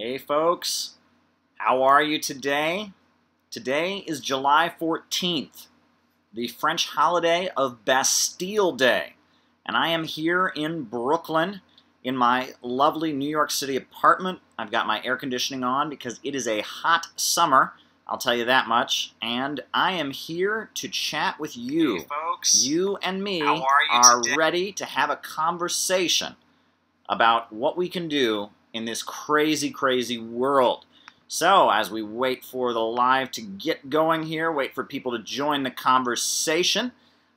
Hey folks, how are you today? Today is July 14th, the French holiday of Bastille Day, and I am here in Brooklyn in my lovely New York City apartment. I've got my air conditioning on because it is a hot summer, I'll tell you that much, and I am here to chat with you. Hey folks, you and me how are today? ready to have a conversation about what we can do in this crazy, crazy world. So, as we wait for the live to get going here, wait for people to join the conversation,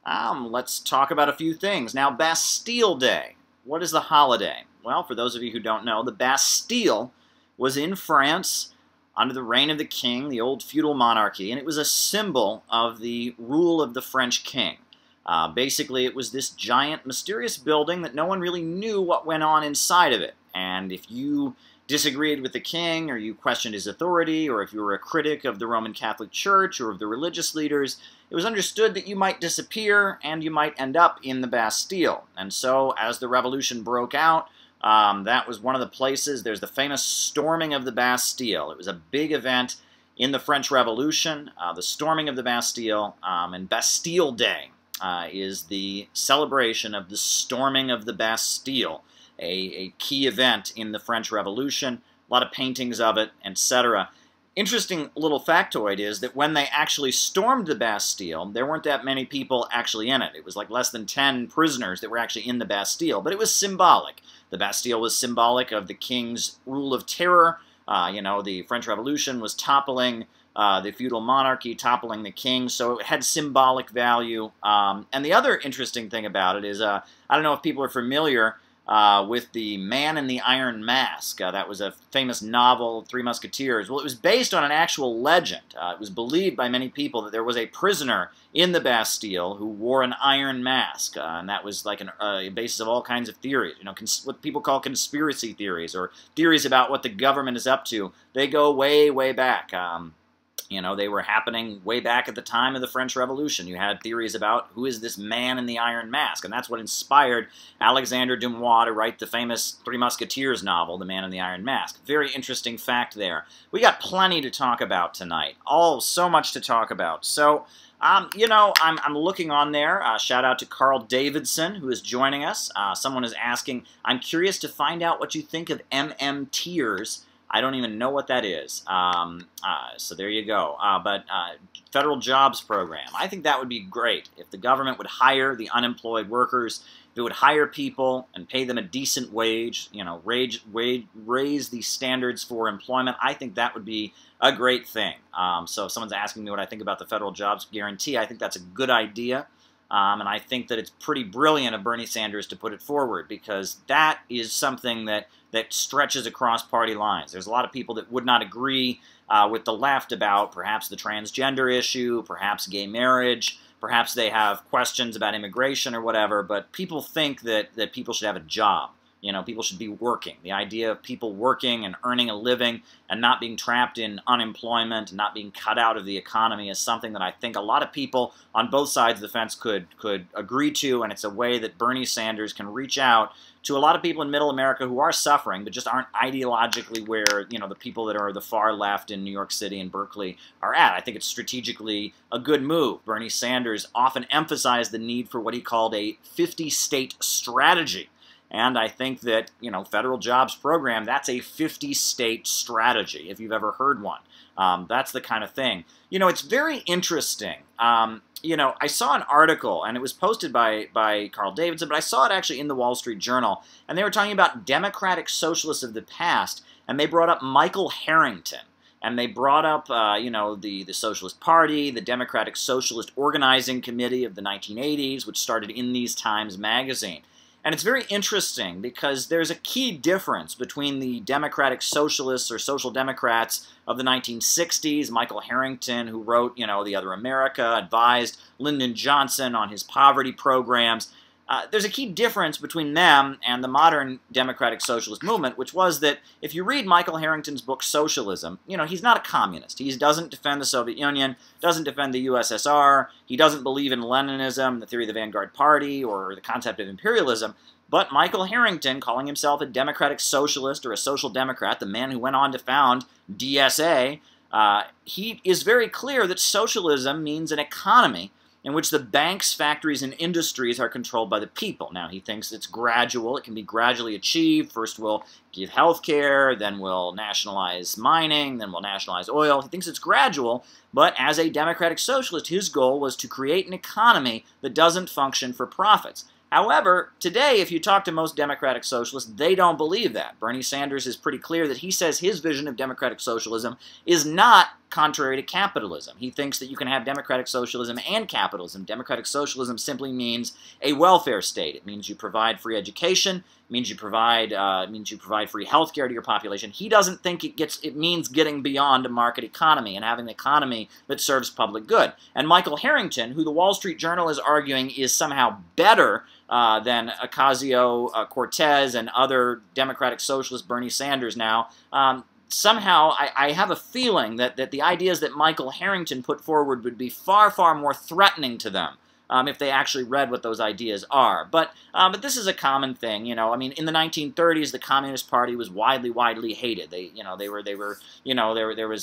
let's talk about a few things. Now, Bastille Day. What is the holiday? Well, for those of you who don't know, the Bastille was in France under the reign of the king, the old feudal monarchy, and it was a symbol of the rule of the French king. Basically, it was this giant, mysterious building that no one really knew what went on inside of it. And if you disagreed with the king, or you questioned his authority, or if you were a critic of the Roman Catholic Church or of the religious leaders, it was understood that you might disappear and you might end up in the Bastille. And so, as the revolution broke out, that was one of the places. There's the famous storming of the Bastille. It was a big event in the French Revolution, the storming of the Bastille, and Bastille Day is the celebration of the storming of the Bastille, a key event in the French Revolution, a lot of paintings of it, etc. Interesting little factoid is that when they actually stormed the Bastille, there weren't that many people actually in it. It was like less than 10 prisoners that were actually in the Bastille, but it was symbolic. The Bastille was symbolic of the king's rule of terror. The French Revolution was toppling the feudal monarchy, toppling the king, so it had symbolic value. And the other interesting thing about it is, I don't know if people are familiar with the Man in the Iron Mask. That was a famous novel, Three Musketeers. Well, it was based on an actual legend. It was believed by many people that there was a prisoner in the Bastille who wore an iron mask, and that was like a basis of all kinds of theories. What people call conspiracy theories, or theories about what the government is up to. They go way, way back. They were happening way back at the time of the French Revolution. You had theories about who is this man in the iron mask, and that's what inspired Alexandre Dumas to write the famous Three Musketeers novel, The Man in the Iron Mask. Very interesting fact there. We got plenty to talk about tonight. So much to talk about. So, I'm looking on there. Shout out to Carl Davidson, who is joining us. Someone is asking, I'm curious to find out what you think of MMTers. I don't even know what that is. So there you go. But federal jobs program. I think that would be great if the government would hire the unemployed workers. If it would hire people and pay them a decent wage, raise the standards for employment. I think that would be a great thing. So if someone's asking me what I think about the federal jobs guarantee, I think that's a good idea. And I think that it's pretty brilliant of Bernie Sanders to put it forward, because that is something that stretches across party lines. There's a lot of people that would not agree with the left about perhaps the transgender issue, perhaps gay marriage, perhaps they have questions about immigration or whatever, but people think that people should have a job. People should be working. The idea of people working and earning a living and not being trapped in unemployment and not being cut out of the economy is something that I think a lot of people on both sides of the fence could agree to, and it's a way that Bernie Sanders can reach out to a lot of people in middle America who are suffering but just aren't ideologically where, the people that are the far left in New York City and Berkeley are at. I think it's strategically a good move. Bernie Sanders often emphasized the need for what he called a 50-state strategy. And I think that, federal jobs program, that's a 50-state strategy, if you've ever heard one. That's the kind of thing. It's very interesting. I saw an article, and it was posted by Carl Davidson, but I saw it actually in the Wall Street Journal, and they were talking about democratic socialists of the past, and they brought up Michael Harrington. And they brought up, the Socialist Party, the Democratic Socialist Organizing Committee of the 1980s, which started in These Times magazine. And it's very interesting because there's a key difference between the Democratic Socialists or Social Democrats of the 1960s, Michael Harrington, who wrote, The Other America, advised Lyndon Johnson on his poverty programs. there's a key difference between them and the modern democratic socialist movement, which was that if you read Michael Harrington's book Socialism, you know, he's not a communist. He doesn't defend the Soviet Union, doesn't defend the USSR, he doesn't believe in Leninism, the theory of the Vanguard Party, or the concept of imperialism. But Michael Harrington, calling himself a democratic socialist or a social democrat, the man who went on to found DSA, he is very clear that socialism means an economy in which the banks, factories, and industries are controlled by the people. Now, he thinks it's gradual. It can be gradually achieved. First we'll give health care, then we'll nationalize mining, then we'll nationalize oil. He thinks it's gradual, but as a democratic socialist, his goal was to create an economy that doesn't function for profits. However, today, if you talk to most democratic socialists, they don't believe that. Bernie Sanders is pretty clear that he says his vision of democratic socialism is not contrary to capitalism. He thinks that you can have democratic socialism and capitalism. Democratic socialism simply means a welfare state. It means you provide free education. It means you provide free health care to your population. He doesn't think it means getting beyond a market economy and having an economy that serves public good. And Michael Harrington, who the Wall Street Journal is arguing is somehow better than Ocasio-Cortez and other democratic socialist Bernie Sanders now, somehow I have a feeling that the ideas that Michael Harrington put forward would be far, far more threatening to them if they actually read what those ideas are. But this is a common thing, you know. I mean, in the 1930s, the Communist Party was widely hated. There was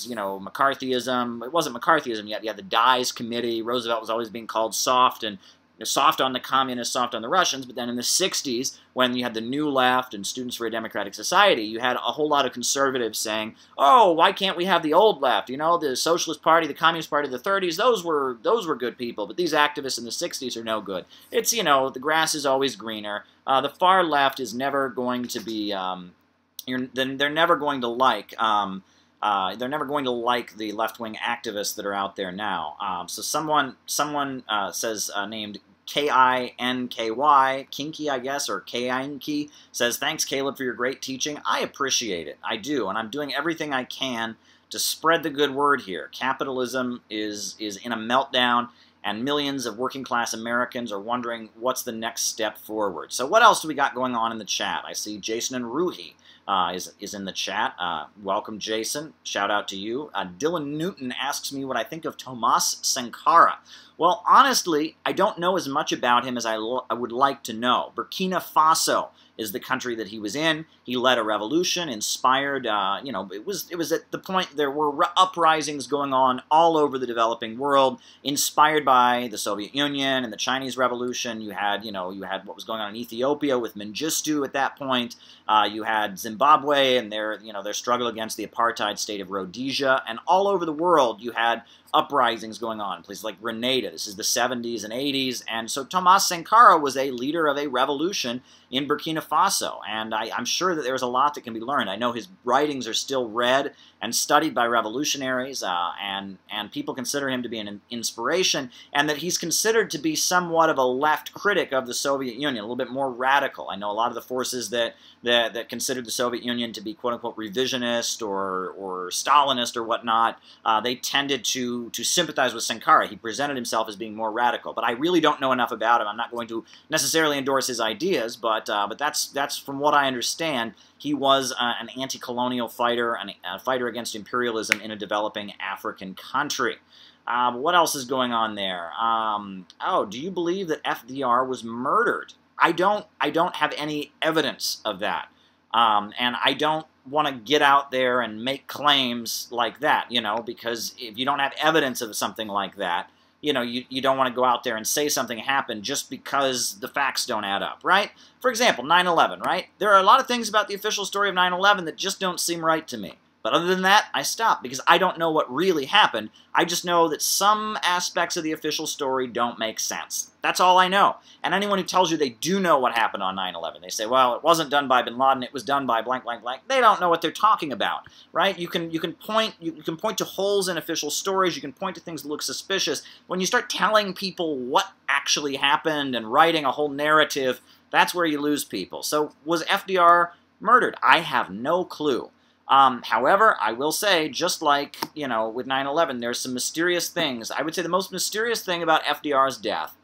McCarthyism. It wasn't McCarthyism yet. You had the Dies Committee. Roosevelt was always being called soft and soft on the communists, soft on the Russians, but then in the 60s, when you had the New Left and Students for a Democratic Society, you had a whole lot of conservatives saying, oh, why can't we have the old left? You know, the Socialist Party, the Communist Party of the 30s, those were good people, but these activists in the 60s are no good. It's, you know, the grass is always greener. The far left is never going to be, they're never going to like, they're never going to like the left-wing activists that are out there now. So someone says, named K-I-N-K-Y, Kinky, I guess, or K-I-N-K, says, thanks, Caleb, for your great teaching. I appreciate it. I do, and I'm doing everything I can to spread the good word here. Capitalism is in a meltdown, and millions of working-class Americans are wondering what's the next step forward. So what else do we got going on in the chat? I see Jason and Ruhi is in the chat. Welcome, Jason. Shout out to you. Dylan Newton asks me what I think of Tomas Sankara. Well, honestly, I don't know as much about him as I would like to know. Burkina Faso is the country that he was in. He led a revolution, inspired, you know, it was at the point there were uprisings going on all over the developing world, inspired by the Soviet Union and the Chinese Revolution. You had what was going on in Ethiopia with Mengistu at that point. You had Zimbabwe and their struggle against the apartheid state of Rhodesia, and all over the world you had uprisings going on in places like Grenada. This is the 70s and 80s, and so Tomas Sankara was a leader of a revolution in Burkina Faso, and I'm sure that there's a lot that can be learned. I know his writings are still read and studied by revolutionaries, and people consider him to be an inspiration, and that he's considered to be somewhat of a left critic of the Soviet Union, a little bit more radical. I know a lot of the forces that considered the Soviet Union to be quote-unquote revisionist or Stalinist or whatnot, they tended to sympathize with Sankara. He presented himself as being more radical, but I really don't know enough about him. I'm not going to necessarily endorse his ideas, but that's from what I understand. He was an anti-colonial fighter, a fighter against imperialism in a developing African country. What else is going on there? Oh, do you believe that FDR was murdered? I don't have any evidence of that, and I don't want to get out there and make claims like that, you know, because if you don't have evidence of something like that, you know, you don't want to go out there and say something happened just because the facts don't add up, right? For example, 9/11, right? There are a lot of things about the official story of 9/11 that just don't seem right to me. But other than that, I stop, because I don't know what really happened. I just know that some aspects of the official story don't make sense. That's all I know. And anyone who tells you they do know what happened on 9/11, they say, well, it wasn't done by bin Laden, it was done by blank, blank, blank. They don't know what they're talking about, right? You can point to holes in official stories, you can point to things that look suspicious. When you start telling people what actually happened and writing a whole narrative, that's where you lose people. So was FDR murdered? I have no clue. However, I will say, just like, you know, with 9/11, there's some mysterious things. I would say the most mysterious thing about FDR's death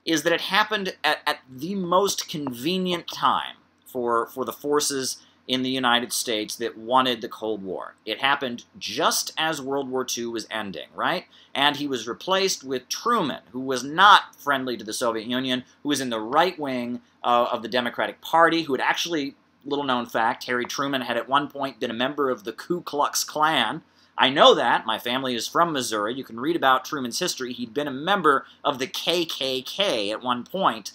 is that it happened at the most convenient time for the forces in the United States that wanted the Cold War. It happened just as World War II was ending, right? And he was replaced with Truman, who was not friendly to the Soviet Union, who was in the right wing of the Democratic Party, who had actually, little known fact, Harry Truman had at one point been a member of the Ku Klux Klan. I know that. My family is from Missouri. You can read about Truman's history. He'd been a member of the KKK at one point.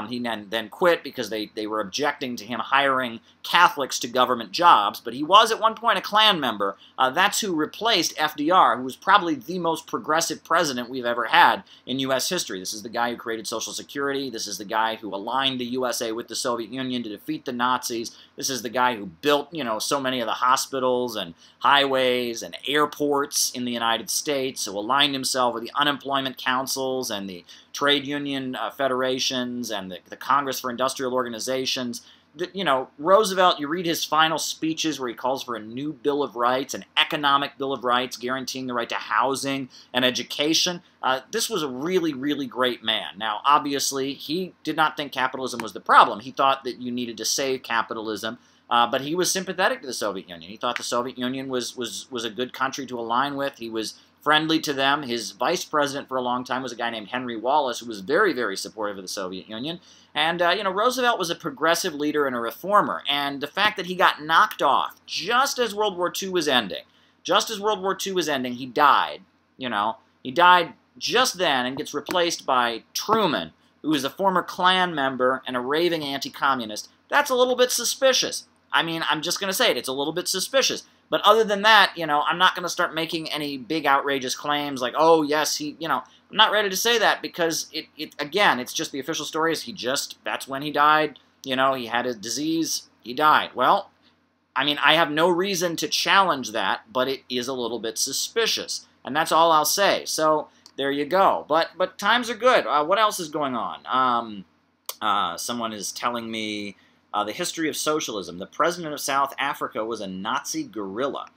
He then quit because they were objecting to him hiring Catholics to government jobs, but he was at one point a Klan member. That's who replaced FDR, who was probably the most progressive president we've ever had in U.S. history. This is the guy who created Social Security. This is the guy who aligned the USA with the Soviet Union to defeat the Nazis. This is the guy who built, so many of the hospitals and highways and airports in the United States, who aligned himself with the unemployment councils and the trade union federations and the Congress for Industrial Organizations. Roosevelt, you read his final speeches where he calls for a new Bill of Rights, an economic Bill of Rights guaranteeing the right to housing and education. This was a really, really great man. Now, obviously, he did not think capitalism was the problem. He thought that you needed to save capitalism, but he was sympathetic to the Soviet Union. He thought the Soviet Union was a good country to align with. He was friendly to them. His vice president for a long time was a guy named Henry Wallace, who was very, very supportive of the Soviet Union. And, Roosevelt was a progressive leader and a reformer. And the fact that he got knocked off just as World War II was ending, he died, He died just then and gets replaced by Truman, who was a former Klan member and a raving anti-communist. That's a little bit suspicious. I mean, I'm just going to say it. It's a little bit suspicious. But other than that, I'm not going to start making any big outrageous claims like, oh, yes, I'm not ready to say that because, again, it's just the official story is that's when he died. He had a disease, he died. Well, I mean, I have no reason to challenge that, but it is a little bit suspicious. And that's all I'll say. So, there you go. But times are good. What else is going on? Someone is telling me the history of socialism. The president of South Africa was a Nazi guerrilla.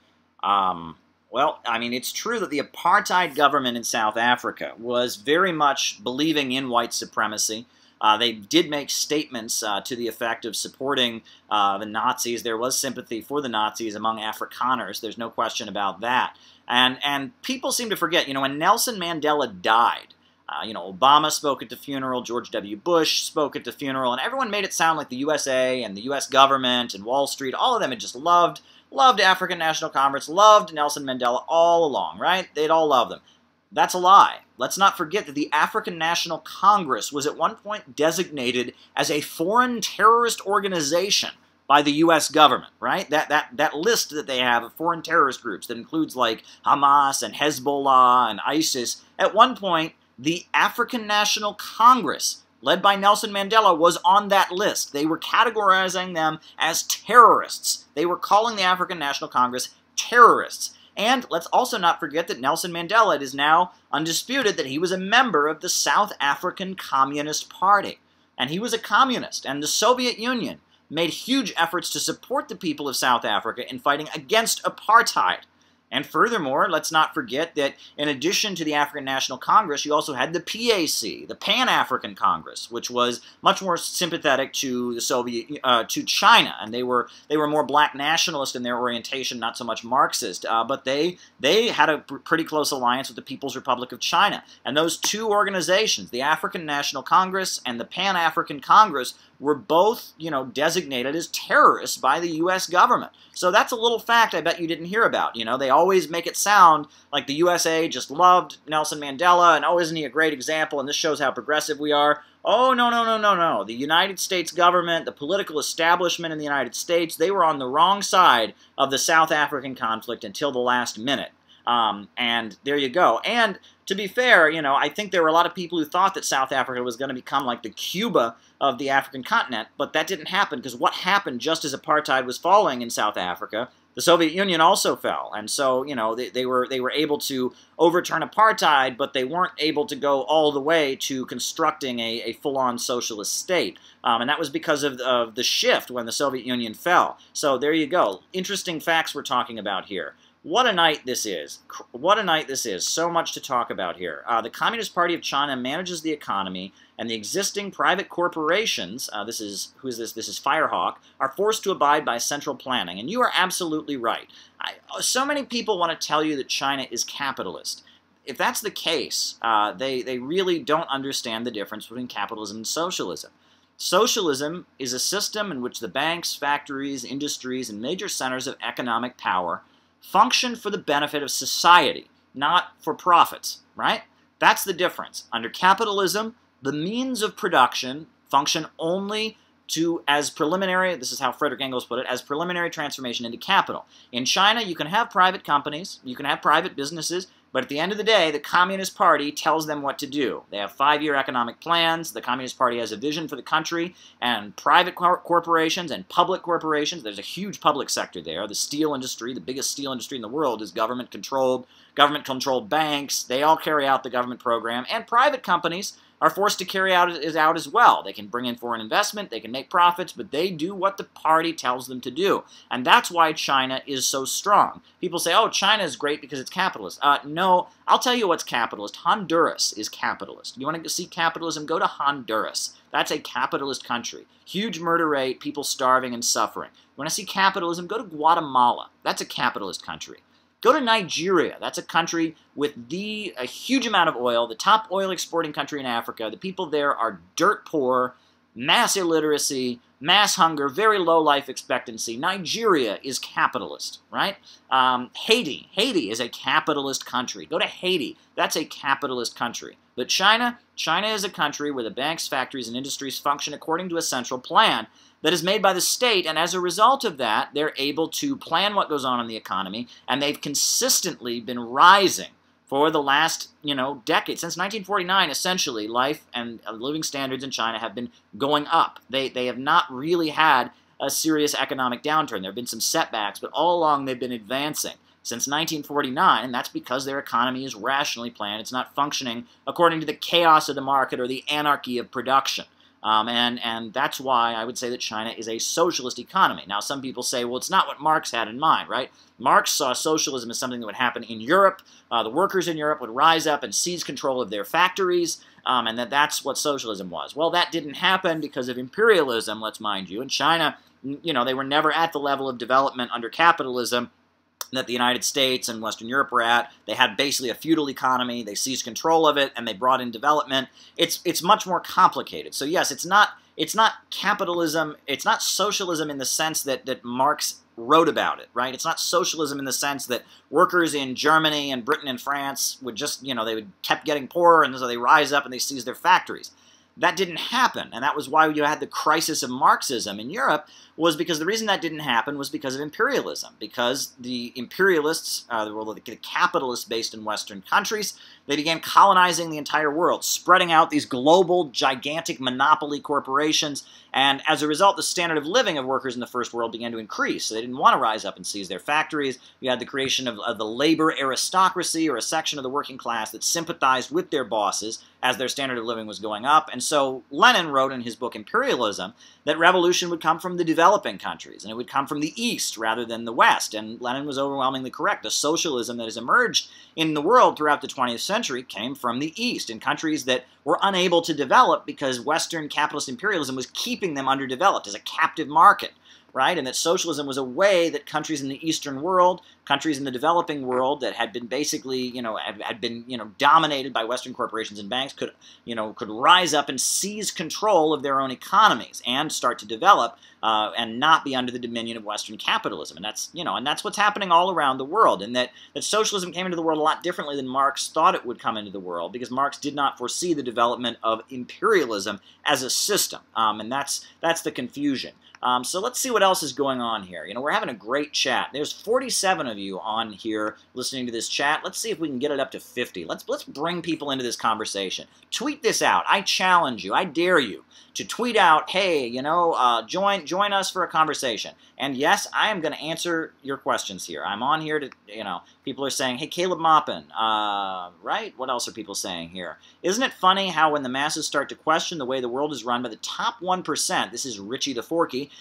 Well, I mean, it's true that the apartheid government in South Africa was very much believing in white supremacy. They did make statements to the effect of supporting the Nazis. There was sympathy for the Nazis among Afrikaners. There's no question about that. And people seem to forget, when Nelson Mandela died, Obama spoke at the funeral, George W. Bush spoke at the funeral, and everyone made it sound like the USA and the U.S. government and Wall Street, all of them had just loved African National Congress, loved Nelson Mandela all along, right? They'd all love them. That's a lie. Let's not forget that the African National Congress was at one point designated as a foreign terrorist organization by the U.S. government, right? That list that they have of foreign terrorist groups that includes like Hamas and Hezbollah and ISIS, at one point, the African National Congress, led by Nelson Mandela, was on that list. They were categorizing them as terrorists. They were calling the African National Congress terrorists. And let's also not forget that Nelson Mandela, it is now undisputed that he was a member of the South African Communist Party. And he was a communist. And the Soviet Union made huge efforts to support the people of South Africa in fighting against apartheid. And furthermore, let's not forget that in addition to the African National Congress, you also had the PAC, the Pan-African Congress, which was much more sympathetic to the to China, and they were more black nationalist in their orientation, not so much Marxist. But they had a pretty close alliance with the People's Republic of China, and those two organizations, the African National Congress and the Pan-African Congress, were both, designated as terrorists by the U.S. government. So that's a little fact I bet you didn't hear about. They always make it sound like the USA just loved Nelson Mandela, and oh, isn't he a great example, and this shows how progressive we are. Oh, no. The United States government, the political establishment in the United States, they were on the wrong side of the South African conflict until the last minute. And there you go. And to be fair, I think there were a lot of people who thought that South Africa was going to become like the Cuba of the African continent, but that didn't happen because what happened just as apartheid was falling in South Africa, the Soviet Union also fell. And so, they were able to overturn apartheid, but they weren't able to go all the way to constructing a full-on socialist state. And that was because of the shift when the Soviet Union fell. So there you go. Interesting facts we're talking about here. What a night this is. What a night this is. So much to talk about here. The Communist Party of China manages the economy, and the existing private corporations, who is this? This is Firehawk, are forced to abide by central planning. And you are absolutely right. So many people want to tell you that China is capitalist. If that's the case, they really don't understand the difference between capitalism and socialism. Socialism is a system in which the banks, factories, industries, and major centers of economic power function for the benefit of society, not for profits, right? That's the difference. Under capitalism, the means of production function only as preliminary, this is how Frederick Engels put it, as preliminary transformation into capital. In China, you can have private companies, you can have private businesses, but at the end of the day, the Communist Party tells them what to do. They have 5-year economic plans, the Communist Party has a vision for the country, and private corporations and public corporations, there's a huge public sector there. The steel industry, the biggest steel industry in the world, is government-controlled banks, they all carry out the government program, and private companies are forced to carry out as well. They can bring in foreign investment, they can make profits, but they do what the party tells them to do. And that's why China is so strong. People say, oh, China is great because it's capitalist. No, I'll tell you what's capitalist. Honduras is capitalist. You want to see capitalism? Go to Honduras. That's a capitalist country. Huge murder rate, people starving and suffering. You want to see capitalism? Go to Guatemala. That's a capitalist country. Go to Nigeria. That's a country with a huge amount of oil, the top oil exporting country in Africa. The people there are dirt poor, mass illiteracy, mass hunger, very low life expectancy. Nigeria is capitalist, right? Haiti is a capitalist country. Go to Haiti. That's a capitalist country. But China is a country where the banks, factories, and industries function according to a central plan that is made by the state, and as a result of that, they're able to plan what goes on in the economy, and they've consistently been rising for the last, decade. Since 1949, essentially, life and living standards in China have been going up. They have not really had a serious economic downturn. There have been some setbacks, but all along they've been advancing since 1949, and that's because their economy is rationally planned. It's not functioning according to the chaos of the market or the anarchy of production. And that's why I would say that China is a socialist economy. Now, some people say, well, it's not what Marx had in mind, right? Marx saw socialism as something that would happen in Europe. The workers in Europe would rise up and seize control of their factories, and that's what socialism was. Well, that didn't happen because of imperialism, let's mind you. And China, they were never at the level of development under capitalism that the United States and Western Europe were at. They had basically a feudal economy. They seized control of it, and they brought in development. It's much more complicated. So yes, it's not capitalism. It's not socialism in the sense that Marx wrote about it, right? It's not socialism in the sense that workers in Germany and Britain and France would just, they kept getting poorer, and so they rise up and they seize their factories. That didn't happen, and that was why you had the crisis of Marxism in Europe, was because the reason that didn't happen was because of imperialism, because the imperialists, the capitalists based in Western countries, they began colonizing the entire world, spreading out these global, gigantic monopoly corporations, and as a result, the standard of living of workers in the first world began to increase, so they didn't want to rise up and seize their factories. You had the creation of the labor aristocracy, or a section of the working class that sympathized with their bosses as their standard of living was going up, and so Lenin wrote in his book Imperialism that revolution would come from the developing countries, and it would come from the East rather than the West, and Lenin was overwhelmingly correct. The socialism that has emerged in the world throughout the 20th century came from the East, in countries that were unable to develop because Western capitalist imperialism was keeping them underdeveloped as a captive market, right? And that socialism was a way that countries in the Eastern world, countries in the developing world that had been basically, had been, dominated by Western corporations and banks could rise up and seize control of their own economies and start to develop and not be under the dominion of Western capitalism. And that's what's happening all around the world. And that socialism came into the world a lot differently than Marx thought it would come into the world, because Marx did not foresee the development of imperialism as a system. And that's the confusion. So let's see what else is going on here. We're having a great chat. There's 47 of you on here listening to this chat. Let's see if we can get it up to 50. Let's bring people into this Tweet this out. I challenge you. I dare you to tweet out, hey, join join us for a conversation. And yes, I am going to answer your questions here. I'm on here to, people are saying, hey, Caleb Maupin, right? What else are people saying here? Isn't it funny how when the masses start to question the way the world is run by the top 1%, this is Richie the Forky,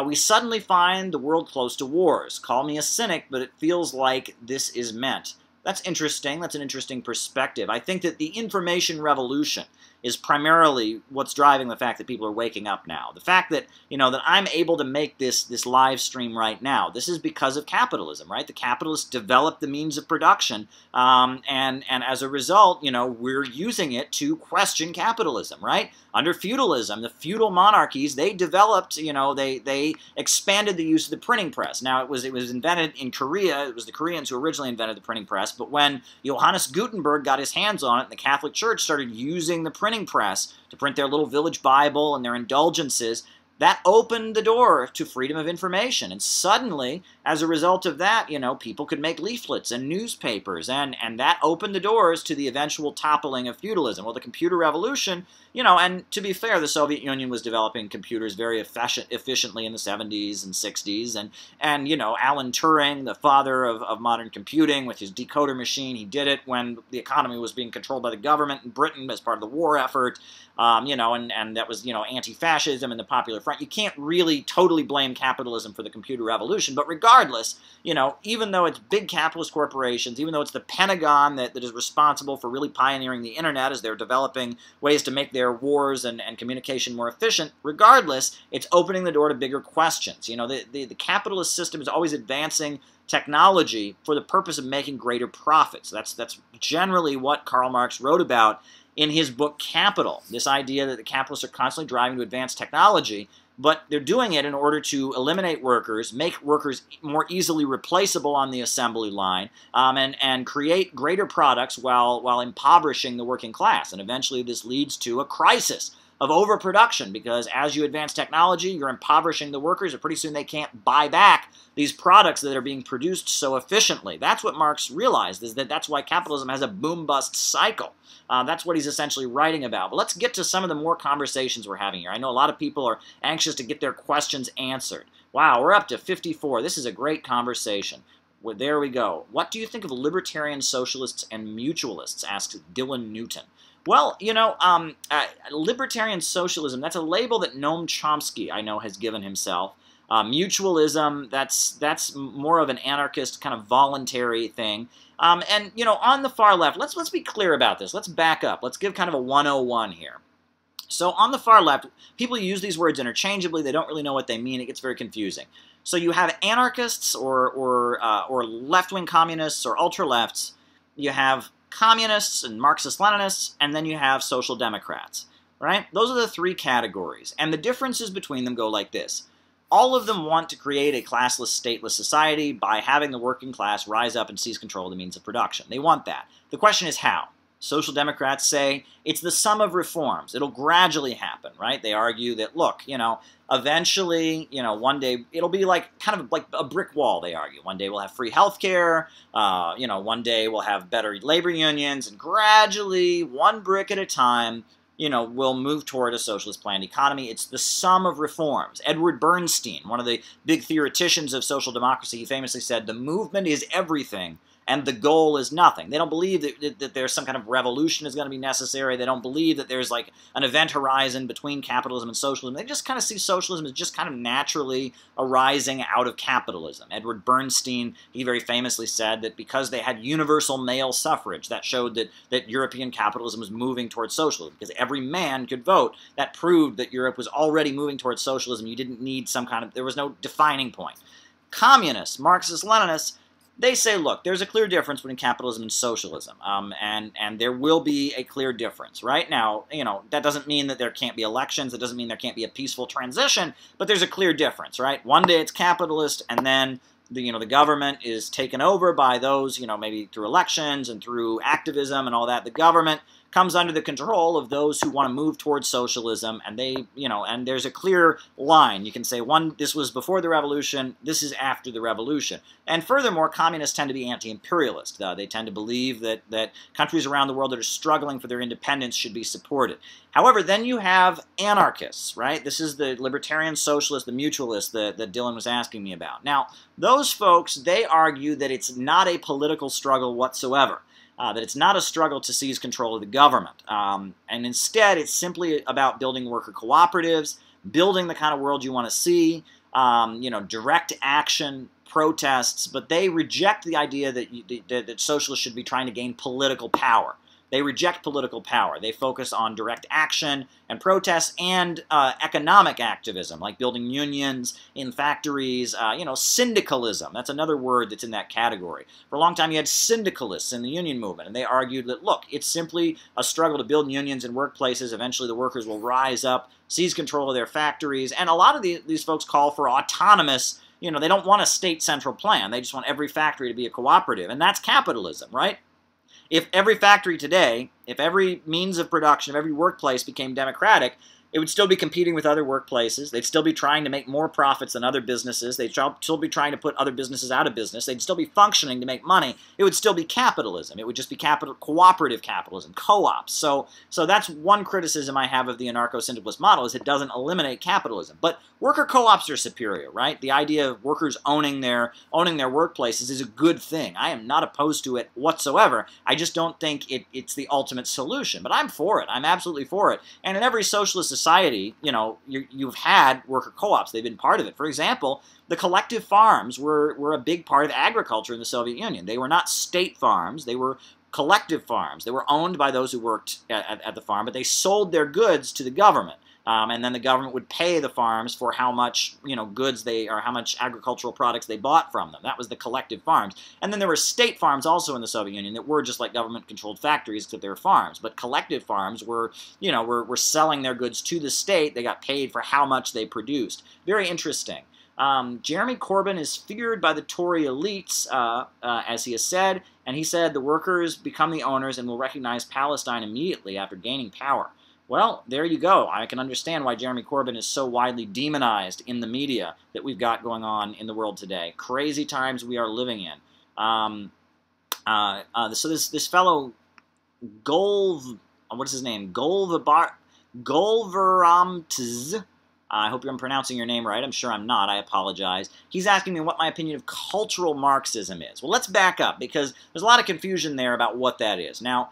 we suddenly find the world close to wars. Call me a cynic, but it feels like this is meant. That's interesting. That's an interesting perspective. I think that the information revolution is primarily what's driving the fact that people are waking up now. The fact that, that I'm able to make this live stream right now, this is because of capitalism, right? The capitalists developed the means of production, and as a result, we're using it to question capitalism, right? Under feudalism, the feudal monarchies, they developed, they expanded the use of the printing press. Now, it was invented in Korea. It was the Koreans who originally invented the printing press, but when Johannes Gutenberg got his hands on it, and the Catholic Church started using the printing press to print their little village Bible and their indulgences, that opened the door to freedom of information. And suddenly, as a result of that, people could make leaflets and newspapers, and that opened the doors to the eventual toppling of feudalism. Well, the computer revolution, and to be fair, the Soviet Union was developing computers very efficiently in the 70s and 60s, and Alan Turing, the father of modern computing, with his decoder machine, he did it when the economy was being controlled by the government in Britain as part of the war effort, and that was, anti-fascism and the Popular Front. You can't really totally blame capitalism for the computer revolution, but regardless, even though it's big capitalist corporations, even though it's the Pentagon that is responsible for really pioneering the internet as they're developing ways to make their wars and communication more efficient, regardless, it's opening the door to bigger questions. The capitalist system is always advancing technology for the purpose of making greater profits. That's generally what Karl Marx wrote about in his book Capital, this idea that the capitalists are constantly driving to advance technology, but they're doing it in order to eliminate workers, make workers more easily replaceable on the assembly line, and create greater products while impoverishing the working class. And eventually this leads to a crisis of overproduction, because as you advance technology, you're impoverishing the workers, and pretty soon they can't buy back these products that are being produced so efficiently. That's what Marx realized, is that's why capitalism has a boom-bust cycle. That's what he's essentially writing about. But let's get to some of the more conversations we're having here. I know a lot of people are anxious to get their questions answered. Wow, we're up to 54. This is a great conversation. Well, there we go. What do you think of libertarian socialists and mutualists? Asks Dylan Newton. Well, libertarian socialism, that's a label that Noam Chomsky, I know, has given himself. Mutualism, that's more of an anarchist kind of voluntary thing. And, on the far left, let's be clear about this. Let's back up. Let's give kind of a 101 here. So on the far left, people use these words interchangeably. They don't really know what they mean. It gets very confusing. So you have anarchists or left-wing communists or ultra-lefts. You have communists and Marxist-Leninists, and then you have social democrats, right? Those are the three categories, and the differences between them go like this. All of them want to create a classless, stateless society by having the working class rise up and seize control of the means of production. They want that. The question is how. Social democrats say it's the sum of reforms. It'll gradually happen, right? They argue that, look, eventually, one day it'll be kind of like a brick wall, they argue. One day we'll have free healthcare, one day we'll have better labor unions, and gradually, one brick at a time, we'll move toward a socialist planned economy. It's the sum of reforms. Edward Bernstein, one of the big theoreticians of social democracy, he famously said, the movement is everything, and the goal is nothing. They don't believe that there's some kind of revolution is going to be necessary. They don't believe that there's like an event horizon between capitalism and socialism. They just kind of see socialism as just kind of naturally arising out of capitalism. Edward Bernstein, he very famously said that because they had universal male suffrage, that showed that European capitalism was moving towards socialism. Because every man could vote, that proved that Europe was already moving towards socialism. You didn't need there was no defining point. Communists, Marxist-Leninists, they say, look, there's a clear difference between capitalism and socialism, and there will be a clear difference. Right now, that doesn't mean that there can't be elections, it doesn't mean there can't be a peaceful transition, but there's a clear difference, right? One day it's capitalist, and then the government is taken over by those, maybe through elections and through activism and all that. The government comes under the control of those who want to move towards socialism, and and there's a clear line. You can say, this was before the revolution, this is after the revolution. And furthermore, communists tend to be anti-imperialist. They tend to believe that countries around the world that are struggling for their independence should be supported. However, then you have anarchists, right? This is the Libertarian Socialist, the mutualist that Dylan was asking me about. Now, those folks, they argue that it's not a political struggle whatsoever. That it's not a struggle to seize control of the government. And instead, it's simply about building worker cooperatives, building the kind of world you want to see, direct action, protests, but they reject the idea that socialists should be trying to gain political power. They reject political power. They focus on direct action and protests and economic activism, like building unions in factories, syndicalism. That's another word that's in that category. For a long time, you had syndicalists in the union movement, and they argued that, look, it's simply a struggle to build unions in workplaces. Eventually, the workers will rise up, seize control of their factories, and a lot of these folks call for autonomous. They don't want a state central plan. They just want every factory to be a cooperative, and that's capitalism, right? If every factory today, if every means of production, if every workplace became democratic, it would still be competing with other workplaces. They'd still be trying to make more profits than other businesses. They'd still be trying to put other businesses out of business. They'd still be functioning to make money. It would still be capitalism. It would just be cooperative capitalism, co-ops. So that's one criticism I have of the anarcho-syndicalist model, is it doesn't eliminate capitalism. But worker co-ops are superior, right? The idea of workers owning their workplaces is a good thing. I am not opposed to it whatsoever. I just don't think it's the ultimate solution. But I'm for it. I'm absolutely for it. And in every socialist society, you've had worker co-ops. They've been part of it. For example, the collective farms were a big part of agriculture in the Soviet Union. They were not state farms. They were collective farms. They were owned by those who worked at the farm, but they sold their goods to the government. And then the government would pay the farms for how much, goods how much agricultural products they bought from them. That was the collective farms. And then there were state farms also in the Soviet Union that were just like government-controlled factories, except they were farms. But collective farms were selling their goods to the state. They got paid for how much they produced. Very interesting. Jeremy Corbyn is feared by the Tory elites, as he has said, and he said the workers become the owners and will recognize Palestine immediately after gaining power. Well, there you go. I can understand why Jeremy Corbyn is so widely demonized in the media that we've got going on in the world today. Crazy times we are living in. So this fellow, what's his name? Golveramtz. I hope I'm pronouncing your name right. I'm sure I'm not. I apologize. He's asking me what my opinion of cultural Marxism is. Well, let's back up, because there's a lot of confusion there about what that is. Now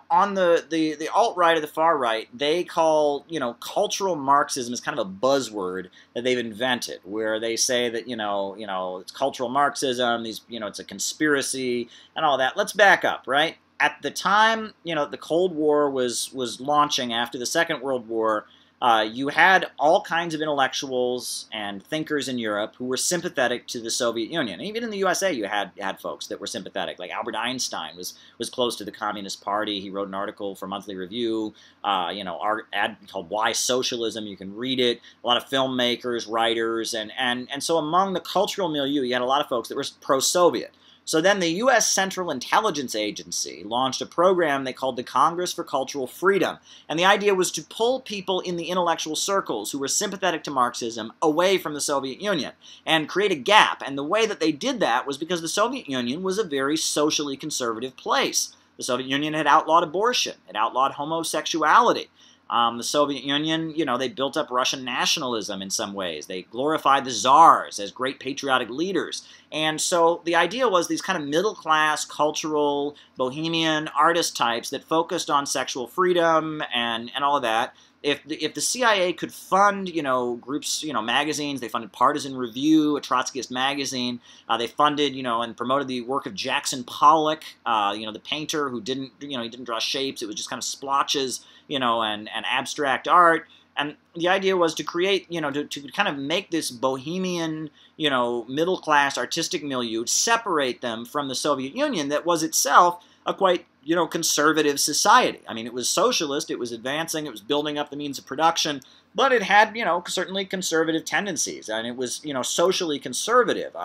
on the alt-right or the far right, they call, cultural Marxism is kind of a buzzword that they've invented, where they say that, it's cultural Marxism, it's a conspiracy and all that. Let's back up, right? At the time, the Cold War was launching after the Second World War. You had all kinds of intellectuals and thinkers in Europe who were sympathetic to the Soviet Union. And even in the USA, you had folks that were sympathetic. Like Albert Einstein was close to the Communist Party. He wrote an article for Monthly Review, ad called Why Socialism. You can read it. A lot of filmmakers, writers, and so among the cultural milieu, you had a lot of folks that were pro-Soviet. So then the U.S. Central Intelligence Agency launched a program they called the Congress for Cultural Freedom. And the idea was to pull people in the intellectual circles who were sympathetic to Marxism away from the Soviet Union and create a gap. And the way that they did that was because the Soviet Union was a very socially conservative place. The Soviet Union had outlawed abortion. It outlawed homosexuality. The Soviet Union, they built up Russian nationalism in some ways. They glorified the czars as great patriotic leaders. And so the idea was these kind of middle-class, cultural, bohemian artist types that focused on sexual freedom and all of that. If the CIA could fund, groups, magazines, they funded Partisan Review, a Trotskyist magazine. They funded, and promoted the work of Jackson Pollock, the painter who didn't, he didn't draw shapes. It was just kind of splotches, and abstract art. And the idea was to create, to kind of make this bohemian, middle-class artistic milieu, separate them from the Soviet Union that was itself a quite, conservative society. I mean, it was socialist, it was advancing, it was building up the means of production, but it had, certainly conservative tendencies, and it was, socially conservative.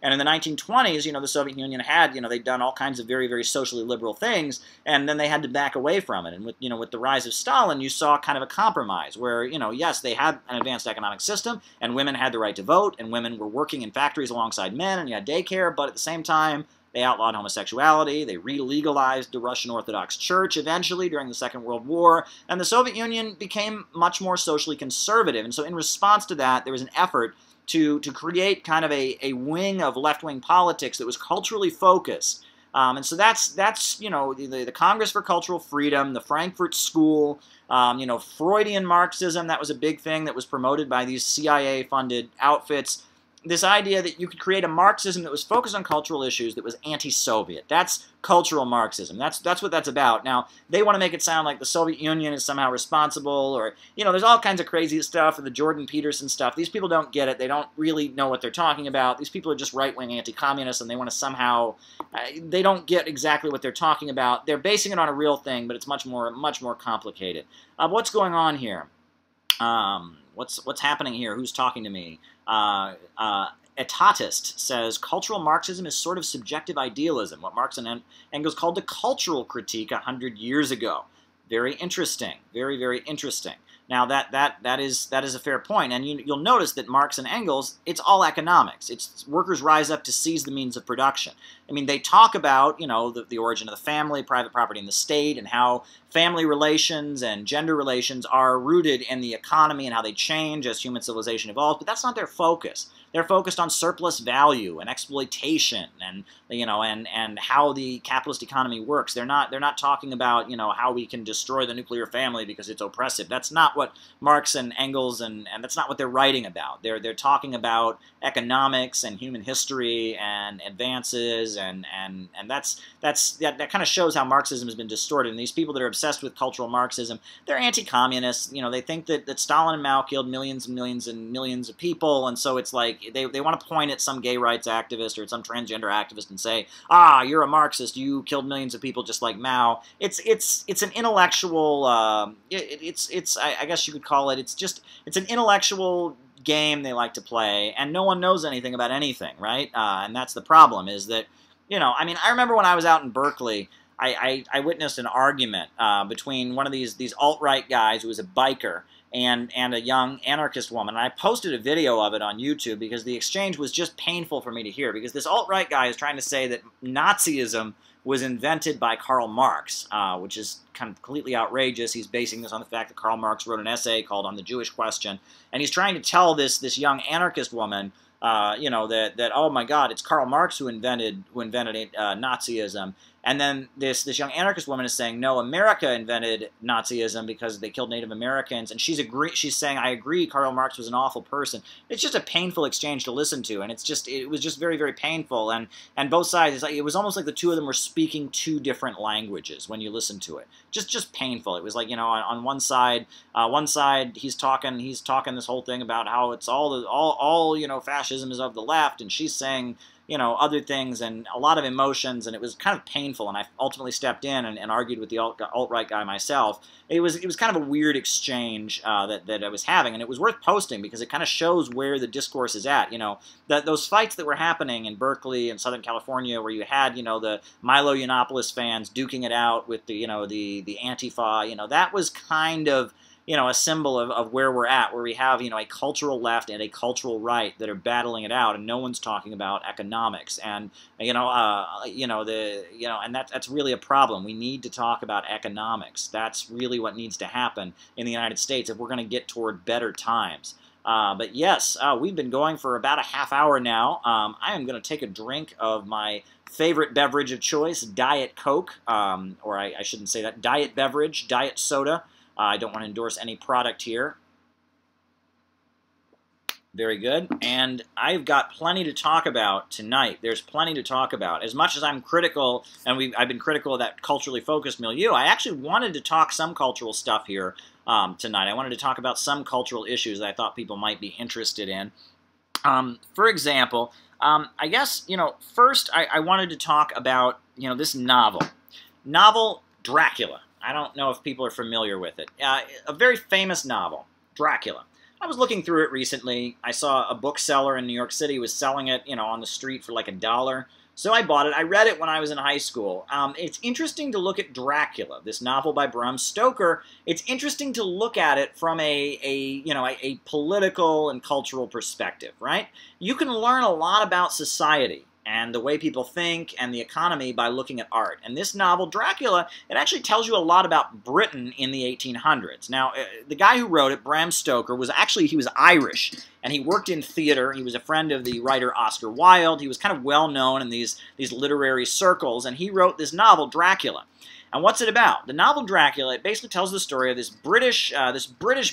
And in the 1920s, the Soviet Union had, they'd done all kinds of very, very socially liberal things, and then they had to back away from it. And with the rise of Stalin, you saw kind of a compromise where, yes, they had an advanced economic system, and women had the right to vote, and women were working in factories alongside men, and you had daycare, but at the same time, they outlawed homosexuality, they re-legalized the Russian Orthodox Church eventually during the Second World War, and the Soviet Union became much more socially conservative. And so in response to that, there was an effort to create kind of a wing of left-wing politics that was culturally focused. And so that's the Congress for Cultural Freedom, the Frankfurt School, Freudian Marxism, that was a big thing that was promoted by these CIA-funded outfits. This idea that you could create a Marxism that was focused on cultural issues that was anti-Soviet. That's cultural Marxism. That's what that's about. Now, they want to make it sound like the Soviet Union is somehow responsible, or, there's all kinds of crazy stuff, and the Jordan Peterson stuff. These people don't get it. They don't really know what they're talking about. These people are just right-wing anti-communists, and they want to somehow, they don't get exactly what they're talking about. They're basing it on a real thing, but it's much more complicated. What's going on here? What's happening here? Who's talking to me? Etatist says, cultural Marxism is sort of subjective idealism, what Marx and Engels called the cultural critique 100 years ago. Very interesting. Very, very interesting. Now, that is a fair point, and you'll notice that Marx and Engels, it's all economics. It's workers rise up to seize the means of production. I mean, they talk about, the origin of the family, private property in the state, and how family relations and gender relations are rooted in the economy and how they change as human civilization evolves, but that's not their focus. They're focused on surplus value and exploitation and, and how the capitalist economy works. They're not talking about, how we can destroy the nuclear family because it's oppressive. That's not what Marx and Engels and that's not what they're writing about. They're talking about economics and human history and advances and that kind of shows how Marxism has been distorted. And these people that are obsessed with cultural Marxism, they're anti-communists. They think that Stalin and Mao killed millions and millions and millions of people, and so it's like they want to point at some gay rights activist or some transgender activist and say, you're a Marxist, you killed millions of people just like Mao. It's an intellectual, I guess you could call it, it's an intellectual game they like to play, and no one knows anything about anything, right? And that's the problem, is that, I remember when I was out in Berkeley, I witnessed an argument between one of these alt-right guys who was a biker and a young anarchist woman. And I posted a video of it on YouTube because the exchange was just painful for me to hear, because this alt-right guy is trying to say that Nazism was invented by Karl Marx, which is kind of completely outrageous. He's basing this on the fact that Karl Marx wrote an essay called On the Jewish Question, and he's trying to tell this young anarchist woman, that oh my God, it's Karl Marx who invented Nazism. And then this young anarchist woman is saying, no, America invented Nazism because they killed Native Americans. And she's saying, I agree, Karl Marx was an awful person. It's just a painful exchange to listen to, and it was just very, very painful. And both sides, it was almost like the two of them were speaking two different languages when you listen to it. Just painful. It was like, on one side he's talking this whole thing about how it's all fascism is of the left, and she's saying, other things and a lot of emotions, and it was kind of painful, and I ultimately stepped in and argued with the alt-right guy myself. It was kind of a weird exchange that I was having, and it was worth posting because it kind of shows where the discourse is at. Those fights that were happening in Berkeley and Southern California, where you had, the Milo Yiannopoulos fans duking it out with the Antifa, that was kind of, a symbol of where we're at, where we have, a cultural left and a cultural right that are battling it out, and no one's talking about economics, and and that's really a problem. We need to talk about economics. That's really what needs to happen in the United States if we're going to get toward better times. But yes, we've been going for about a half hour now. I am going to take a drink of my favorite beverage of choice, Diet Coke, or I shouldn't say that, diet beverage, diet soda. I don't want to endorse any product here. Very good. And I've got plenty to talk about tonight. There's plenty to talk about. As much as I'm critical, and I've been critical of that culturally focused milieu, I actually wanted to talk some cultural stuff here tonight. I wanted to talk about some cultural issues that I thought people might be interested in. For example, I guess, first I wanted to talk about, this novel Dracula. I don't know if people are familiar with it. A very famous novel. Dracula. I was looking through it recently. I saw a bookseller in New York City was selling it, on the street for like $1. So I bought it. I read it when I was in high school. It's interesting to look at Dracula, this novel by Bram Stoker. It's interesting to look at it from a political and cultural perspective, right? You can learn a lot about society and the way people think and the economy by looking at art. And this novel, Dracula, it actually tells you a lot about Britain in the 1800s. Now, the guy who wrote it, Bram Stoker, he was Irish, and he worked in theater. He was a friend of the writer Oscar Wilde. He was kind of well known in these literary circles, and he wrote this novel, Dracula. And what's it about? The novel Dracula, it basically tells the story of this British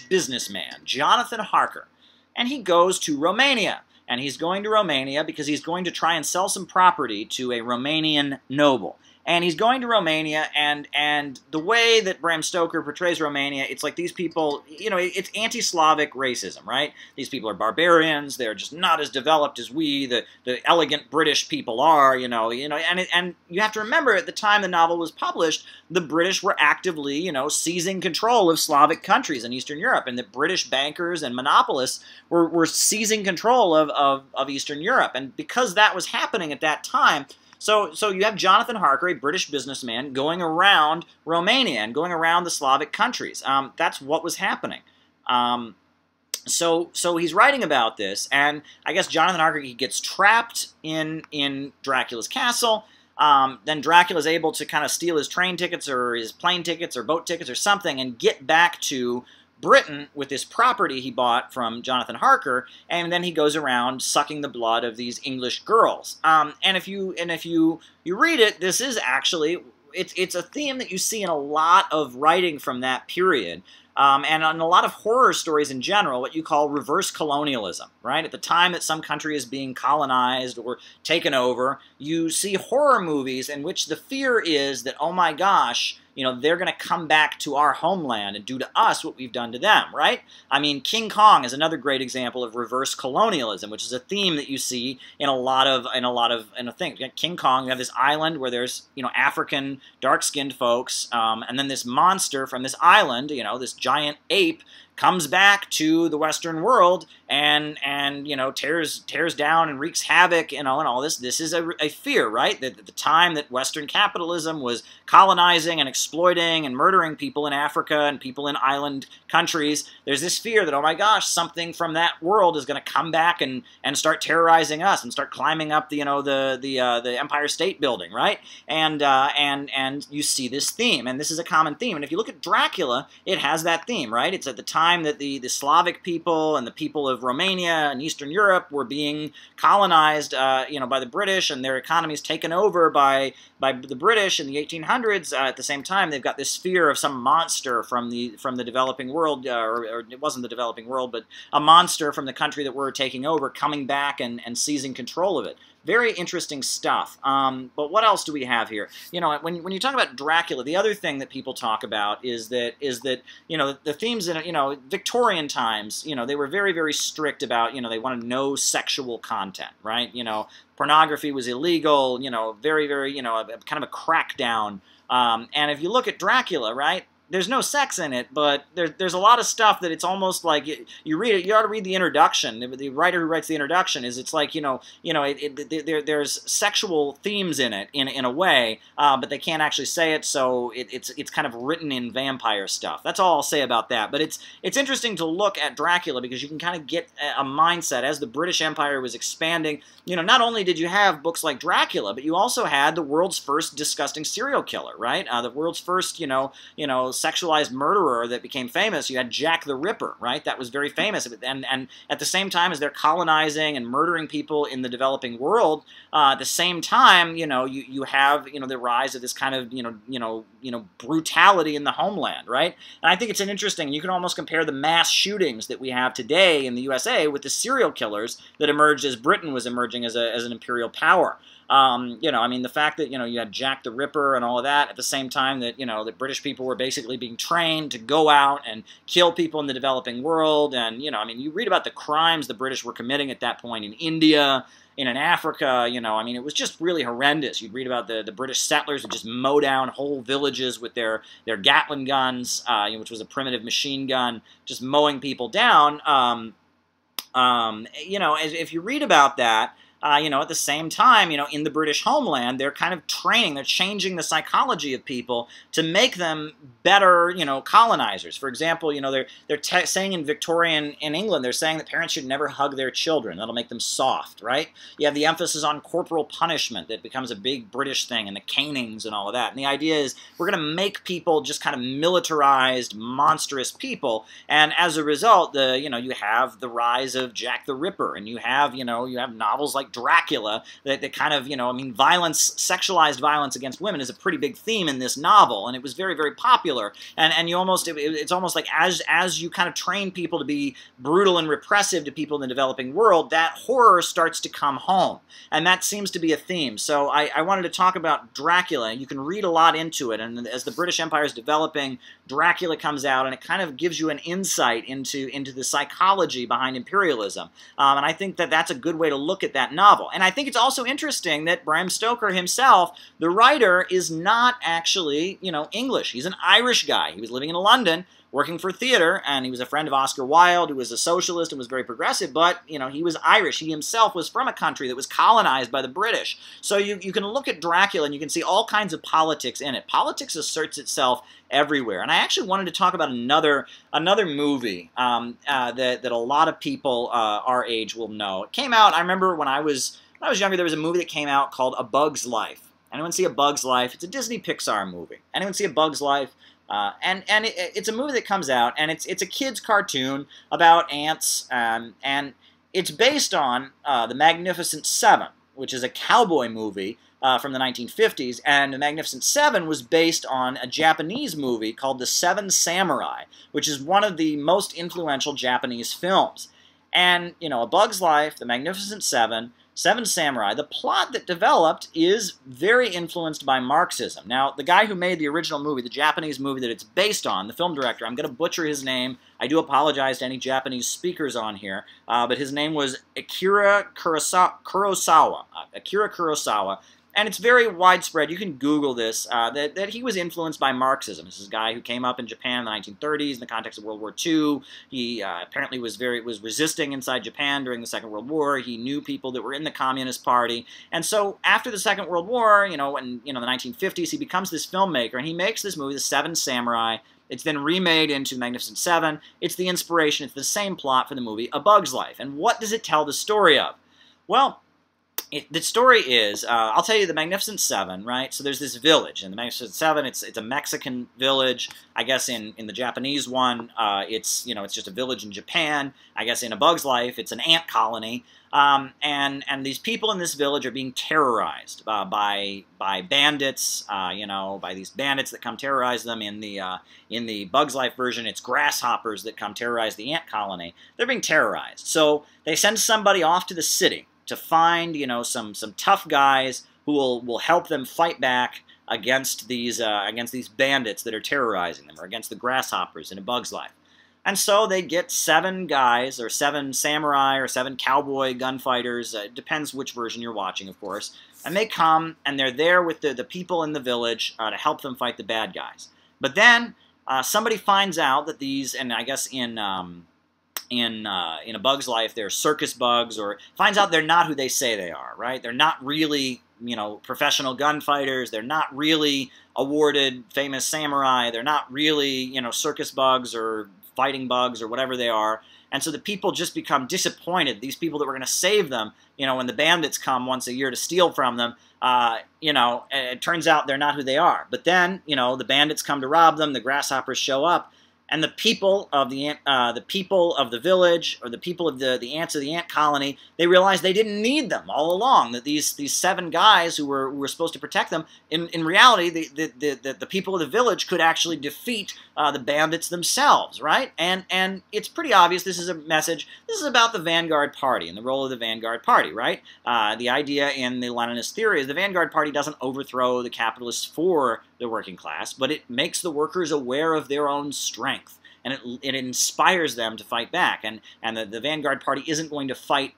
businessman, Jonathan Harker, and he goes to Romania. And he's going to Romania because he's going to try and sell some property to a Romanian noble. And he's going to Romania, and the way that Bram Stoker portrays Romania, it's like these people, it's anti-Slavic racism, right? These people are barbarians. They're just not as developed as we, the elegant British people are, and you have to remember at the time the novel was published, the British were actively, seizing control of Slavic countries in Eastern Europe, and the British bankers and monopolists were seizing control of Eastern Europe. And because that was happening at that time, So you have Jonathan Harker, a British businessman, going around Romania and going around the Slavic countries. That's what was happening. So he's writing about this, and I guess Jonathan Harker, he gets trapped in Dracula's castle. Then Dracula's able to kind of steal his train tickets or his plane tickets or boat tickets or something and get back to Britain with this property he bought from Jonathan Harker, and then he goes around sucking the blood of these English girls. And if you read it, this is actually it's a theme that you see in a lot of writing from that period. And in a lot of horror stories in general, what you call reverse colonialism, right? At the time that some country is being colonized or taken over, you see horror movies in which the fear is that, oh my gosh, they're going to come back to our homeland and do to us what we've done to them, right? I mean, King Kong is another great example of reverse colonialism, which is a theme that you see in a lot of things. King Kong, you have this island where there's, African dark-skinned folks, and then this monster from this island, this giant ape, comes back to the Western world and tears down and wreaks havoc, and all this. This is a fear, right? That at the time that Western capitalism was colonizing and exploiting and murdering people in Africa and people in island countries, there's this fear that, oh my gosh, something from that world is going to come back and start terrorizing us and start climbing up the Empire State Building, right? And you see this theme, and this is a common theme. And if you look at Dracula, it has that theme, right? It's at the time that the Slavic people and the people of Romania and Eastern Europe were being colonized, by the British, and their economies taken over by the British in the 1800s. At the same time, they've got this fear of some monster from the developing world, or it wasn't the developing world, but a monster from the country that we're taking over coming back and seizing control of it. Very interesting stuff. But what else do we have here? When you talk about Dracula, the other thing that people talk about is that the themes in Victorian times, they were very, very strict about, they wanted no sexual content, right? Pornography was illegal, very, very, kind of a crackdown. And if you look at Dracula, right, there's no sex in it, but there's a lot of stuff that it's almost like you read it. You ought to read the introduction. The writer who writes the introduction it's like there's sexual themes in it in a way, but they can't actually say it, so it's kind of written in vampire stuff. That's all I'll say about that. But it's interesting to look at Dracula because you can kind of get a mindset as the British Empire was expanding. Not only did you have books like Dracula, but you also had the world's first disgusting serial killer, right? The world's first sexualized murderer that became famous. You had Jack the Ripper, right? That was very famous. And at the same time as they're colonizing and murdering people in the developing world, at the same time, you have the rise of this kind of brutality in the homeland, right? And I think it's an interesting. You can almost compare the mass shootings that we have today in the USA with the serial killers that emerged as Britain was emerging as an imperial power. You know, I mean, the fact that, you know, you had Jack the Ripper and all of that at the same time that, you know, the British people were basically being trained to go out and kill people in the developing world. And, you know, I mean, you read about the crimes the British were committing at that point in India, in Africa, you know, I mean, it was just really horrendous. You'd read about the British settlers would just mow down whole villages with their Gatling guns, you know, which was a primitive machine gun, just mowing people down. You know, if you read about that, you know, at the same time, you know, in the British homeland, they're kind of training, they're changing the psychology of people to make them better, you know, colonizers. For example, you know, they're saying in Victorian in England, they're saying that parents should never hug their children. That'll make them soft, right? You have the emphasis on corporal punishment that becomes a big British thing, and the canings and all of that. And the idea is we're going to make people just kind of militarized, monstrous people, and as a result, you know, you have the rise of Jack the Ripper, and you have, you know, you have novels like Dracula that kind of, you know, I mean, violence, sexualized violence against women is a pretty big theme in this novel, and it was very, very popular. And you almost, it's almost like as you kind of train people to be brutal and repressive to people in the developing world, that horror starts to come home. And that seems to be a theme. So I wanted to talk about Dracula. You can read a lot into it, and as the British Empire is developing, Dracula comes out, and it kind of gives you an insight into the psychology behind imperialism. And I think that that's a good way to look at that novel. And I think it's also interesting that Bram Stoker himself, the writer, is not actually, you know, English. He's an Irish guy. He was living in London, working for theater, and he was a friend of Oscar Wilde, who was a socialist and was very progressive, but, you know, he was Irish. He himself was from a country that was colonized by the British. So you can look at Dracula, and you can see all kinds of politics in it. Politics asserts itself everywhere. And I actually wanted to talk about another movie that a lot of people our age will know. It came out, I remember when I was younger, there was a movie that came out called A Bug's Life. Anyone see A Bug's Life? It's a Disney Pixar movie. Anyone see A Bug's Life? It's a movie that comes out, and it's a kid's cartoon about ants, and it's based on The Magnificent Seven, which is a cowboy movie from the 1950s, and The Magnificent Seven was based on a Japanese movie called The Seven Samurai, which is one of the most influential Japanese films. And, you know, A Bug's Life, The Magnificent Seven, Seven Samurai, the plot that developed is very influenced by Marxism. Now, the guy who made the original movie, the Japanese movie that it's based on, the film director, I'm going to butcher his name. I do apologize to any Japanese speakers on here, but his name was Akira Kurosawa. Akira Kurosawa. And it's very widespread. You can Google this, that he was influenced by Marxism. This is a guy who came up in Japan in the 1930s in the context of World War II. He apparently was resisting inside Japan during the Second World War. He knew people that were in the Communist Party. And so after the Second World War, you know, in the 1950s, he becomes this filmmaker, and he makes this movie, The Seven Samurai. It's then remade into Magnificent Seven. It's the inspiration. It's the same plot for the movie A Bug's Life. And what does it tell the story of? Well, the story is, I'll tell you the Magnificent Seven, right? So there's this village, and the Magnificent Seven, it's a Mexican village. I guess in the Japanese one, it's just a village in Japan. I guess in A Bug's Life, it's an ant colony. And these people in this village are being terrorized by bandits, by these bandits that come terrorize them. In the Bug's Life version, it's grasshoppers that come terrorize the ant colony. They're being terrorized. So they send somebody off to the city to find, some tough guys who will help them fight back against these bandits that are terrorizing them, or against the grasshoppers in A Bug's Life. And so they get 7 guys, or 7 samurai, or 7 cowboy gunfighters. It depends which version you're watching, of course. And they come, and they're there with the people in the village to help them fight the bad guys. But then somebody finds out that these, and I guess in A Bug's Life, they're circus bugs, or finds out they're not who they say they are, right? They're not really, professional gunfighters. They're not really awarded famous samurai. They're not really, circus bugs or fighting bugs or whatever they are. And so the people just become disappointed. These people that were going to save them, when the bandits come once a year to steal from them, it turns out they're not who they are. But then, the bandits come to rob them, the grasshoppers show up, And the people of the village, or the people of the ants of the ant colony, they realized they didn't need them all along. That these 7 guys who were supposed to protect them, in reality, the people of the village could actually defeat the bandits themselves, right? And it's pretty obvious this is a message. This is about the Vanguard Party and the role of the Vanguard Party, right? The idea in the Leninist theory is the Vanguard Party doesn't overthrow the capitalists for the working class, but it makes the workers aware of their own strength. And it inspires them to fight back, and the Vanguard Party isn't going to fight,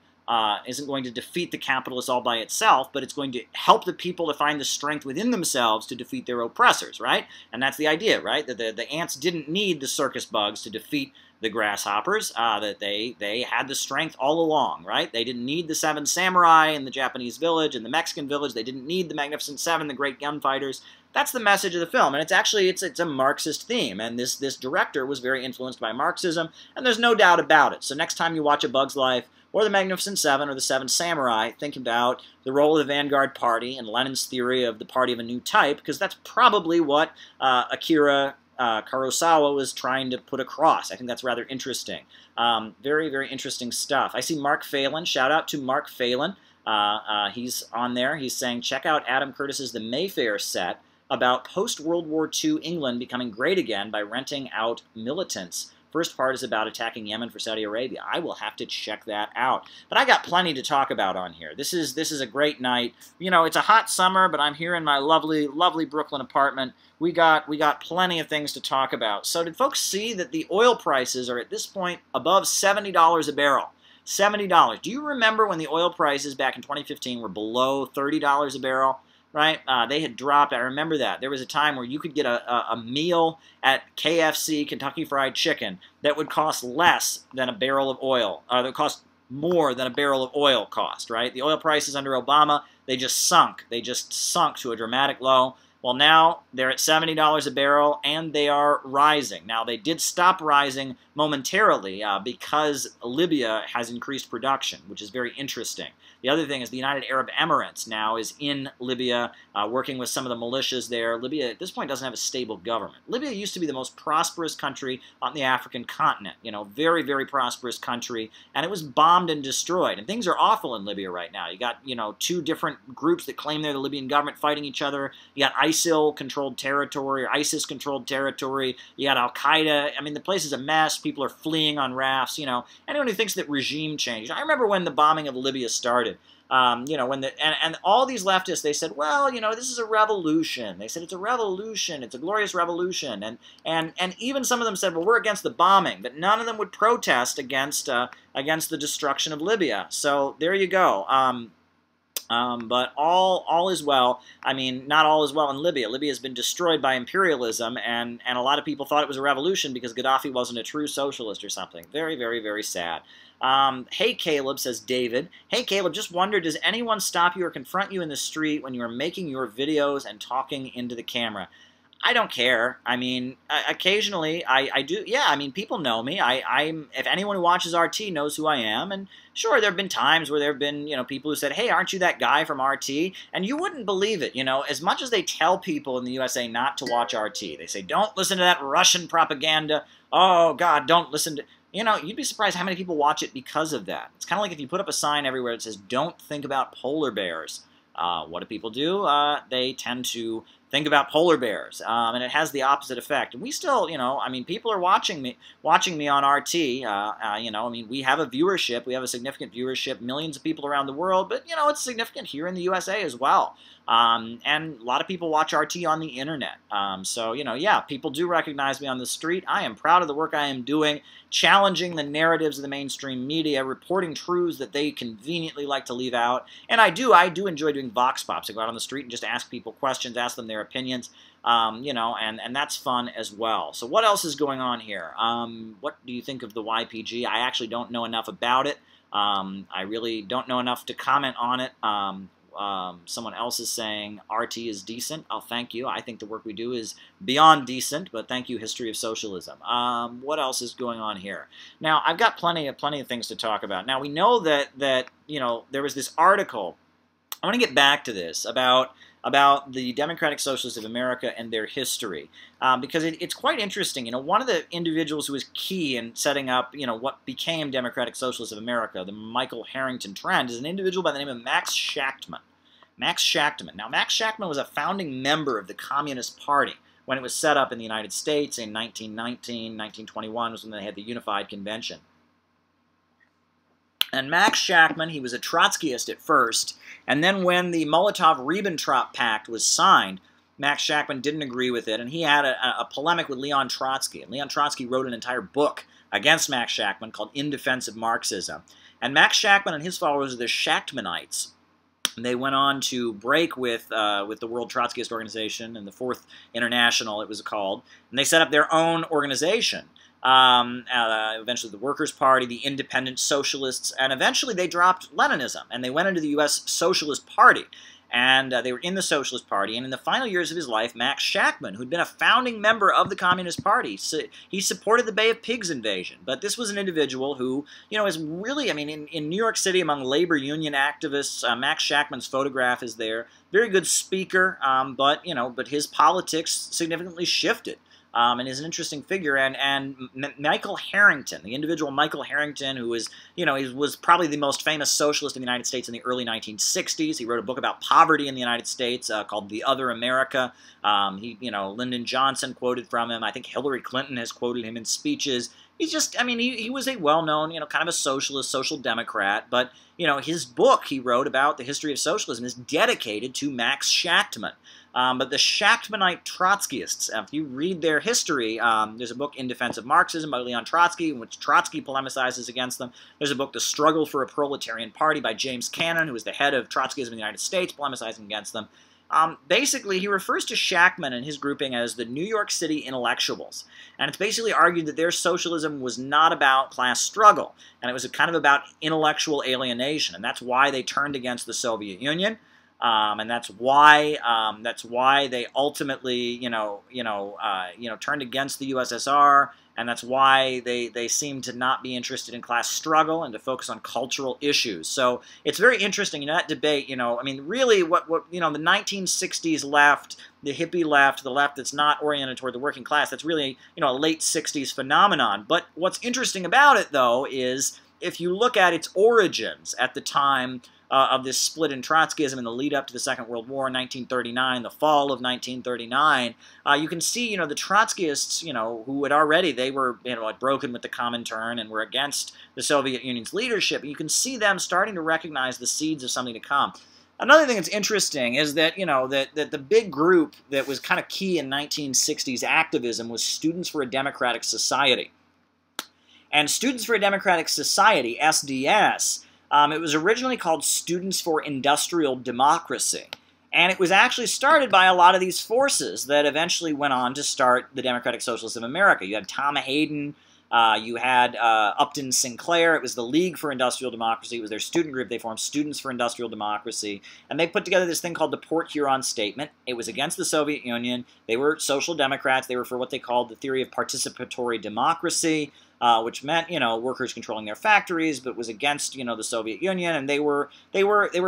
isn't going to defeat the capitalists all by itself, but it's going to help the people to find the strength within themselves to defeat their oppressors, right? And that's the idea, right? That the ants didn't need the circus bugs to defeat the grasshoppers, that they had the strength all along, right? They didn't need the 7 samurai in the Japanese village and the Mexican village. They didn't need the Magnificent 7, the great gunfighters. That's the message of the film, and it's actually it's a Marxist theme, and this director was very influenced by Marxism, and there's no doubt about it. So next time you watch A Bug's Life, or the Magnificent 7, or the 7 Samurai, think about the role of the Vanguard Party and Lenin's theory of the party of a new type, because that's probably what Akira Kurosawa was trying to put across. I think that's rather interesting. Very, very interesting stuff. I see Mark Phelan. Shout out to Mark Phelan. He's on there. He's saying, check out Adam Curtis's The Mayfair set about post-World War II England becoming great again by renting out militants. First part is about attacking Yemen for Saudi Arabia. I will have to check that out. But I got plenty to talk about on here. This is a great night. You know, it's a hot summer, but I'm here in my lovely, lovely Brooklyn apartment. We got plenty of things to talk about. So did folks see that the oil prices are at this point above $70 a barrel? $70. Do you remember when the oil prices back in 2015 were below $30 a barrel? Right? They had dropped. I remember that. There was a time where you could get a meal at KFC, Kentucky Fried Chicken, that would cost less than a barrel of oil. That would cost more than a barrel of oil cost, right? The oil prices under Obama, they just sunk. They just sunk to a dramatic low. Well, now they're at $70 a barrel, and they are rising. Now, they did stop rising momentarily because Libya has increased production, which is very interesting. The other thing is the United Arab Emirates now is in Libya, working with some of the militias there. Libya, at this point, doesn't have a stable government. Libya used to be the most prosperous country on the African continent. You know, very, very prosperous country, and it was bombed and destroyed. And things are awful in Libya right now. You got, you know, 2 different groups that claim they're the Libyan government fighting each other. You got ISIL-controlled territory, or ISIS-controlled territory. You got Al-Qaeda. I mean, the place is a mess. People are fleeing on rafts. You know, anyone who thinks that regime change. I remember when the bombing of Libya started. You know, when and all these leftists, they said, well, you know, this is a revolution. They said it's a revolution. It's a glorious revolution. And even some of them said, well, we're against the bombing, but none of them would protest against the destruction of Libya. So there you go. But all is well. I mean, not all is well in Libya. Libya has been destroyed by imperialism, and a lot of people thought it was a revolution because Gaddafi wasn't a true socialist or something. Very, very, very sad. Hey Caleb, says David. Hey Caleb, just wondered, does anyone stop you or confront you in the street when you are making your videos and talking into the camera? I don't care. I mean, occasionally I do. Yeah, I mean, people know me. If anyone who watches RT knows who I am, and sure, there have been times where there have been, you know, people who said, hey, aren't you that guy from RT? And you wouldn't believe it, you know, as much as they tell people in the USA not to watch RT. They say, don't listen to that Russian propaganda. Oh, God, don't listen to... You know, you'd be surprised how many people watch it because of that. It's kind of like if you put up a sign everywhere that says, don't think about polar bears. What do people do? They tend to think about polar bears, and it has the opposite effect. And we still, you know, I mean, people are watching me on RT. You know, I mean, we have a viewership. We have a significant viewership, millions of people around the world, but, you know, it's significant here in the USA as well. And a lot of people watch RT on the internet. So, you know, yeah, people do recognize me on the street. I am proud of the work I am doing, challenging the narratives of the mainstream media, reporting truths that they conveniently like to leave out. And I do enjoy doing vox pops. I go out on the street and just ask people questions, ask them their opinions, you know, and that's fun as well. So what else is going on here? What do you think of the YPG? I actually don't know enough about it. I really don't know enough to comment on it. Someone else is saying RT is decent. Oh, thank you. I think the work we do is beyond decent, but thank you, History of Socialism. What else is going on here? Now, I've got plenty of things to talk about. Now, we know that you know, there was this article I want to get back to this about the Democratic Socialists of America and their history, because it's quite interesting. One of the individuals who was key in setting up, what became Democratic Socialists of America, the Michael Harrington trend, is an individual by the name of Max Shachtman. Max Shachtman. Now, Max Shachtman was a founding member of the Communist Party when it was set up in the United States in 1919, 1921 was when they had the Unified Convention. And Max Shachtman, he was a Trotskyist at first, and then when the Molotov-Ribbentrop Pact was signed, Max Shachtman didn't agree with it, and he had a polemic with Leon Trotsky. And Leon Trotsky wrote an entire book against Max Shachtman called In Defense of Marxism. And Max Shachtman and his followers are the Shachtmanites. They went on to break with the World Trotskyist Organization and the Fourth International, it was called, and they set up their own organization. Eventually the Workers' Party, the Independent Socialists, and eventually they dropped Leninism, and they went into the U.S. Socialist Party. And they were in the Socialist Party, and in the final years of his life, Max Shachtman, who'd been a founding member of the Communist Party, he supported the Bay of Pigs invasion. But this was an individual who, is really, in New York City among labor union activists, Max Shachtman's photograph is there. Very good speaker, but his politics significantly shifted. And is an interesting figure, and Michael Harrington, the individual Michael Harrington, who is, he was probably the most famous socialist in the United States in the early 1960s. He wrote a book about poverty in the United States called The Other America. Lyndon Johnson quoted from him. I think Hillary Clinton has quoted him in speeches. He's just, he was a well-known, kind of a socialist, social democrat, but, his book he wrote about the history of socialism is dedicated to Max Shachtman. But the Shachtmanite Trotskyists, if you read their history, there's a book, In Defense of Marxism, by Leon Trotsky, in which Trotsky polemicizes against them. There's a book, The Struggle for a Proletarian Party, by James Cannon, who is the head of Trotskyism in the United States, polemicizing against them. Basically, he refers to Shachtman and his grouping as the New York City intellectuals. And it's basically argued that their socialism was not about class struggle, and it was kind of about intellectual alienation, and that's why they turned against the Soviet Union. And that's why they ultimately, turned against the USSR, and that's why they seem to not be interested in class struggle and to focus on cultural issues. So it's very interesting, that debate, really what the 1960s left, the hippie left, the left that's not oriented toward the working class, that's really, a late 60s phenomenon. But what's interesting about it, though, is if you look at its origins at the time of this split in Trotskyism in the lead up to the Second World War in 1939, the fall of 1939, you can see, the Trotskyists, who had already, they were, had broken with the Comintern and were against the Soviet Union's leadership. You can see them starting to recognize the seeds of something to come. Another thing that's interesting is that, that the big group that was kind of key in 1960s activism was Students for a Democratic Society. And Students for a Democratic Society, SDS, it was originally called Students for Industrial Democracy, and it was actually started by a lot of these forces that eventually went on to start the Democratic Socialists of America. You had Tom Hayden, you had Upton Sinclair. It was the League for Industrial Democracy. It was their student group. They formed Students for Industrial Democracy, and they put together this thing called the Port Huron Statement. It was against the Soviet Union. They were social democrats. They were for what they called the theory of participatory democracy, which meant, workers controlling their factories, but was against, the Soviet Union. And they were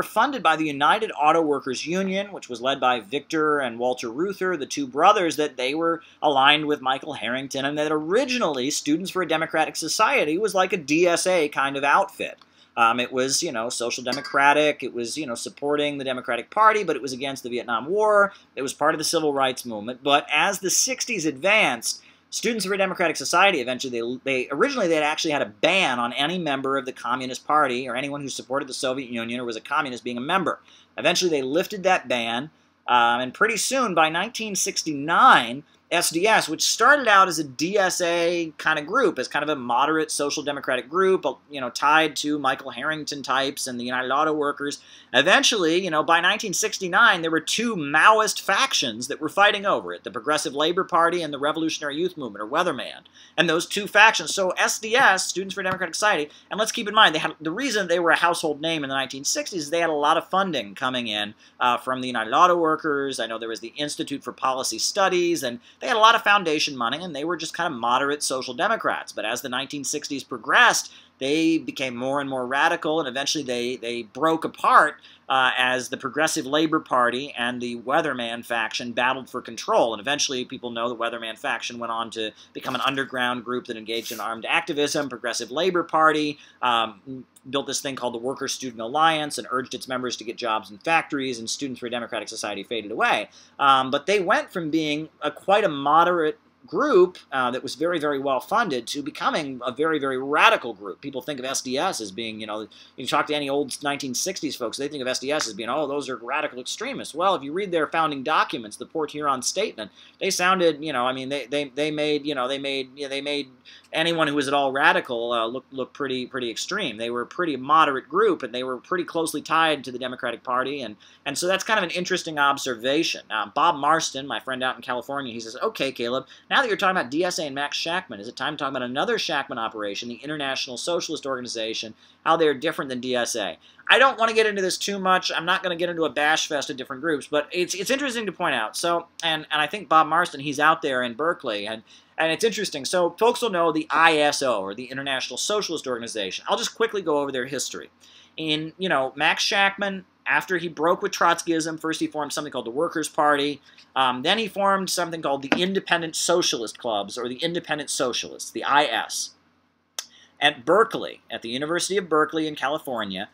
funded by the United Auto Workers Union, which was led by Victor and Walter Reuther, the two brothers, that they were aligned with Michael Harrington, and that originally Students for a Democratic Society was like a DSA kind of outfit. It was, social democratic. It was, supporting the Democratic Party, but it was against the Vietnam War. It was part of the Civil Rights Movement. But as the 60s advanced, Students for a Democratic Society, eventually, originally they had actually had a ban on any member of the Communist Party or anyone who supported the Soviet Union or was a communist being a member. Eventually they lifted that ban, and pretty soon, by 1969, SDS, which started out as a DSA kind of group, as kind of a moderate social democratic group, tied to Michael Harrington types and the United Auto Workers. Eventually, by 1969, there were two Maoist factions that were fighting over it, the Progressive Labor Party and the Revolutionary Youth Movement, or Weatherman. And those two factions, so SDS, Students for a Democratic Society, and let's keep in mind, the reason they were a household name in the 1960s is they had a lot of funding coming in from the United Auto Workers. I know there was the Institute for Policy Studies, and they had a lot of foundation money, and they were just kind of moderate social democrats. But as the 1960s progressed, they became more and more radical, and eventually they broke apart as the Progressive Labor Party and the Weatherman faction battled for control. And eventually, people know the Weatherman faction went on to become an underground group that engaged in armed activism. Progressive Labor Party built this thing called the Workers' Student Alliance and urged its members to get jobs in factories, and Students for a Democratic Society faded away. But they went from being quite a moderate group that was very, very well funded to becoming a very, very radical group. People think of SDS as being, you talk to any old 1960s folks, they think of SDS as being, oh, those are radical extremists. Well, if you read their founding documents, the Port Huron Statement, they sounded, they made anyone who was at all radical look pretty extreme. They were a pretty moderate group, and they were pretty closely tied to the Democratic Party, and so that's kind of an interesting observation. Bob Marston, my friend out in California, he says, okay, Caleb, now that you're talking about DSA and Max Shachtman, is it time to talk about another Shachtman operation, the International Socialist Organization, how they're different than DSA? I don't want to get into this too much. I'm not going to get into a bash fest of different groups, but it's interesting to point out. So, and I think Bob Marston, he's out there in Berkeley, and it's interesting. So folks will know the ISO, or the International Socialist Organization. I'll just quickly go over their history. In, Max Shachtman, after he broke with Trotskyism, first he formed something called the Workers' Party. Then he formed something called the Independent Socialist Clubs, or the Independent Socialists, the IS. At Berkeley, at the University of Berkeley in California,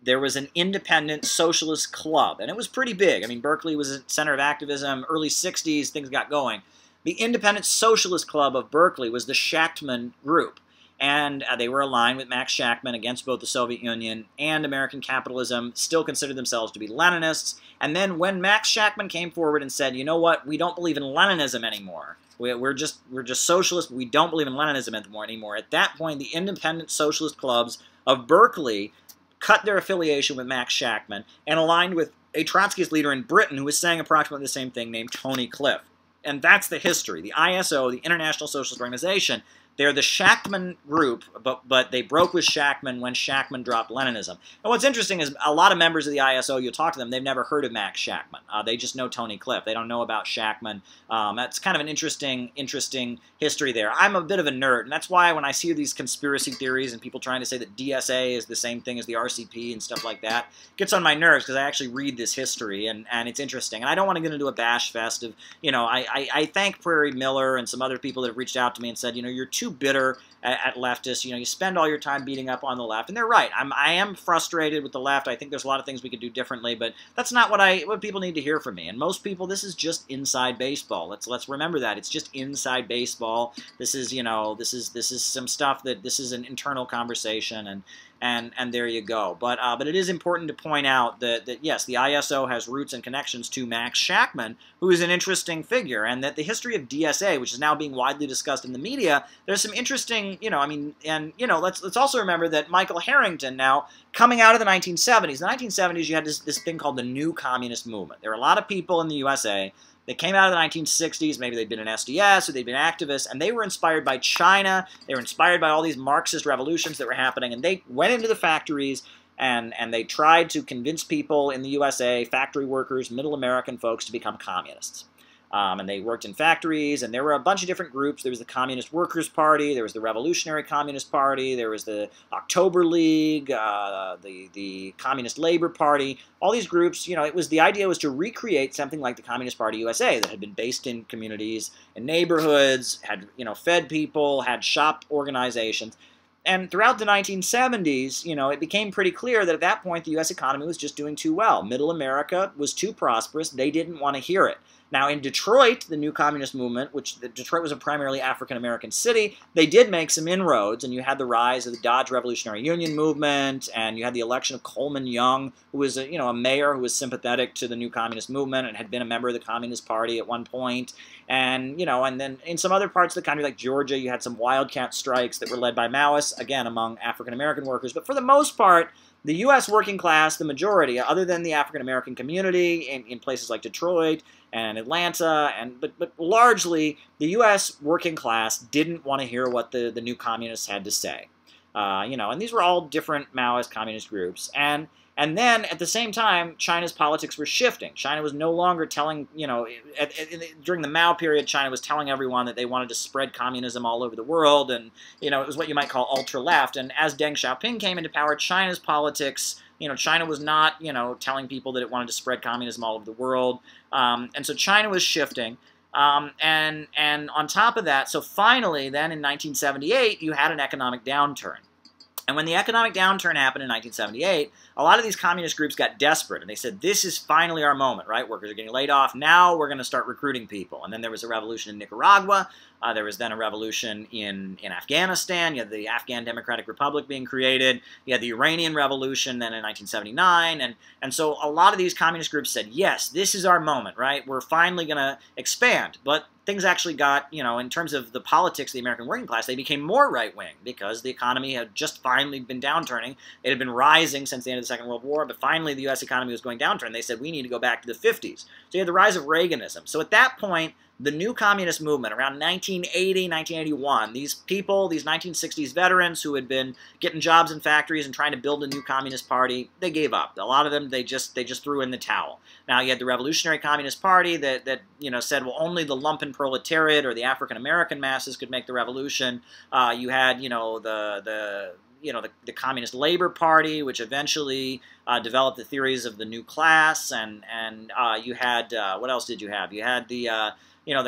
there was an independent socialist club, and it was pretty big. I mean, Berkeley was a center of activism, early 60s, things got going. The Independent Socialist Club of Berkeley was the Shachtman group, and they were aligned with Max Shachtman against both the Soviet Union and American capitalism, still considered themselves to be Leninists. And then when Max Shachtman came forward and said, you know what, we don't believe in Leninism anymore, we're just socialists, we don't believe in Leninism anymore. At that point, the Independent Socialist Clubs of Berkeley cut their affiliation with Max Shachtman and aligned with a Trotskyist leader in Britain who was saying approximately the same thing, named Tony Cliff. And that's the history. The ISO, the International Socialist Organization, they're the Shachtman group, but they broke with Shachtman when Shachtman dropped Leninism. And what's interesting is a lot of members of the ISO, you'll talk to them, they've never heard of Max Shachtman. They just know Tony Cliff. They don't know about Shachtman. That's kind of an interesting history there. I'm a bit of a nerd, and that's why when I see these conspiracy theories and people trying to say that DSA is the same thing as the RCP and stuff like that, it gets on my nerves because I actually read this history, and it's interesting. And I don't want to get into a bash fest of, I thank Prairie Miller and some other people that have reached out to me and said, you're too bitter at leftists. You spend all your time beating up on the left, and they're right. I am frustrated with the left. I think there's a lot of things we could do differently, but that's not what people need to hear from me. And most people, this is just inside baseball. Let's remember that it's just inside baseball. This is this is some stuff this is an internal conversation, and there you go. But it is important to point out that yes, the ISO has roots and connections to Max Shachtman, who is an interesting figure, and that the history of DSA, which is now being widely discussed in the media, there's some interesting, let's also remember that Michael Harrington, now coming out of the 1970s. In the 1970s, you had this thing called the New Communist Movement. There were a lot of people in the USA. They came out of the 1960s, maybe they'd been in SDS or they'd been activists, and they were inspired by China, they were inspired by all these Marxist revolutions that were happening, and they went into the factories and they tried to convince people in the USA, factory workers, middle American folks, to become communists. And they worked in factories, and there were a bunch of different groups. There was the Communist Workers' Party, there was the Revolutionary Communist Party, there was the October League, the Communist Labor Party. All these groups, the idea was to recreate something like the Communist Party USA that had been based in communities and neighborhoods, had fed people, had shop organizations. And throughout the 1970s, it became pretty clear that at that point the U.S. economy was just doing too well. Middle America was too prosperous. They didn't want to hear it. Now, in Detroit, the New Communist Movement, Detroit was a primarily African-American city, they did make some inroads, and you had the rise of the Dodge Revolutionary Union movement, and you had the election of Coleman Young, who was a mayor who was sympathetic to the New Communist Movement and had been a member of the Communist Party at one point. And, and then in some other parts of the country, like Georgia, you had some wildcat strikes that were led by Maoists, again, among African-American workers. But for the most part, the U.S. working class, the majority, other than the African-American community in places like Detroit and Atlanta, but largely the U.S. working class didn't want to hear what the new communists had to say. And these were all different Maoist communist groups. And And then, at the same time, China's politics were shifting. China was no longer telling, during the Mao period, China was telling everyone that they wanted to spread communism all over the world, and, it was what you might call ultra-left. And as Deng Xiaoping came into power, China's politics, China was not, telling people that it wanted to spread communism all over the world. And so China was shifting. And on top of that, so finally, then in 1978, you had an economic downturn. And when the economic downturn happened in 1978, a lot of these communist groups got desperate, and they said, this is finally our moment, right? Workers are getting laid off. Now we're going to start recruiting people. And then there was a revolution in Nicaragua. There was then a revolution in Afghanistan. You had the Afghan Democratic Republic being created. You had the Iranian Revolution then in 1979. And so a lot of these communist groups said, yes, this is our moment, right? We're finally going to expand. But things actually got, in terms of the politics of the American working class, they became more right-wing because the economy had just finally been downturning. It had been rising since the end of the Second World War, but finally the U.S. economy was going downturn. They said, we need to go back to the 50s. So you had the rise of Reaganism. So at that point, the new communist movement, around 1980, 1981, these people, these 1960s veterans who had been getting jobs in factories and trying to build a new communist party, they gave up. A lot of them, they just threw in the towel. Now, you had the Revolutionary Communist Party that said, well, only the lumpen proletariat or the African-American masses could make the revolution. You had, the Communist Labor Party, which eventually developed the theories of the new class, and you had, what else did you have? You had the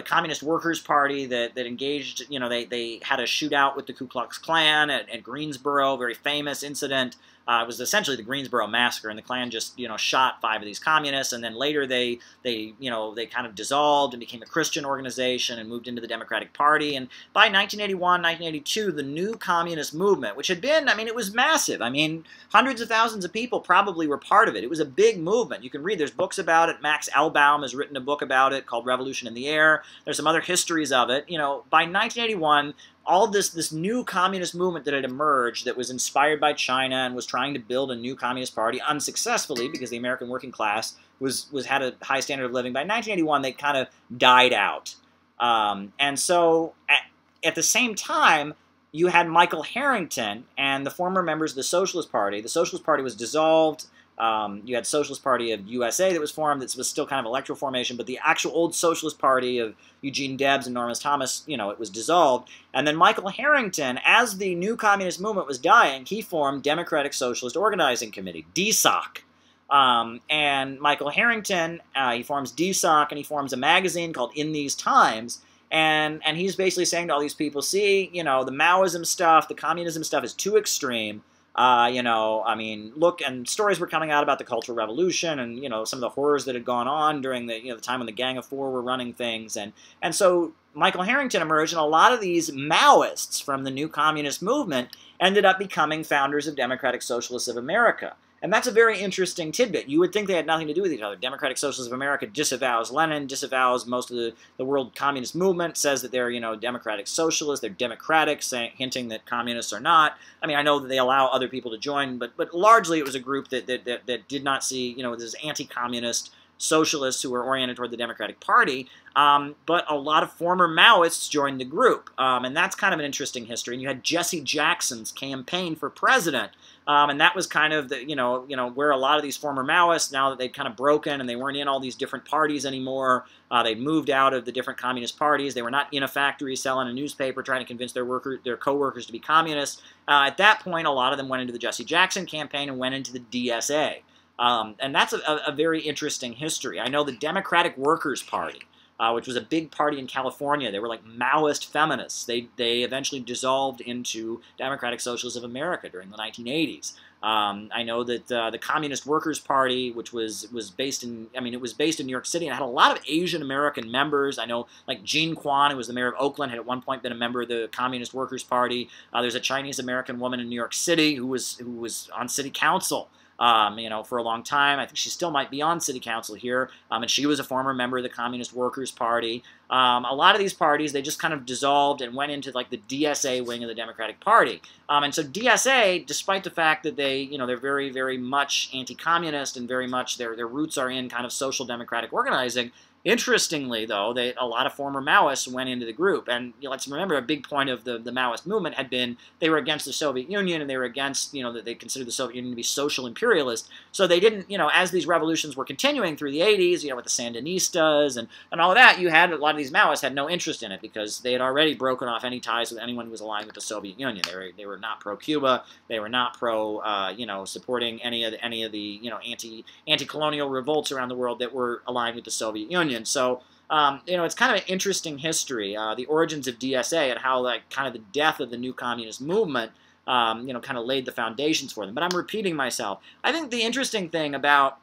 Communist Workers' Party that engaged, they had a shootout with the Ku Klux Klan at Greensboro, very famous incident. It was essentially the Greensboro Massacre, and the Klan just, shot 5 of these communists, and then later they kind of dissolved and became a Christian organization and moved into the Democratic Party. And by 1981, 1982, the new communist movement, which had been, it was massive. Hundreds of thousands of people probably were part of it. It was a big movement. You can read, there's books about it. Max Elbaum has written a book about it called Revolution in the Air. There's some other histories of it. By 1981, all this new communist movement that had emerged that was inspired by China and was trying to build a new communist party unsuccessfully because the American working class had a high standard of living. By 1981, they kind of died out. And so at the same time, you had Michael Harrington and the former members of the Socialist Party. The Socialist Party was dissolved. You had Socialist Party of USA that was formed, that was still kind of electoral formation, but the actual old Socialist Party of Eugene Debs and Norman Thomas, it was dissolved. And then Michael Harrington, as the new communist movement was dying, he formed Democratic Socialist Organizing Committee, DSOC. And Michael Harrington, he forms DSOC, and he forms a magazine called In These Times. And he's basically saying to all these people, see, the Maoism stuff, the communism stuff is too extreme. Look, and stories were coming out about the Cultural Revolution and, some of the horrors that had gone on during the, the time when the Gang of Four were running things. And so Michael Harrington emerged, and a lot of these Maoists from the new communist movement ended up becoming founders of Democratic Socialists of America. And that's a very interesting tidbit. You would think they had nothing to do with each other. Democratic Socialists of America disavows Lenin, disavows most of the world communist movement, says that they're, democratic socialists, they're democratic, hinting that communists are not. I know that they allow other people to join, but largely it was a group that did not see, this anti-communist socialists who were oriented toward the Democratic Party, but a lot of former Maoists joined the group, and that's kind of an interesting history. And you had Jesse Jackson's campaign for president, and that was kind of the, where a lot of these former Maoists, now that they'd kind of broken and they weren't in all these different parties anymore, they'd moved out of the different communist parties. They were not in a factory selling a newspaper trying to convince their co-workers to be communists. At that point, a lot of them went into the Jesse Jackson campaign and went into the DSA. And that's a very interesting history. I know the Democratic Workers' Party, which was a big party in California. They were like Maoist feminists. They eventually dissolved into Democratic Socialists of America during the 1980s. I know that the Communist Workers' Party, which was based in, it was based in New York City and had a lot of Asian American members. I know, like Jean Quan, who was the mayor of Oakland, had at one point been a member of the Communist Workers' Party. There's a Chinese American woman in New York City who was on city council. For a long time. I think she still might be on city council here, and she was a former member of the Communist Workers' Party. A lot of these parties, they just kind of dissolved and went into like the DSA wing of the Democratic Party. And so DSA, despite the fact that they're very, very much anti-communist and very much their roots are in kind of social democratic organizing, Interestingly, though, a lot of former Maoists went into the group, and let's remember a big point of the Maoist movement had been they were against the Soviet Union, and they were against, that they considered the Soviet Union to be social imperialist. So they didn't, as these revolutions were continuing through the 80s, with the Sandinistas and all of that, you had a lot of these Maoists had no interest in it because they had already broken off any ties with anyone who was aligned with the Soviet Union. They were not pro-Cuba, they were not pro, supporting any of the anti-colonial revolts around the world that were aligned with the Soviet Union. So, it's kind of an interesting history, the origins of DSA and how, kind of the death of the new communist movement, kind of laid the foundations for them. But I'm repeating myself. I think the interesting thing about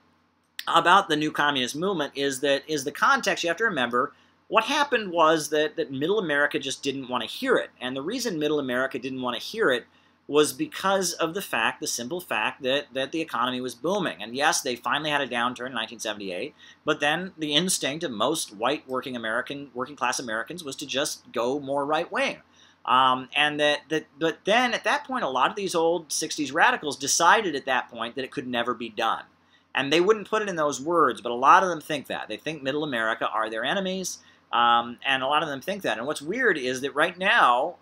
the new communist movement is the context. You have to remember what happened was that Middle America just didn't want to hear it. And the reason Middle America didn't want to hear it was because of the simple fact that the economy was booming. And yes, they finally had a downturn in 1978, but then the instinct of most white working class Americans was to just go more right-wing. But then at that point, a lot of these old 60s radicals decided at that point that it could never be done. And they wouldn't put it in those words, but a lot of them think that. They think Middle America are their enemies, and a lot of them think that. And what's weird is that right now,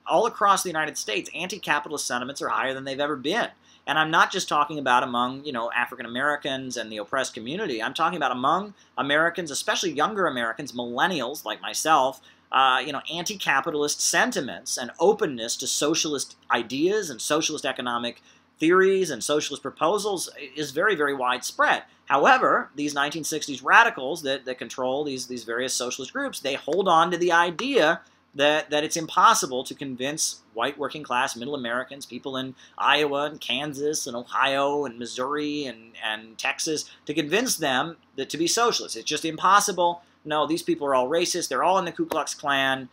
all across the United States, anti-capitalist sentiments are higher than they've ever been. And I'm not just talking about among, African Americans and the oppressed community. I'm talking about among Americans, especially younger Americans, millennials like myself, anti-capitalist sentiments and openness to socialist ideas and socialist economic theories and socialist proposals is very, very widespread. However, these 1960s radicals that control these various socialist groups, they hold on to the idea that it's impossible to convince white working class Middle Americans, people in Iowa and Kansas and Ohio and Missouri and Texas, to convince them that to be socialists. It's just impossible. No, these people are all racist. They're all in the Ku Klux Klan.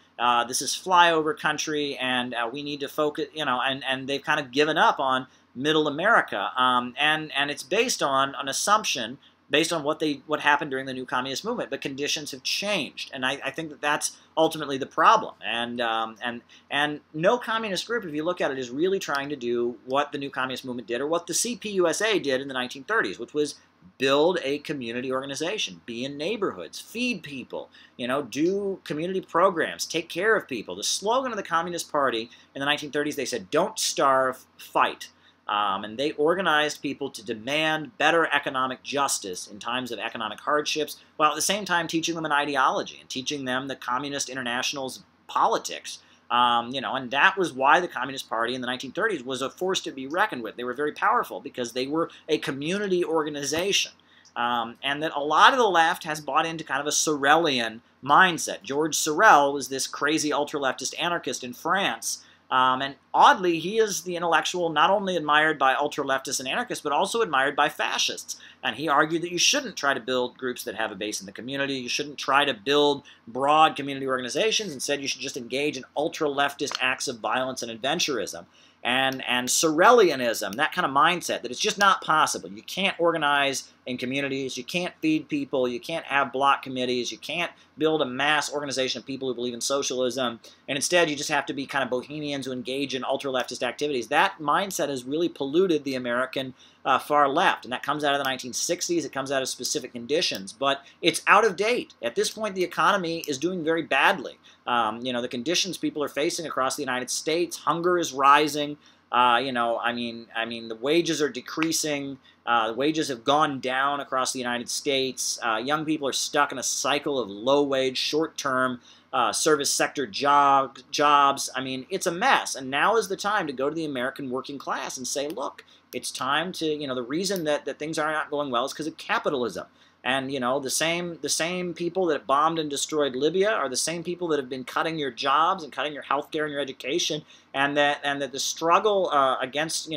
This is flyover country, and we need to focus, and they've kind of given up on Middle America. And it's based on an assumption based on what happened during the new communist movement, but conditions have changed, and I think that that's ultimately the problem. And no communist group, if you look at it, is really trying to do what the new communist movement did, or what the CPUSA did in the 1930s, which was build a community organization, be in neighborhoods, feed people, do community programs, take care of people. The slogan of the Communist Party in the 1930s, they said, "Don't starve, fight." And they organized people to demand better economic justice in times of economic hardships, while at the same time teaching them an ideology and teaching them the Communist International's politics. And that was why the Communist Party in the 1930s was a force to be reckoned with. They were very powerful because they were a community organization. And that a lot of the left has bought into kind of a Sorelian mindset. George Sorel was this crazy ultra-leftist anarchist in France. And oddly, he is the intellectual not only admired by ultra-leftists and anarchists, but also admired by fascists. And he argued that you shouldn't try to build groups that have a base in the community. You shouldn't try to build broad community organizations. Instead, you should just engage in ultra-leftist acts of violence and adventurism. And Sorelianism, that kind of mindset, that it's just not possible. You can't organize in communities, you can't feed people, you can't have block committees, you can't build a mass organization of people who believe in socialism, and instead you just have to be kind of bohemians who engage in ultra-leftist activities. That mindset has really polluted the American far left, and that comes out of the 1960s, it comes out of specific conditions, but it's out of date. At this point, the economy is doing very badly. The conditions people are facing across the United States, hunger is rising, the wages are decreasing, the wages have gone down across the United States, young people are stuck in a cycle of low-wage, short-term, service sector jobs. It's a mess, and now is the time to go to the American working class and say, look, it's time to, the reason that things are not going well is because of capitalism. And, the same people that bombed and destroyed Libya are the same people that have been cutting your jobs and cutting your health care and your education, and that the struggle against,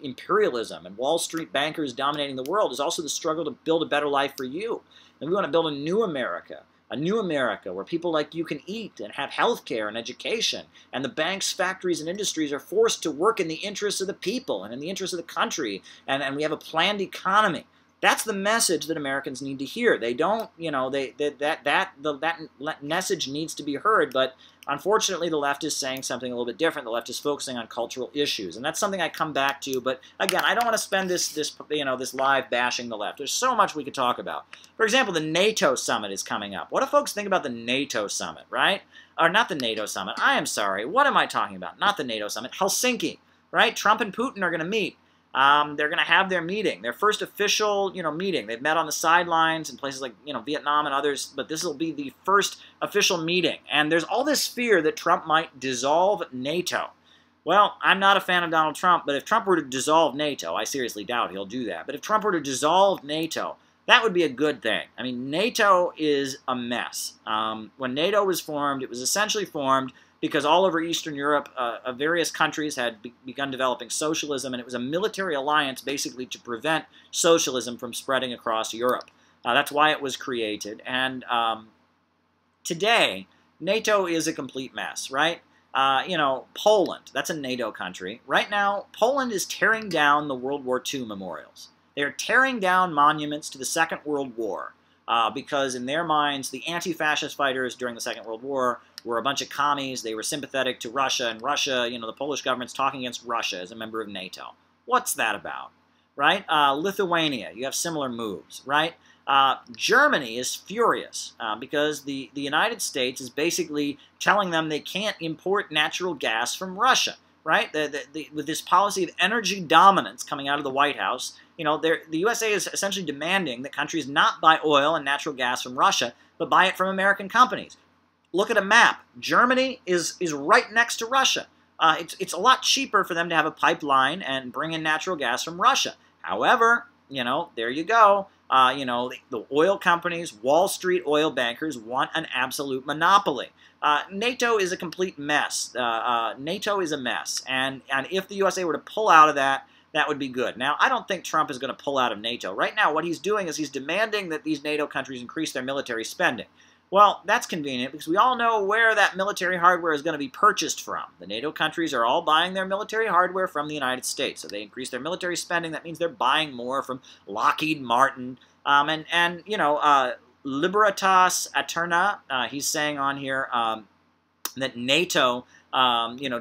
imperialism and Wall Street bankers dominating the world is also the struggle to build a better life for you. And we want to build a new America where people like you can eat and have health care and education, and the banks, factories, and industries are forced to work in the interests of the people and in the interests of the country, and we have a planned economy. That's the message that Americans need to hear. They don't, that message needs to be heard, but unfortunately the left is saying something a little bit different. The left is focusing on cultural issues, and that's something I come back to, but again, I don't want to spend this live bashing the left. There's so much we could talk about. For example, the NATO Summit is coming up. What do folks think about the NATO Summit, right? Or not the NATO Summit. I am sorry. What am I talking about? Not the NATO Summit. Helsinki, right? Trump and Putin are going to meet. They're going to have their meeting, their first official, meeting. They've met on the sidelines in places like, Vietnam and others, but this will be the first official meeting. And there's all this fear that Trump might dissolve NATO. Well, I'm not a fan of Donald Trump, but if Trump were to dissolve NATO, I seriously doubt he'll do that. But if Trump were to dissolve NATO, that would be a good thing. I mean, NATO is a mess. When NATO was formed, it was essentially formed because all over Eastern Europe, various countries had begun developing socialism, and it was a military alliance basically to prevent socialism from spreading across Europe. That's why it was created. And today, NATO is a complete mess, right? Poland, that's a NATO country. Right now, Poland is tearing down the World War II memorials. They're tearing down monuments to the Second World War because in their minds, the anti-fascist fighters during the Second World War were a bunch of commies. They were sympathetic to Russia, and Russia, the Polish government's talking against Russia as a member of NATO. What's that about, right? Lithuania, you have similar moves, right? Germany is furious because the United States is basically telling them they can't import natural gas from Russia, right? With this policy of energy dominance coming out of the White House, the USA is essentially demanding that countries not buy oil and natural gas from Russia, but buy it from American companies. Look at a map. Germany is right next to Russia. It's a lot cheaper for them to have a pipeline and bring in natural gas from Russia. However, there you go. The oil companies, Wall Street oil bankers want an absolute monopoly. NATO is a complete mess. NATO is a mess. And if the USA were to pull out of that, that would be good. Now, I don't think Trump is going to pull out of NATO. Right now, what he's doing is he's demanding that these NATO countries increase their military spending. Well, that's convenient because we all know where that military hardware is going to be purchased from. The NATO countries are all buying their military hardware from the United States. So they increase their military spending. That means they're buying more from Lockheed Martin. Libertas Aeterna, he's saying on here that NATO,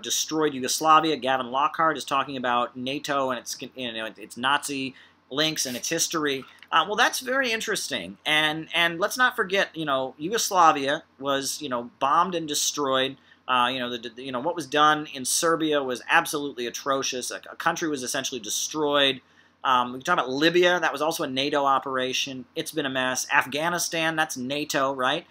destroyed Yugoslavia. Gavin Lockhart is talking about NATO and its Nazi links and its history. Well, that's very interesting, and let's not forget, Yugoslavia was, bombed and destroyed. What was done in Serbia was absolutely atrocious. A country was essentially destroyed. We can talk about Libya. That was also a NATO operation. It's been a mess. Afghanistan, that's NATO, right?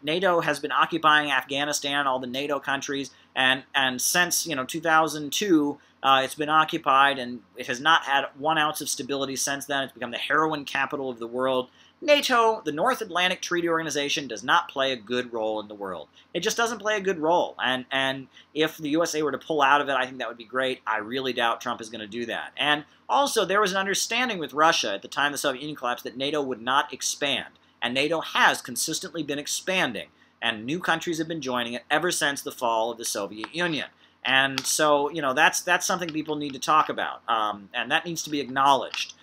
NATO has been occupying Afghanistan, all the NATO countries, and since 2002, it's been occupied, and it has not had 1 ounce of stability since then. It's become the heroin capital of the world. NATO, the North Atlantic Treaty Organization, does not play a good role in the world. It just doesn't play a good role. And if the USA were to pull out of it, I think that would be great. I really doubt Trump is going to do that. And also, there was an understanding with Russia at the time the Soviet Union collapsed that NATO would not expand. And NATO has consistently been expanding. And new countries have been joining it ever since the fall of the Soviet Union. And so, that's something people need to talk about. And that needs to be acknowledged.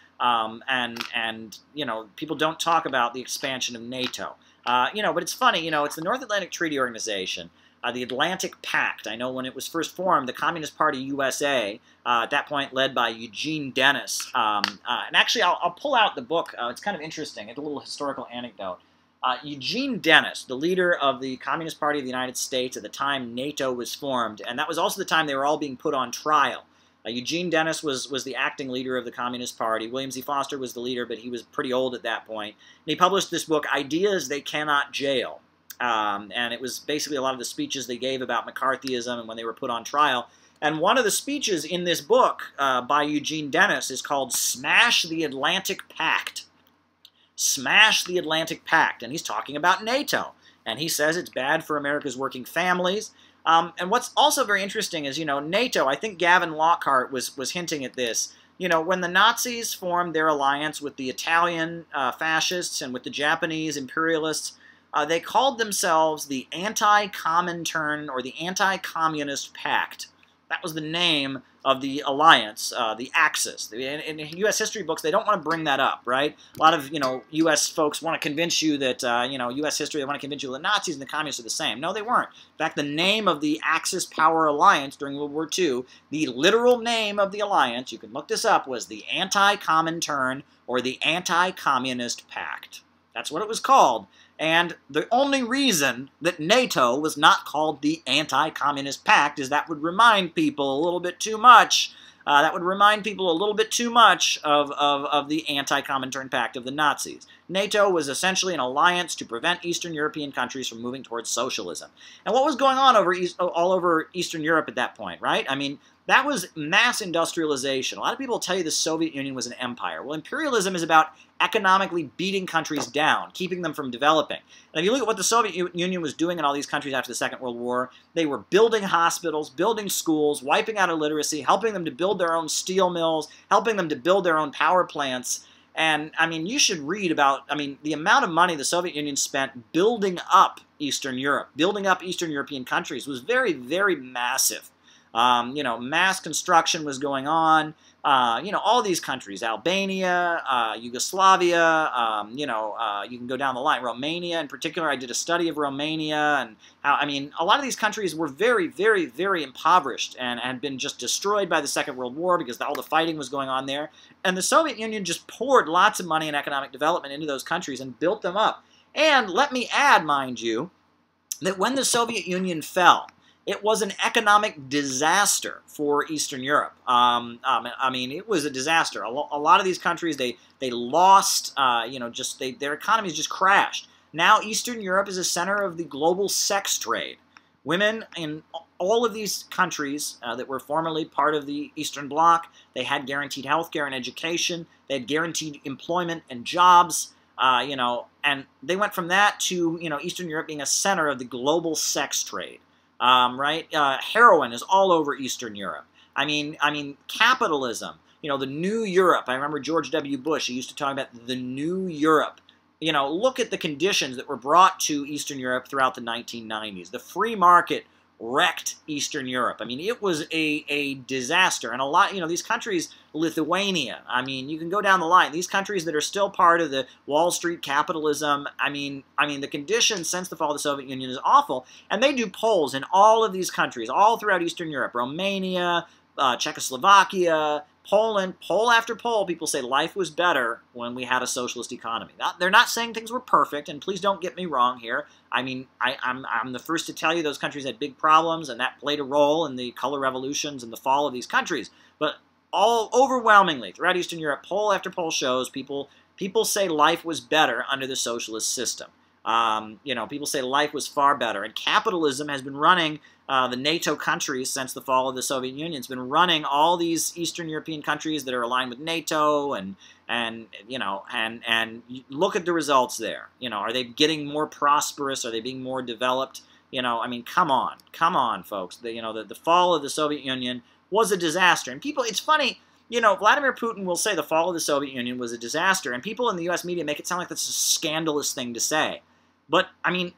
People don't talk about the expansion of NATO. But it's funny, it's the North Atlantic Treaty Organization, the Atlantic Pact. I know when it was first formed, the Communist Party USA, at that point led by Eugene Dennis. And actually, I'll pull out the book. It's kind of interesting. It's a little historical anecdote. Eugene Dennis, the leader of the Communist Party of the United States at the time NATO was formed, and that was also the time they were all being put on trial. Eugene Dennis was the acting leader of the Communist Party. William Z. Foster was the leader, but he was pretty old at that point. And he published this book, Ideas They Cannot Jail. And it was basically a lot of the speeches they gave about McCarthyism and when they were put on trial. And one of the speeches in this book by Eugene Dennis is called Smash the Atlantic Pact. Smash the Atlantic Pact. And he's talking about NATO. And he says it's bad for America's working families. And what's also very interesting is, NATO, I think Gavin Lockhart was hinting at this. When the Nazis formed their alliance with the Italian fascists and with the Japanese imperialists, they called themselves the Anti-Comintern or the Anti-Communist Pact. That was the name of the alliance, the Axis. In U.S. history books, they don't want to bring that up, right? A lot of, U.S. folks want to convince you that, U.S. history, they want to convince you the Nazis and the communists are the same. No, they weren't. In fact, the name of the Axis power alliance during World War II, the literal name of the alliance, you can look this up, was the Anti-Comintern or the Anti-Communist Pact. That's what it was called. And the only reason that NATO was not called the Anti-Communist Pact is that would remind people a little bit too much. Of the Anti-Comintern Pact of the Nazis. NATO was essentially an alliance to prevent Eastern European countries from moving towards socialism. And what was going on all over Eastern Europe at that point, right? I mean, that was mass industrialization. A lot of people tell you the Soviet Union was an empire. Well, imperialism is about economically beating countries down, keeping them from developing. And if you look at what the Soviet Union was doing in all these countries after the Second World War, they were building hospitals, building schools, wiping out illiteracy, helping them to build their own steel mills, helping them to build their own power plants. And, I mean, you should read about, the amount of money the Soviet Union spent building up Eastern Europe, building up Eastern European countries was very, very massive. Mass construction was going on. All these countries, Albania, Yugoslavia, you can go down the line. Romania in particular, I did a study of Romania and how, a lot of these countries were very, very, very impoverished and had been just destroyed by the Second World War because all the fighting was going on there. And the Soviet Union just poured lots of money and economic development into those countries and built them up. And let me add, mind you, that when the Soviet Union fell, it was an economic disaster for Eastern Europe. It was a disaster. A lot of these countries, they lost, their economies just crashed. Now Eastern Europe is a center of the global sex trade. Women in all of these countries that were formerly part of the Eastern Bloc, they had guaranteed health care and education. They had guaranteed employment and jobs. And they went from that to, Eastern Europe being a center of the global sex trade. Heroin is all over Eastern Europe. Capitalism, the new Europe. I remember George W. Bush, he used to talk about the new Europe. Look at the conditions that were brought to Eastern Europe throughout the 1990s. The free market wrecked Eastern Europe. It was a disaster. And a lot, these countries, Lithuania, you can go down the line. These countries that are still part of the Wall Street capitalism, the conditions since the fall of the Soviet Union is awful. And they do polls in all of these countries, all throughout Eastern Europe, Romania, Czechoslovakia, Poland, poll after poll, people say life was better when we had a socialist economy. They're not saying things were perfect, and please don't get me wrong here. I'm the first to tell you those countries had big problems, and that played a role in the color revolutions and the fall of these countries. But overwhelmingly, throughout Eastern Europe, poll after poll shows people say life was better under the socialist system. People say life was far better, and capitalism has been running the NATO countries since the fall of the Soviet Union. It's been running all these Eastern European countries that are aligned with NATO, and look at the results there. Are they getting more prosperous? Are they being more developed? Come on, folks. The fall of the Soviet Union was a disaster, and people. It's funny. Vladimir Putin will say the fall of the Soviet Union was a disaster, and people in the U.S. media make it sound like that's a scandalous thing to say. But,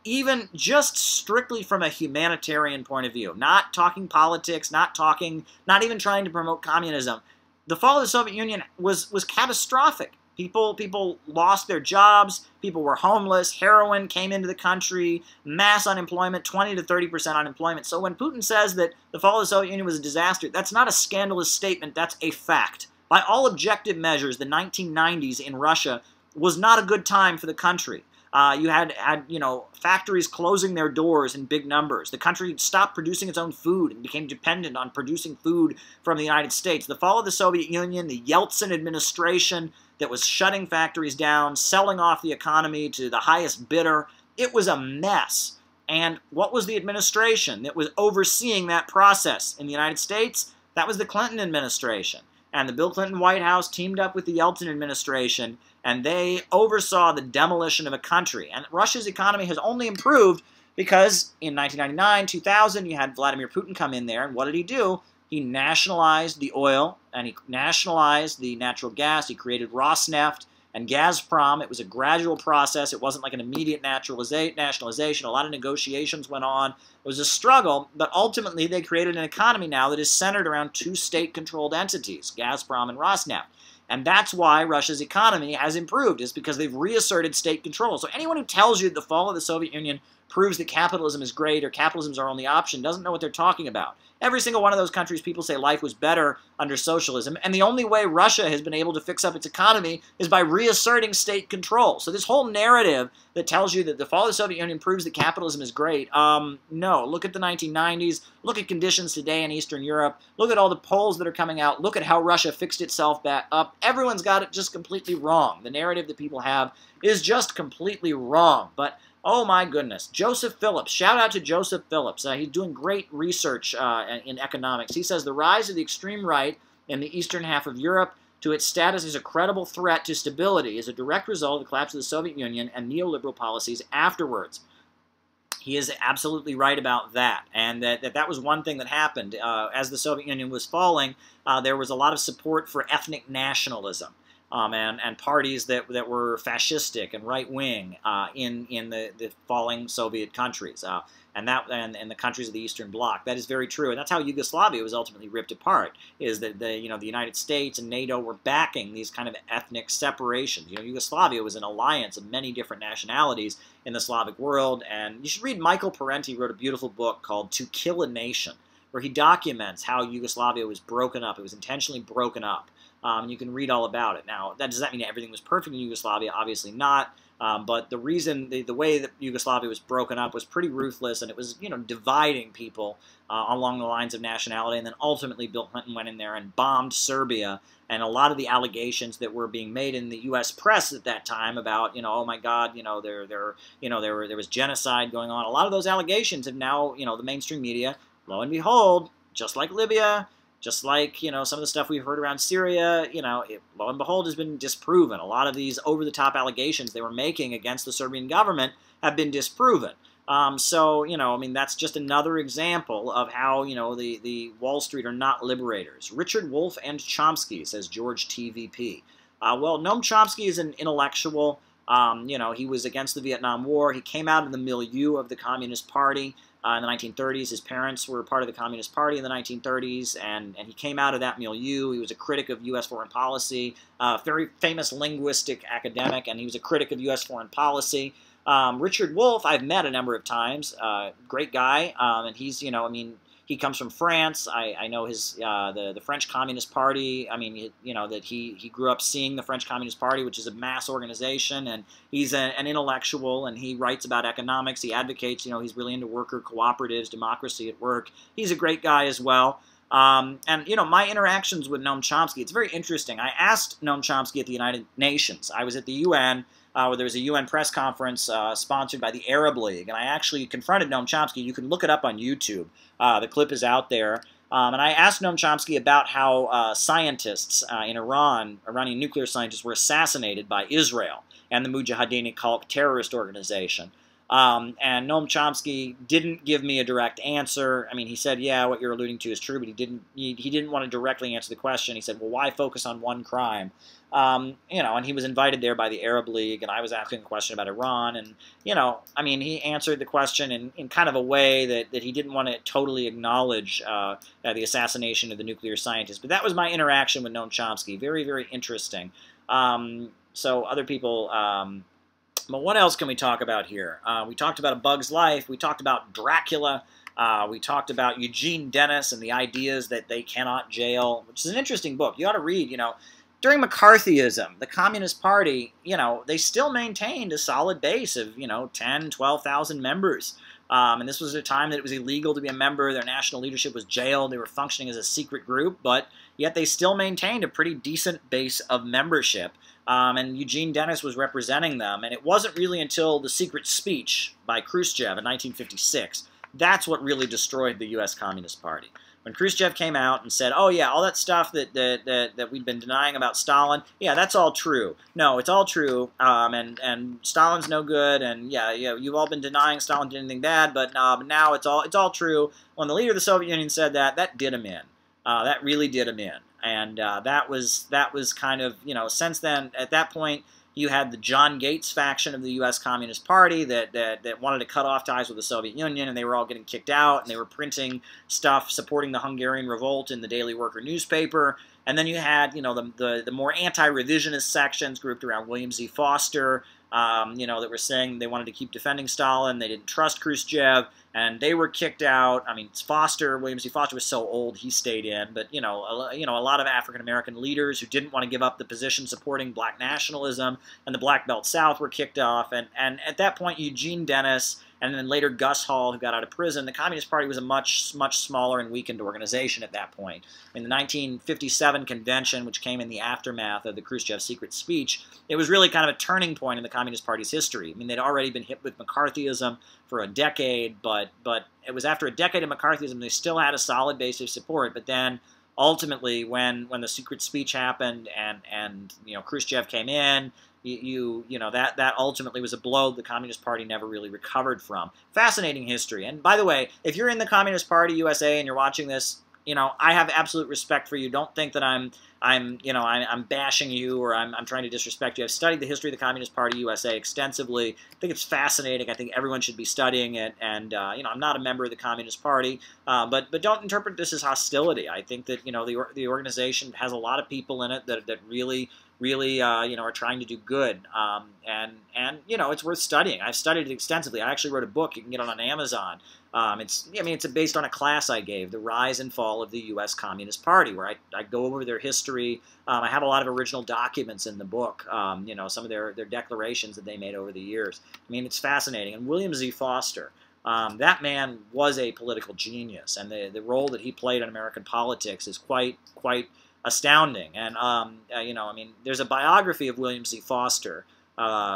even just strictly from a humanitarian point of view, not talking politics, not even trying to promote communism, the fall of the Soviet Union was catastrophic. People lost their jobs, people were homeless, heroin came into the country, mass unemployment, 20 to 30% unemployment. So when Putin says that the fall of the Soviet Union was a disaster, that's not a scandalous statement, that's a fact. By all objective measures, the 1990s in Russia was not a good time for the country. You had factories closing their doors in big numbers. The country stopped producing its own food and became dependent on producing food from the United States. The fall of the Soviet Union, the Yeltsin administration that was shutting factories down, selling off the economy to the highest bidder, it was a mess. And what was the administration that was overseeing that process in the United States? That was the Clinton administration. And the Bill Clinton White House teamed up with the Yeltsin administration, and they oversaw the demolition of a country. And Russia's economy has only improved because in 1999, 2000, you had Vladimir Putin come in there, and what did he do? He nationalized the oil, and he nationalized the natural gas. He created Rosneft. And Gazprom, it was a gradual process. It wasn't like an immediate nationalization. A lot of negotiations went on. It was a struggle, but ultimately they created an economy now that is centered around two state-controlled entities, Gazprom and Rosneft. And that's why Russia's economy has improved, is because they've reasserted state control. So anyone who tells you the fall of the Soviet Union proves that capitalism is great or capitalism is our only option doesn't know what they're talking about. Every single one of those countries, people say life was better under socialism, and the only way Russia has been able to fix up its economy is by reasserting state control. So this whole narrative that tells you that the fall of the Soviet Union proves that capitalism is great, no. Look at the 1990s, look at conditions today in Eastern Europe, look at all the polls that are coming out, look at how Russia fixed itself back up. Everyone's got it just completely wrong. The narrative that people have is just completely wrong. But oh my goodness, Joseph Phillips. Shout out to Joseph Phillips. He's doing great research in economics. He says the rise of the extreme right in the eastern half of Europe to its status as a credible threat to stability is a direct result of the collapse of the Soviet Union and neoliberal policies afterwards. He is absolutely right about that, and that was one thing that happened. As the Soviet Union was falling, there was a lot of support for ethnic nationalism. And parties that were fascistic and right-wing in the falling Soviet countries, and the countries of the Eastern Bloc. That is very true, and that's how Yugoslavia was ultimately ripped apart. Is that the United States and NATO were backing these kind of ethnic separations. Yugoslavia was an alliance of many different nationalities in the Slavic world, and you should read Michael Parenti wrote a beautiful book called To Kill a Nation, where he documents how Yugoslavia was broken up. It was intentionally broken up. You can read all about it. Now, does that mean everything was perfect in Yugoslavia? Obviously not. But the reason, the way that Yugoslavia was broken up was pretty ruthless, and it was, dividing people along the lines of nationality. And then ultimately, Bill Clinton went in there and bombed Serbia. And a lot of the allegations that were being made in the U.S. press at that time about, oh my God, there was genocide going on. A lot of those allegations have now, the mainstream media, lo and behold, just like Libya, just like, some of the stuff we've heard around Syria, lo and behold, has been disproven. A lot of these over-the-top allegations they were making against the Serbian government have been disproven. That's just another example of how, the Wall Street are not liberators. Richard Wolff and Chomsky, says George TVP. Well, Noam Chomsky is an intellectual. He was against the Vietnam War. He came out of the milieu of the Communist Party. In the 1930s, his parents were part of the Communist Party in the 1930s, and he came out of that milieu. He was a critic of U.S. foreign policy, very famous linguistic academic, and he was a critic of U.S. foreign policy. Richard Wolff, I've met a number of times, great guy, and he's, he comes from France. I know his the French Communist Party. That he grew up seeing the French Communist Party, which is a mass organization, and he's an intellectual, and he writes about economics. He advocates, he's really into worker cooperatives, democracy at work. He's a great guy as well. My interactions with Noam Chomsky, it's very interesting. I asked Noam Chomsky at the United Nations. I was at the UN, where there was a UN press conference sponsored by the Arab League, and I actually confronted Noam Chomsky. You can look it up on YouTube. The clip is out there. And I asked Noam Chomsky about how scientists in Iran, Iranian nuclear scientists, were assassinated by Israel and the Mujahideen cult terrorist organization. And Noam Chomsky didn't give me a direct answer. He said, yeah, what you're alluding to is true, but he didn't want to directly answer the question. He said, well, why focus on one crime? And he was invited there by the Arab League, and I was asking a question about Iran, and, he answered the question in kind of a way that he didn't want to totally acknowledge the assassination of the nuclear scientist. But that was my interaction with Noam Chomsky. Very, very interesting. So other people... But what else can we talk about here? We talked about A Bug's Life. We talked about Dracula. We talked about Eugene Dennis and the ideas that they cannot jail, which is an interesting book. You ought to read, During McCarthyism, the Communist Party, they still maintained a solid base of, 10, 12,000 members. And this was a time that it was illegal to be a member. Their national leadership was jailed. They were functioning as a secret group, but yet they still maintained a pretty decent base of membership. And Eugene Dennis was representing them. And it wasn't really until the secret speech by Khrushchev in 1956, that's what really destroyed the U.S. Communist Party. When Khrushchev came out and said, oh yeah, all that stuff that we'd been denying about Stalin, yeah, that's all true. No, it's all true, and Stalin's no good, and yeah, you've all been denying Stalin did anything bad, but now it's all true. When the leader of the Soviet Union said that did him in. That really did him in. And that was kind of, since then, at that point, You had the John Gates faction of the U.S. Communist Party that wanted to cut off ties with the Soviet Union, and they were all getting kicked out, and they were printing stuff supporting the Hungarian revolt in the Daily Worker newspaper. And then you had, you know, the more anti-revisionist sections grouped around William Z. Foster, you know, that were saying they wanted to keep defending Stalin. They didn't trust Khrushchev, and they were kicked out. I mean, William Z. Foster was so old he stayed in, but you know, a lot of African American leaders who didn't want to give up the position supporting black nationalism and the Black Belt South were kicked off. And at that point, Eugene Dennis and then later Gus Hall, who got out of prison, the Communist Party was a much smaller and weakened organization at that point. In the 1957 convention, which came in the aftermath of the Khrushchev secret speech, it was really kind of a turning point in the Communist Party's history. I mean, they'd already been hit with McCarthyism for a decade, but it was after a decade of McCarthyism they still had a solid base of support. But then ultimately, when the secret speech happened and you know, Khrushchev came in, you know, that ultimately was a blow the Communist Party never really recovered from. Fascinating history. And by the way, if you're in the Communist Party USA and you're watching this, you know, I have absolute respect for you. Don't think that I'm bashing you or I'm trying to disrespect you. I've studied the history of the Communist Party USA extensively. I think it's fascinating. I think everyone should be studying it. And you know, I'm not a member of the Communist Party, but don't interpret this as hostility. I think that, you know, the organization has a lot of people in it that really you know, are trying to do good, and you know, it's worth studying. I've studied it extensively. I actually wrote a book. You can get it on Amazon. It's based on a class I gave, The Rise and Fall of the U.S. Communist Party, where I go over their history. I have a lot of original documents in the book. You know, some of their declarations that they made over the years. I mean, it's fascinating. And William Z. Foster, that man was a political genius, and the role that he played in American politics is quite astounding. And you know, I mean, there's a biography of William Z. Foster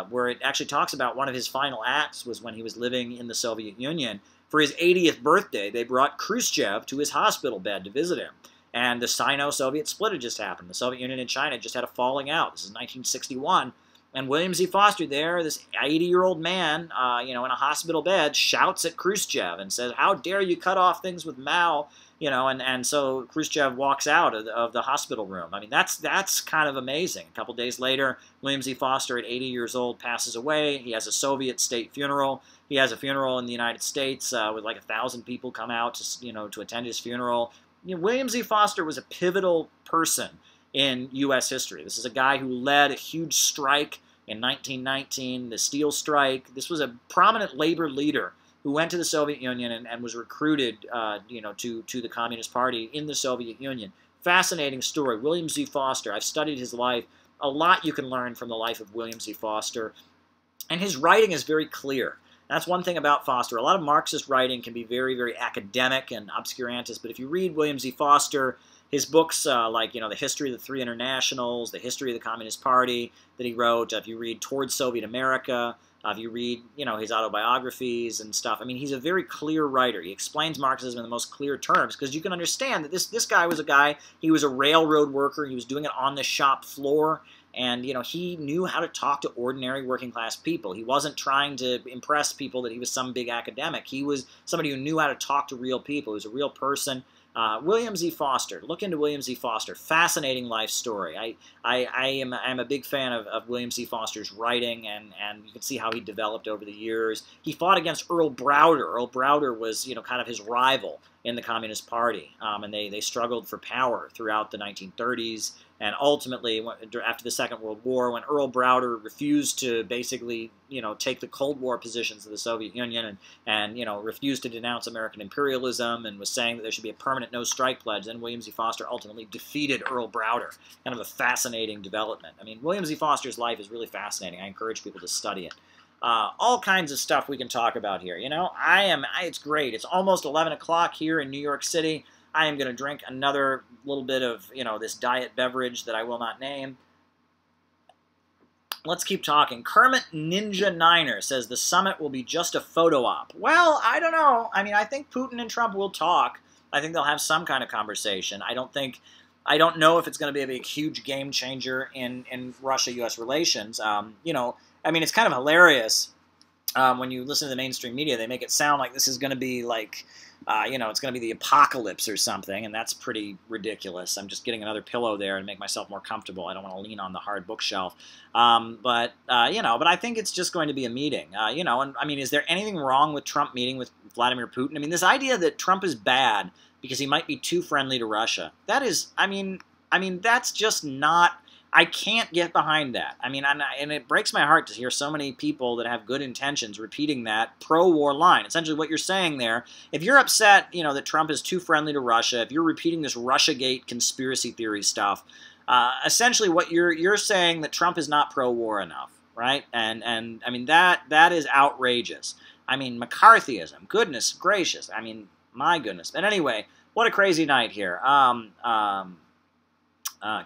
where it actually talks about one of his final acts was when he was living in the Soviet Union. For his 80th birthday, they brought Khrushchev to his hospital bed to visit him. And the Sino-Soviet split had just happened. The Soviet Union and China just had a falling out. This is 1961. And William Z. Foster there, this 80-year-old man, you know, in a hospital bed, shouts at Khrushchev and says, "How dare you cut off things with Mao?" You know, and so Khrushchev walks out of the hospital room. I mean, that's kind of amazing. A couple days later, William Z. Foster, at 80 years old, passes away. He has a Soviet state funeral. He has a funeral in the United States with like 1,000 people come out to, you know, to attend his funeral. You know, William Z. Foster was a pivotal person in U.S. history. This is a guy who led a huge strike in 1919, the Steel Strike. This was a prominent labor leader who went to the Soviet Union and was recruited, you know, to the Communist Party in the Soviet Union. Fascinating story. William Z. Foster. I've studied his life. A lot you can learn from the life of William Z. Foster. And his writing is very clear. That's one thing about Foster. A lot of Marxist writing can be very academic and obscurantist, but if you read William Z. Foster, his books like, you know, The History of the Three Internationals, The History of the Communist Party that he wrote, if you read Towards Soviet America, if you read, you know, his autobiographies and stuff, I mean, he's a very clear writer. He explains Marxism in the most clear terms because you can understand that this guy was a guy, he was a railroad worker, he was doing it on the shop floor, and, you know, he knew how to talk to ordinary working class people. He wasn't trying to impress people that he was some big academic. He was somebody who knew how to talk to real people. He was a real person. William Z. Foster. Look into William Z. Foster. Fascinating life story. I'm a big fan of William Z. Foster's writing, and you can see how he developed over the years. He fought against Earl Browder. Earl Browder was, you know, kind of his rival in the Communist Party, and they struggled for power throughout the 1930s. And ultimately, after the Second World War, when Earl Browder refused to basically, you know, take the Cold War positions of the Soviet Union and you know, refused to denounce American imperialism and was saying that there should be a permanent no-strike pledge, then William Z. Foster ultimately defeated Earl Browder. Kind of a fascinating development. I mean, William Z. Foster's life is really fascinating. I encourage people to study it. All kinds of stuff we can talk about here. You know, it's great. It's almost 11 o'clock here in New York City. I am going to drink another little bit of, you know, this diet beverage that I will not name. Let's keep talking. Kermit Ninja Niner says the summit will be just a photo op. Well, I don't know. I mean, I think Putin and Trump will talk. I think they'll have some kind of conversation. I don't know if it's going to be a big, huge game changer in Russia-U.S. relations. You know, I mean, it's kind of hilarious when you listen to the mainstream media. They make it sound like this is going to be like, you know, it's going to be the apocalypse or something, and that's pretty ridiculous. I'm just getting another pillow there to make myself more comfortable. I don't want to lean on the hard bookshelf. You know, but I think it's just going to be a meeting. You know, and I mean, is there anything wrong with Trump meeting with Vladimir Putin? I mean, this idea that Trump is bad because he might be too friendly to Russia, that is, I mean, that's just not... I can't get behind that. I mean, and it breaks my heart to hear so many people that have good intentions repeating that pro-war line. Essentially what you're saying there, if you're upset, you know, that Trump is too friendly to Russia, if you're repeating this Russiagate conspiracy theory stuff, essentially what you're saying that Trump is not pro-war enough, right? And I mean, that is outrageous. I mean, McCarthyism, goodness gracious. I mean, my goodness. But anyway, what a crazy night here.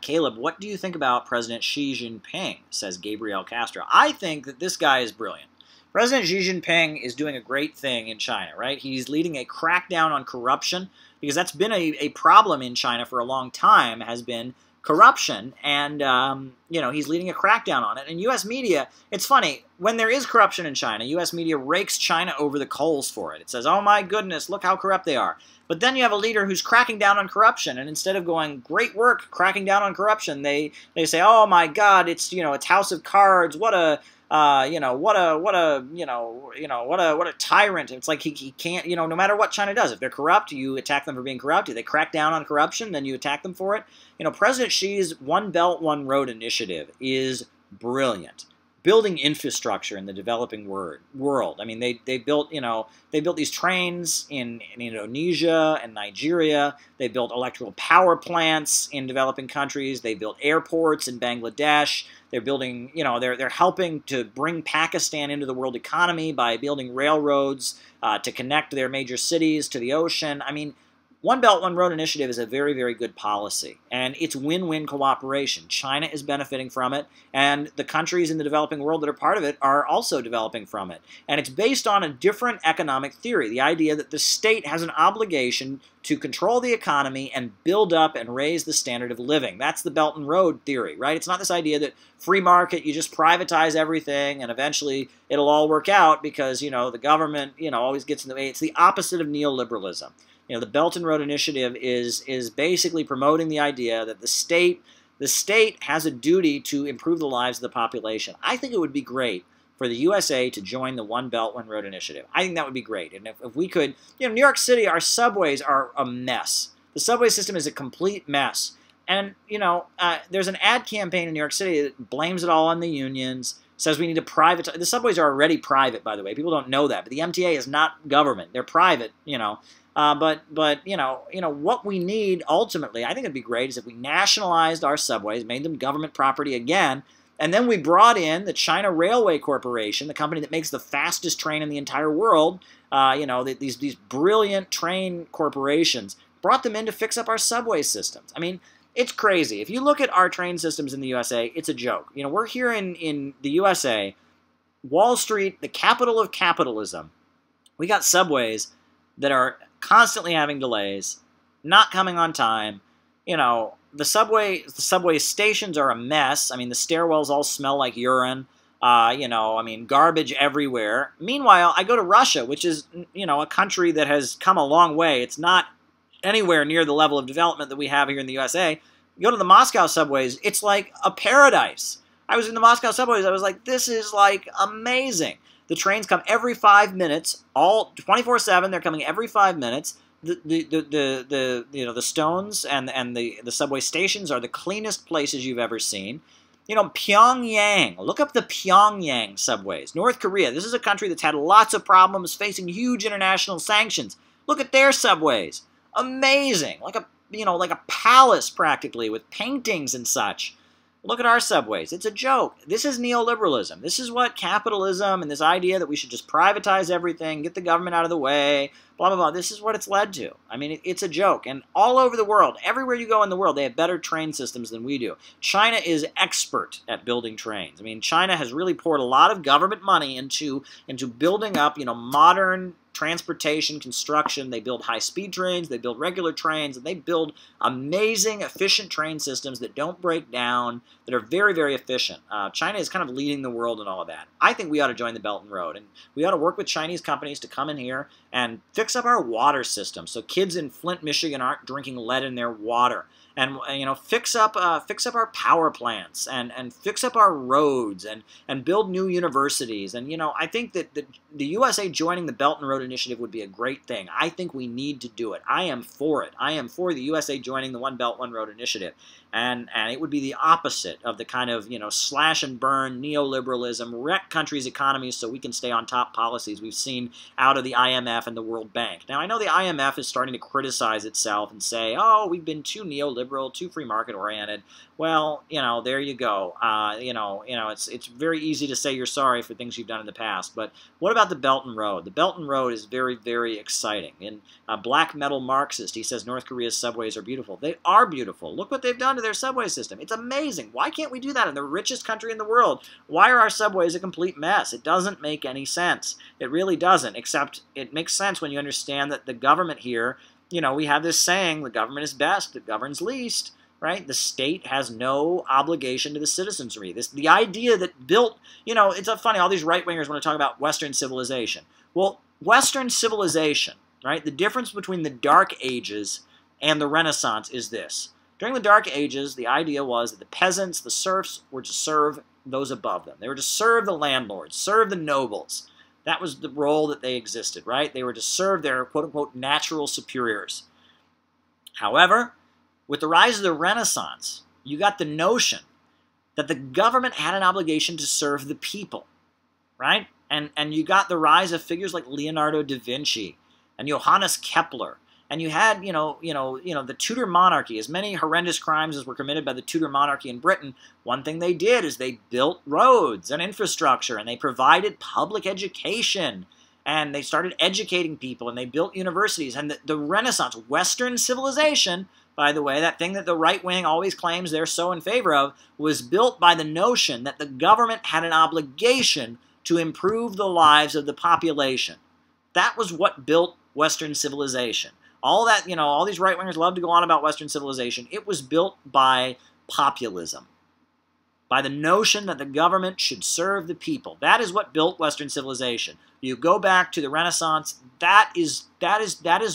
Caleb, what do you think about President Xi Jinping, says Gabriel Castro. I think that this guy is brilliant. President Xi Jinping is doing a great thing in China, right? He's leading a crackdown on corruption, because that's been a problem in China for a long time, has been corruption, and, you know, he's leading a crackdown on it. And U.S. media, it's funny, when there is corruption in China, U.S. media rakes China over the coals for it. It says, oh my goodness, look how corrupt they are. But then you have a leader who's cracking down on corruption, and instead of going, great work cracking down on corruption, they say, oh my God, it's, you know, it's House of Cards, what a, you know, what a tyrant. It's like he can't, you know, no matter what China does, if they're corrupt, you attack them for being corrupt. If they crack down on corruption, then you attack them for it. You know, President Xi's One Belt, One Road initiative is brilliant. Building infrastructure in the developing world. I mean, they built, you know, they built these trains in Indonesia and Nigeria. They built electrical power plants in developing countries. They built airports in Bangladesh. They're building, you know, they're helping to bring Pakistan into the world economy by building railroads to connect their major cities to the ocean. I mean, One Belt, One Road initiative is a very, very good policy, and it's win-win cooperation. China is benefiting from it, and the countries in the developing world that are part of it are also developing from it. And it's based on a different economic theory, the idea that the state has an obligation to control the economy and build up and raise the standard of living. That's the Belt and Road theory, right? It's not this idea that free market, you just privatize everything, and eventually it'll all work out because, you know, the government, you know, always gets in the way. It's the opposite of neoliberalism. You know, the Belt and Road Initiative is basically promoting the idea that the state has a duty to improve the lives of the population. I think it would be great for the USA to join the One Belt, One Road Initiative. I think that would be great. And if we could, you know, New York City, our subways are a mess. The subway system is a complete mess. And, you know, there's an ad campaign in New York City that blames it all on the unions, says we need to privatize. The subways are already private, by the way. People don't know that. But the MTA is not government. They're private, you know. But you know what we need ultimately, I think it'd be great, is if we nationalized our subways, made them government property again, and then we brought in the China Railway Corporation, the company that makes the fastest train in the entire world. You know, these brilliant train corporations, brought them in to fix up our subway systems. I mean, it's crazy. If you look at our train systems in the USA, it's a joke. You know, we're here in the USA, Wall Street, the capital of capitalism. We got subways that are constantly having delays, not coming on time. You know, the subway stations are a mess. I mean, the stairwells all smell like urine. You know, I mean, garbage everywhere. Meanwhile, I go to Russia, which is, you know, a country that has come a long way. It's not anywhere near the level of development that we have here in the USA. You go to the Moscow subways, it's like a paradise. I was in the Moscow subways, I was like, this is like amazing. The trains come every 5 minutes, all 24/7. They're coming every 5 minutes. The stones and the subway stations are the cleanest places you've ever seen. You know, Pyongyang. Look up the Pyongyang subways. North Korea. This is a country that's had lots of problems, facing huge international sanctions. Look at their subways. Amazing. Like a palace practically, with paintings and such. Look at our subways. It's a joke. This is neoliberalism. This is what capitalism and this idea that we should just privatize everything, get the government out of the way, blah, blah, blah. This is what it's led to. I mean, it's a joke. And all over the world, everywhere you go in the world, they have better train systems than we do. China is expert at building trains. I mean, China has really poured a lot of government money into building up, you know, modern transportation, construction. They build high-speed trains, they build regular trains, and they build amazing, efficient train systems that don't break down, that are very, very efficient. China is kind of leading the world in all of that. I think we ought to join the Belt and Road, and we ought to work with Chinese companies to come in here and fix up our water system so kids in Flint, Michigan aren't drinking lead in their water. And fix up our power plants and fix up our roads and build new universities. And I think that the USA joining the Belt and Road Initiative would be a great thing. I think we need to do it. I am for it. I am for the USA joining the One Belt One Road Initiative. And it would be the opposite of the kind of slash and burn neoliberalism, wreck countries' economies so we can stay on top policies we've seen out of the IMF and the World Bank. Now I know the IMF is starting to criticize itself and say, oh, we've been too neoliberal, too free market oriented. Well, there you go. It's very easy to say you're sorry for things you've done in the past. But what about the Belt and Road? The Belt and Road is very, very exciting. And Black Metal Marxist, he says North Korea's subways are beautiful. They are beautiful. Look what they've done to their subway system. It's amazing. Why can't we do that in the richest country in the world? Why are our subways a complete mess? It doesn't make any sense. It really doesn't, except it makes sense when you understand that the government here, we have this saying, the government is best, it governs least. Right? The state has no obligation to the citizenry. The idea that built, it's funny, all these right-wingers want to talk about Western civilization. Well, Western civilization, right? The difference between the Dark Ages and the Renaissance is this. During the Dark Ages, the idea was that the peasants, the serfs, were to serve those above them. They were to serve the landlords, serve the nobles. That was the role that they existed, right? They were to serve their quote-unquote natural superiors. However, with the rise of the Renaissance, you got the notion that the government had an obligation to serve the people, right? And you got the rise of figures like Leonardo da Vinci and Johannes Kepler. And you had, the Tudor monarchy. As many horrendous crimes as were committed by the Tudor monarchy in Britain, one thing they did is they built roads and infrastructure, and they provided public education. And they started educating people, and they built universities. And the Renaissance, Western civilization, by the way, that thing that the right wing always claims they're so in favor of, was built by the notion that the government had an obligation to improve the lives of the population. That was what built Western civilization. All that, all these right-wingers love to go on about Western civilization. It was built by populism, by the notion that the government should serve the people. That is what built Western civilization. You go back to the Renaissance, that is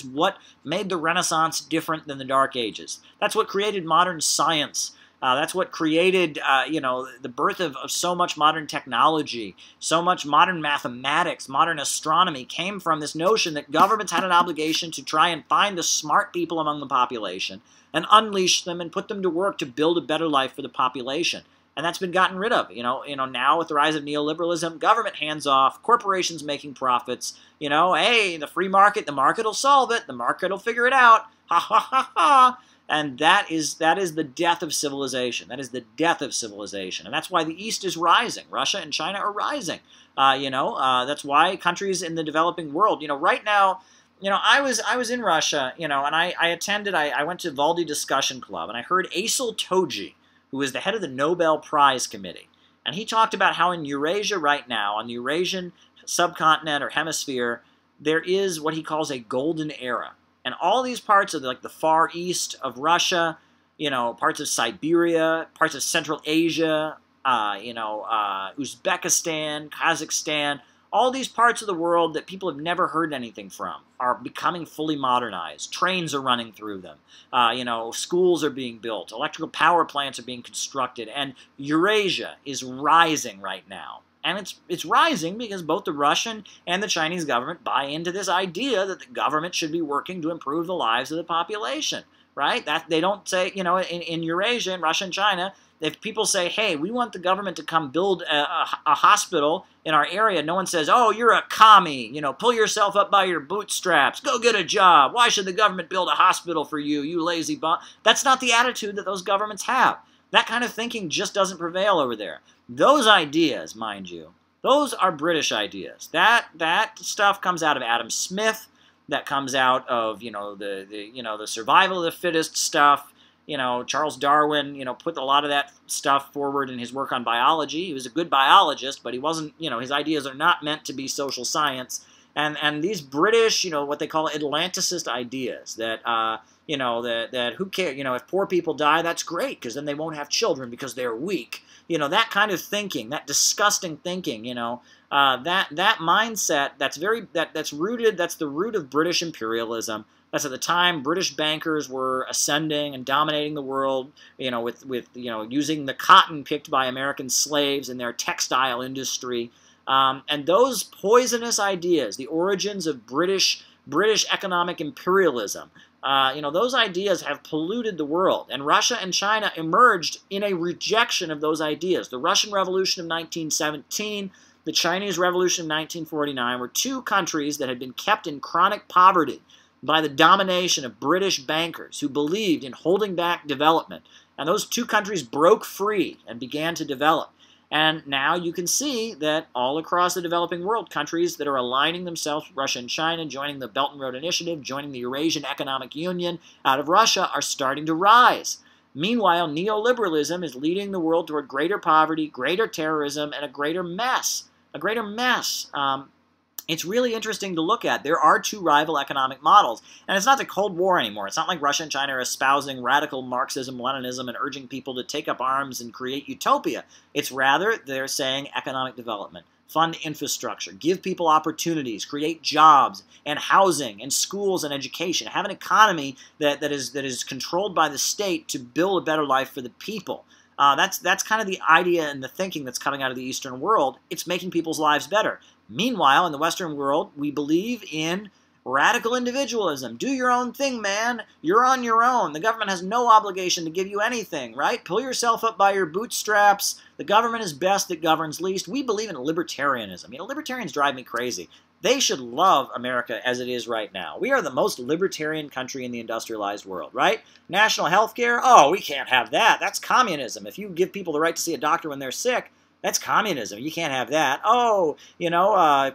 what made the Renaissance different than the Dark Ages. That's what created modern science. That's what created, the birth of so much modern technology, so much modern mathematics, modern astronomy came from this notion that governments had an obligation to try and find the smart people among the population and unleash them and put them to work to build a better life for the population. And that's been gotten rid of. Now with the rise of neoliberalism, government hands off, corporations making profits. Hey, the free market, the market will solve it, the market will figure it out. Ha ha ha ha. And that is the death of civilization. That is the death of civilization. And that's why the East is rising. Russia and China are rising. That's why countries in the developing world, right now, I was in Russia, and I went to Valdi Discussion Club, and I heard Asil Toji, who is the head of the Nobel Prize Committee. And he talked about how in Eurasia right now, on the Eurasian subcontinent or hemisphere, there is what he calls a golden era. And all these parts of the far east of Russia, parts of Siberia, parts of Central Asia, Uzbekistan, Kazakhstan, all these parts of the world that people have never heard anything from are becoming fully modernized. Trains are running through them. Schools are being built. Electrical power plants are being constructed. And Eurasia is rising right now. And it's rising because both the Russian and the Chinese government buy into this idea that the government should be working to improve the lives of the population, right? That they don't say, in Eurasia, in Russia and China, if people say, hey, we want the government to come build a hospital in our area, no one says, oh, you're a commie, pull yourself up by your bootstraps, go get a job. Why should the government build a hospital for you, you lazy bum? That's not the attitude that those governments have. That kind of thinking just doesn't prevail over there. Those ideas, mind you, those are British ideas. That stuff comes out of Adam Smith. That comes out of the survival of the fittest stuff. Charles Darwin put a lot of that stuff forward in his work on biology. He was a good biologist, but he wasn't. His ideas are not meant to be social science. And these British, what they call Atlanticist ideas that, that who cares, if poor people die, that's great, because then they won't have children because they're weak. That kind of thinking, that disgusting thinking, that mindset, that's the root of British imperialism. That's at the time British bankers were ascending and dominating the world, with using the cotton picked by American slaves in their textile industry. And those poisonous ideas, the origins of British economic imperialism, those ideas have polluted the world. And Russia and China emerged in a rejection of those ideas. The Russian Revolution of 1917, the Chinese Revolution of 1949 were two countries that had been kept in chronic poverty by the domination of British bankers who believed in holding back development. And those two countries broke free and began to develop. And now you can see that all across the developing world, countries that are aligning themselves with Russia and China, joining the Belt and Road Initiative, joining the Eurasian Economic Union out of Russia, are starting to rise. Meanwhile, neoliberalism is leading the world toward greater poverty, greater terrorism, and a greater mess. It's really interesting to look at. There are two rival economic models, and it's not the Cold War anymore. It's not like Russia and China are espousing radical Marxism, Leninism, and urging people to take up arms and create utopia. It's rather they're saying economic development, fund infrastructure, give people opportunities, create jobs and housing and schools and education, have an economy that is controlled by the state to build a better life for the people. That's kind of the idea and the thinking that's coming out of the Eastern world. It's making people's lives better. Meanwhile, in the Western world, we believe in radical individualism. Do your own thing, man. You're on your own. The government has no obligation to give you anything, right? Pull yourself up by your bootstraps. The government is best that governs least. We believe in libertarianism. Libertarians drive me crazy. They should love America as it is right now. We are the most libertarian country in the industrialized world, right? National health care? Oh, we can't have that. That's communism. If you give people the right to see a doctor when they're sick, that's communism. You can't have that. Oh,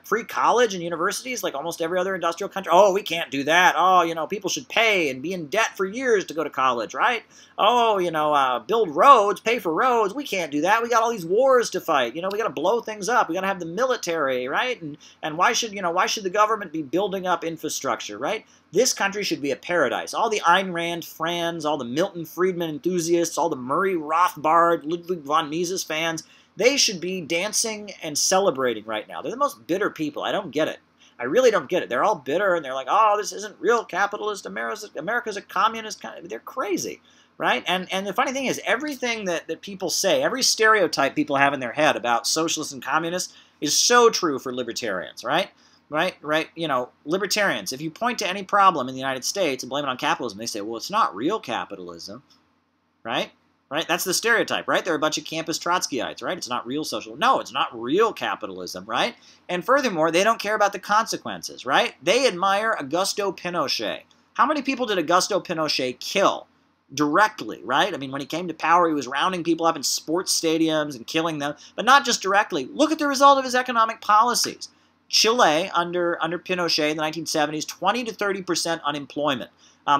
free college and universities like almost every other industrial country. Oh, we can't do that. Oh, people should pay and be in debt for years to go to college, right? Oh, build roads, pay for roads. We can't do that. We got all these wars to fight. We got to blow things up. We got to have the military, right? And why should the government be building up infrastructure, right? This country should be a paradise. All the Ayn Rand fans, all the Milton Friedman enthusiasts, all the Murray Rothbard, Ludwig von Mises fans, they should be dancing and celebrating right now. They're the most bitter people. I don't get it. I really don't get it. They're all bitter, and they're like, oh, this isn't real capitalist. America's a communist country. They're crazy, right? And the funny thing is, everything that people say, every stereotype people have in their head about socialists and communists is so true for libertarians, right? Right? Libertarians, if you point to any problem in the United States and blame it on capitalism, they say, well, it's not real capitalism, right? Right? That's the stereotype, right? They're a bunch of campus Trotskyites, right? It's not real socialism. No, it's not real capitalism, right? And furthermore, they don't care about the consequences, right? They admire Augusto Pinochet. How many people did Augusto Pinochet kill directly, right? When he came to power, he was rounding people up in sports stadiums and killing them, but not just directly. Look at the result of his economic policies. Chile, under Pinochet in the 1970s, 20 to 30% unemployment.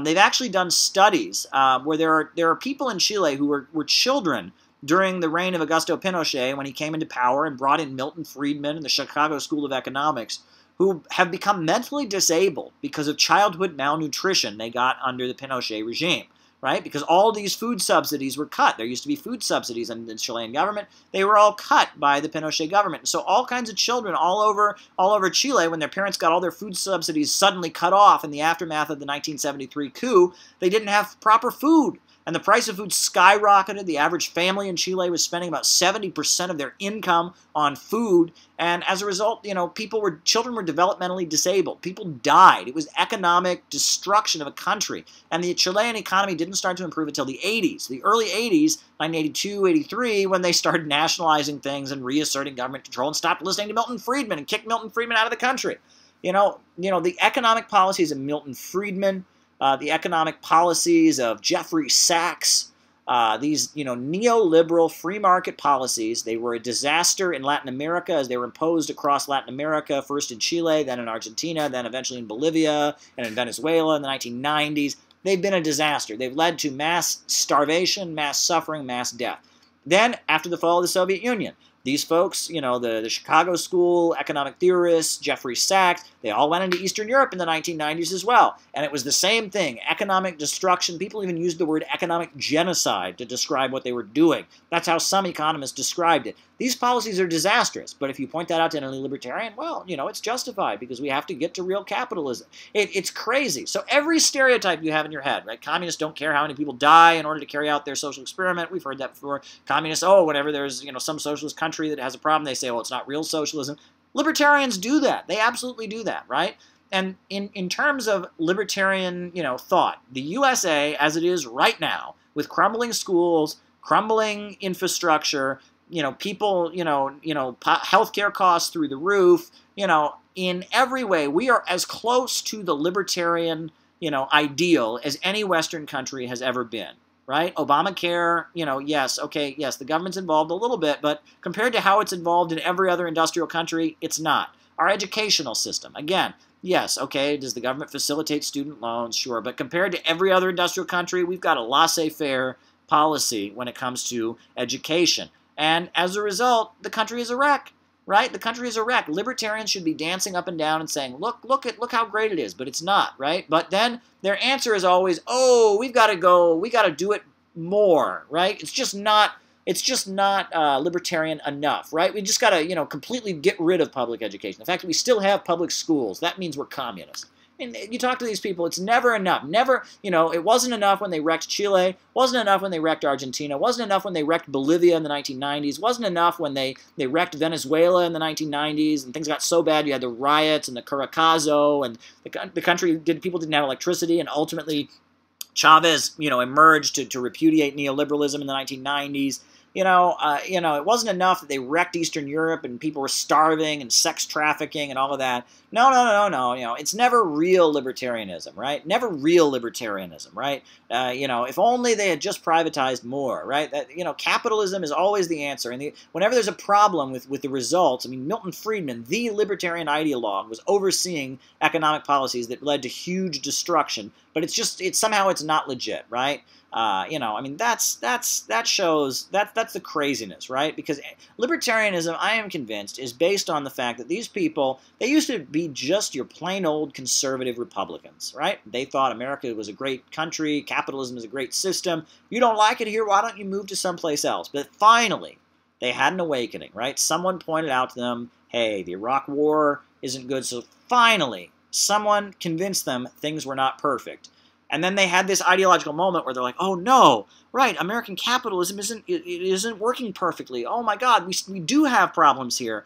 They've actually done studies where there are people in Chile who were children during the reign of Augusto Pinochet when he came into power and brought in Milton Friedman and the Chicago School of Economics, who have become mentally disabled because of childhood malnutrition they got under the Pinochet regime. Right? Because all these food subsidies were cut. There used to be food subsidies in the Chilean government. They were all cut by the Pinochet government. So all kinds of children all over Chile, when their parents got all their food subsidies suddenly cut off in the aftermath of the 1973 coup, they didn't have proper food. And the price of food skyrocketed. The average family in Chile was spending about 70% of their income on food. And as a result, children were developmentally disabled. People died. It was economic destruction of a country. And the Chilean economy didn't start to improve until the 80s. The early 80s, 1982, 83, when they started nationalizing things and reasserting government control and stopped listening to Milton Friedman and kicked Milton Friedman out of the country. The economic policies of Milton Friedman, the economic policies of Jeffrey Sachs, these neoliberal free market policies, they were a disaster in Latin America as they were imposed across Latin America, first in Chile, then in Argentina, then eventually in Bolivia and in Venezuela in the 1990s. They've been a disaster. They've led to mass starvation, mass suffering, mass death. Then, after the fall of the Soviet Union These folks, you know, the Chicago School economic theorists, Jeffrey Sachs, they all went into Eastern Europe in the 1990s as well. And it was the same thing, economic destruction. People even used the word economic genocide to describe what they were doing. That's how some economists described it. These policies are disastrous, but if you point that out to any libertarian, well, you know, it's justified because we have to get to real capitalism. It's crazy. So every stereotype you have in your head, right? Communists don't care how many people die in order to carry out their social experiment. We've heard that before. Communists, oh, whenever there's, you know, some socialist country that has a problem, they say, well, it's not real socialism. Libertarians do that. They absolutely do that, right? And in terms of libertarian, you know, thought, the USA, as it is right now, with crumbling schools, crumbling infrastructure, you know, people, healthcare costs through the roof, you know, in every way, we are as close to the libertarian, you know, ideal as any Western country has ever been, right? Obamacare, you know, yes, okay, yes, the government's involved a little bit, but compared to how it's involved in every other industrial country, it's not. Our educational system, again, yes, okay, does the government facilitate student loans? Sure, but compared to every other industrial country, we've got a laissez-faire policy when it comes to education. And as a result, the country is a wreck, right? The country is a wreck. Libertarians should be dancing up and down and saying, look how great it is, but it's not, right? But then their answer is always, oh, we got to do it more, right? It's just not libertarian enough, right? We just got to, you know, completely get rid of public education. The fact that we still have public schools, that means we're communists. And you talk to these people, it's never enough. Never, you know, it wasn't enough when they wrecked Chile, wasn't enough when they wrecked Argentina, wasn't enough when they wrecked Bolivia in the 1990s, wasn't enough when they wrecked Venezuela in the 1990s, and things got so bad you had the riots and the Caracazo, and the country, people didn't have electricity, and ultimately Chavez, you know, emerged to repudiate neoliberalism in the 1990s. You know, it wasn't enough that they wrecked Eastern Europe and people were starving and sex trafficking and all of that. No. You know, it's never real libertarianism, right? Never real libertarianism, right? You know, if only they had just privatized more, right? That, you know, capitalism is always the answer. And whenever there's a problem with the results, I mean, Milton Friedman, the libertarian ideologue, was overseeing economic policies that led to huge destruction. But somehow it's not legit, right? You know, I mean, that shows that's the craziness, right? Because libertarianism, I am convinced, is based on the fact that these people, they used to be just your plain old conservative Republicans, right? They thought America was a great country, capitalism is a great system. You don't like it here, why don't you move to someplace else? But finally, they had an awakening, right? Someone pointed out to them, hey, the Iraq War isn't good, so finally, someone convinced them things were not perfect. And then they had this ideological moment where they're like, oh no, right, American capitalism isn't working perfectly. Oh my God, we do have problems here.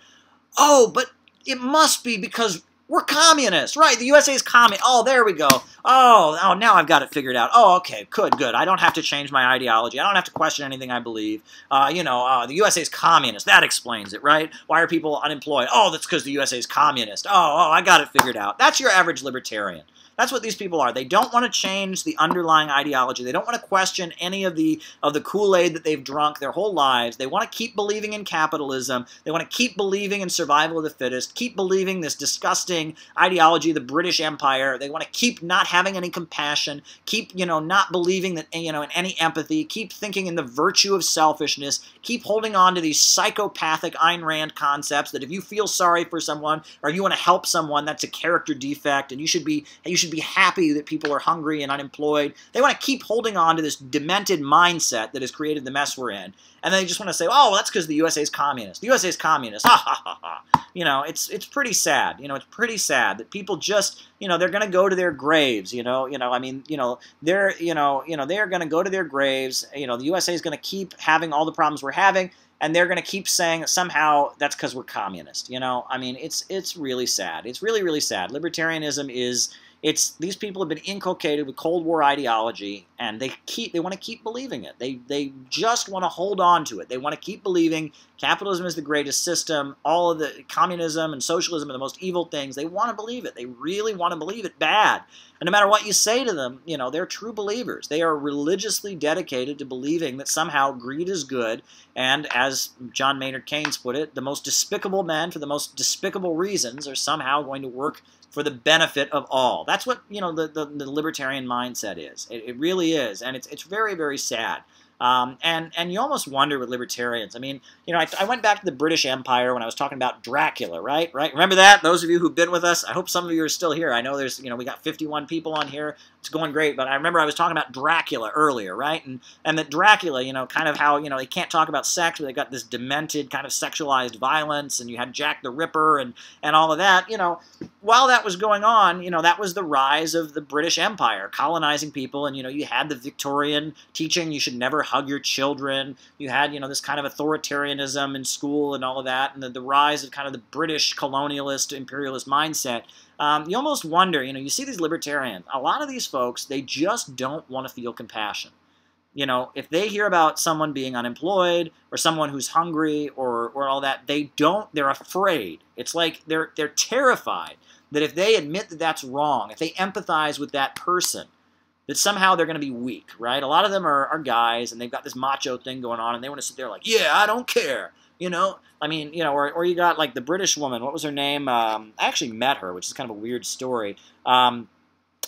Oh, but it must be because we're communists, right? The USA is communist. Oh, there we go. Oh, now I've got it figured out. Oh, okay, good. I don't have to change my ideology. I don't have to question anything I believe. The USA is communist. That explains it, right? Why are people unemployed? Oh, that's because the USA is communist. Oh, I got it figured out. That's your average libertarian. That's what these people are. They don't want to change the underlying ideology. They don't want to question any of the Kool-Aid that they've drunk their whole lives. They want to keep believing in capitalism. They want to keep believing in survival of the fittest, keep believing this disgusting ideology of the British Empire. They want to keep not having any compassion, keep, not believing that, in any empathy, keep thinking in the virtue of selfishness, keep holding on to these psychopathic Ayn Rand concepts that if you feel sorry for someone or you want to help someone, that's a character defect, and you should be happy that people are hungry and unemployed. They want to keep holding on to this demented mindset that has created the mess we're in. And they just want to say, oh, well, that's because the USA is communist. The USA is communist. Ha, ha, ha, ha. It's pretty sad. It's pretty sad that people just, they're going to go to their graves, they're going to go to their graves. The USA is going to keep having all the problems we're having, and they're going to keep saying that somehow that's because we're communist. It's really sad. It's really, really sad. Libertarianism is... these people have been inculcated with Cold War ideology, and they want to keep believing it. They just want to hold on to it. They want to keep believing capitalism is the greatest system, all of the communism and socialism are the most evil things. They want to believe it. They really want to believe it bad. And no matter what you say to them, they're true believers. They are religiously dedicated to believing that somehow greed is good, and as John Maynard Keynes put it, the most despicable men for the most despicable reasons are somehow going to work for the benefit of all. That's what the libertarian mindset is. It really is, and it's very, very sad. And you almost wonder with libertarians. I mean, you know, I went back to the British Empire when I was talking about Dracula, right? Remember that? Those of you who've been with us, I hope some of you are still here. I know there's, you know, we got 51 people on here. It's going great, but I remember I was talking about Dracula earlier, right? And that Dracula, you know, kind of how, you know, they can't talk about sex, but they got this demented kind of sexualized violence, and you had Jack the Ripper and all of that. You know, while that was going on, you know, that was the rise of the British Empire, colonizing people, and, you know, you had the Victorian teaching you should never hug your children. You had, you know, this kind of authoritarianism in school and all of that, and the rise of kind of the British colonialist, imperialist mindset. You almost wonder, you know, you see these libertarians, a lot of these folks, they just don't want to feel compassion. You know, if they hear about someone being unemployed or someone who's hungry or all that, they're afraid. It's like they're terrified that if they admit that that's wrong, if they empathize with that person, that somehow they're going to be weak, right? A lot of them are guys, and they've got this macho thing going on, and they want to sit there like, yeah, I don't care, you know? I mean, you know, or you got like the British woman, what was her name? I actually met her, which is kind of a weird story. I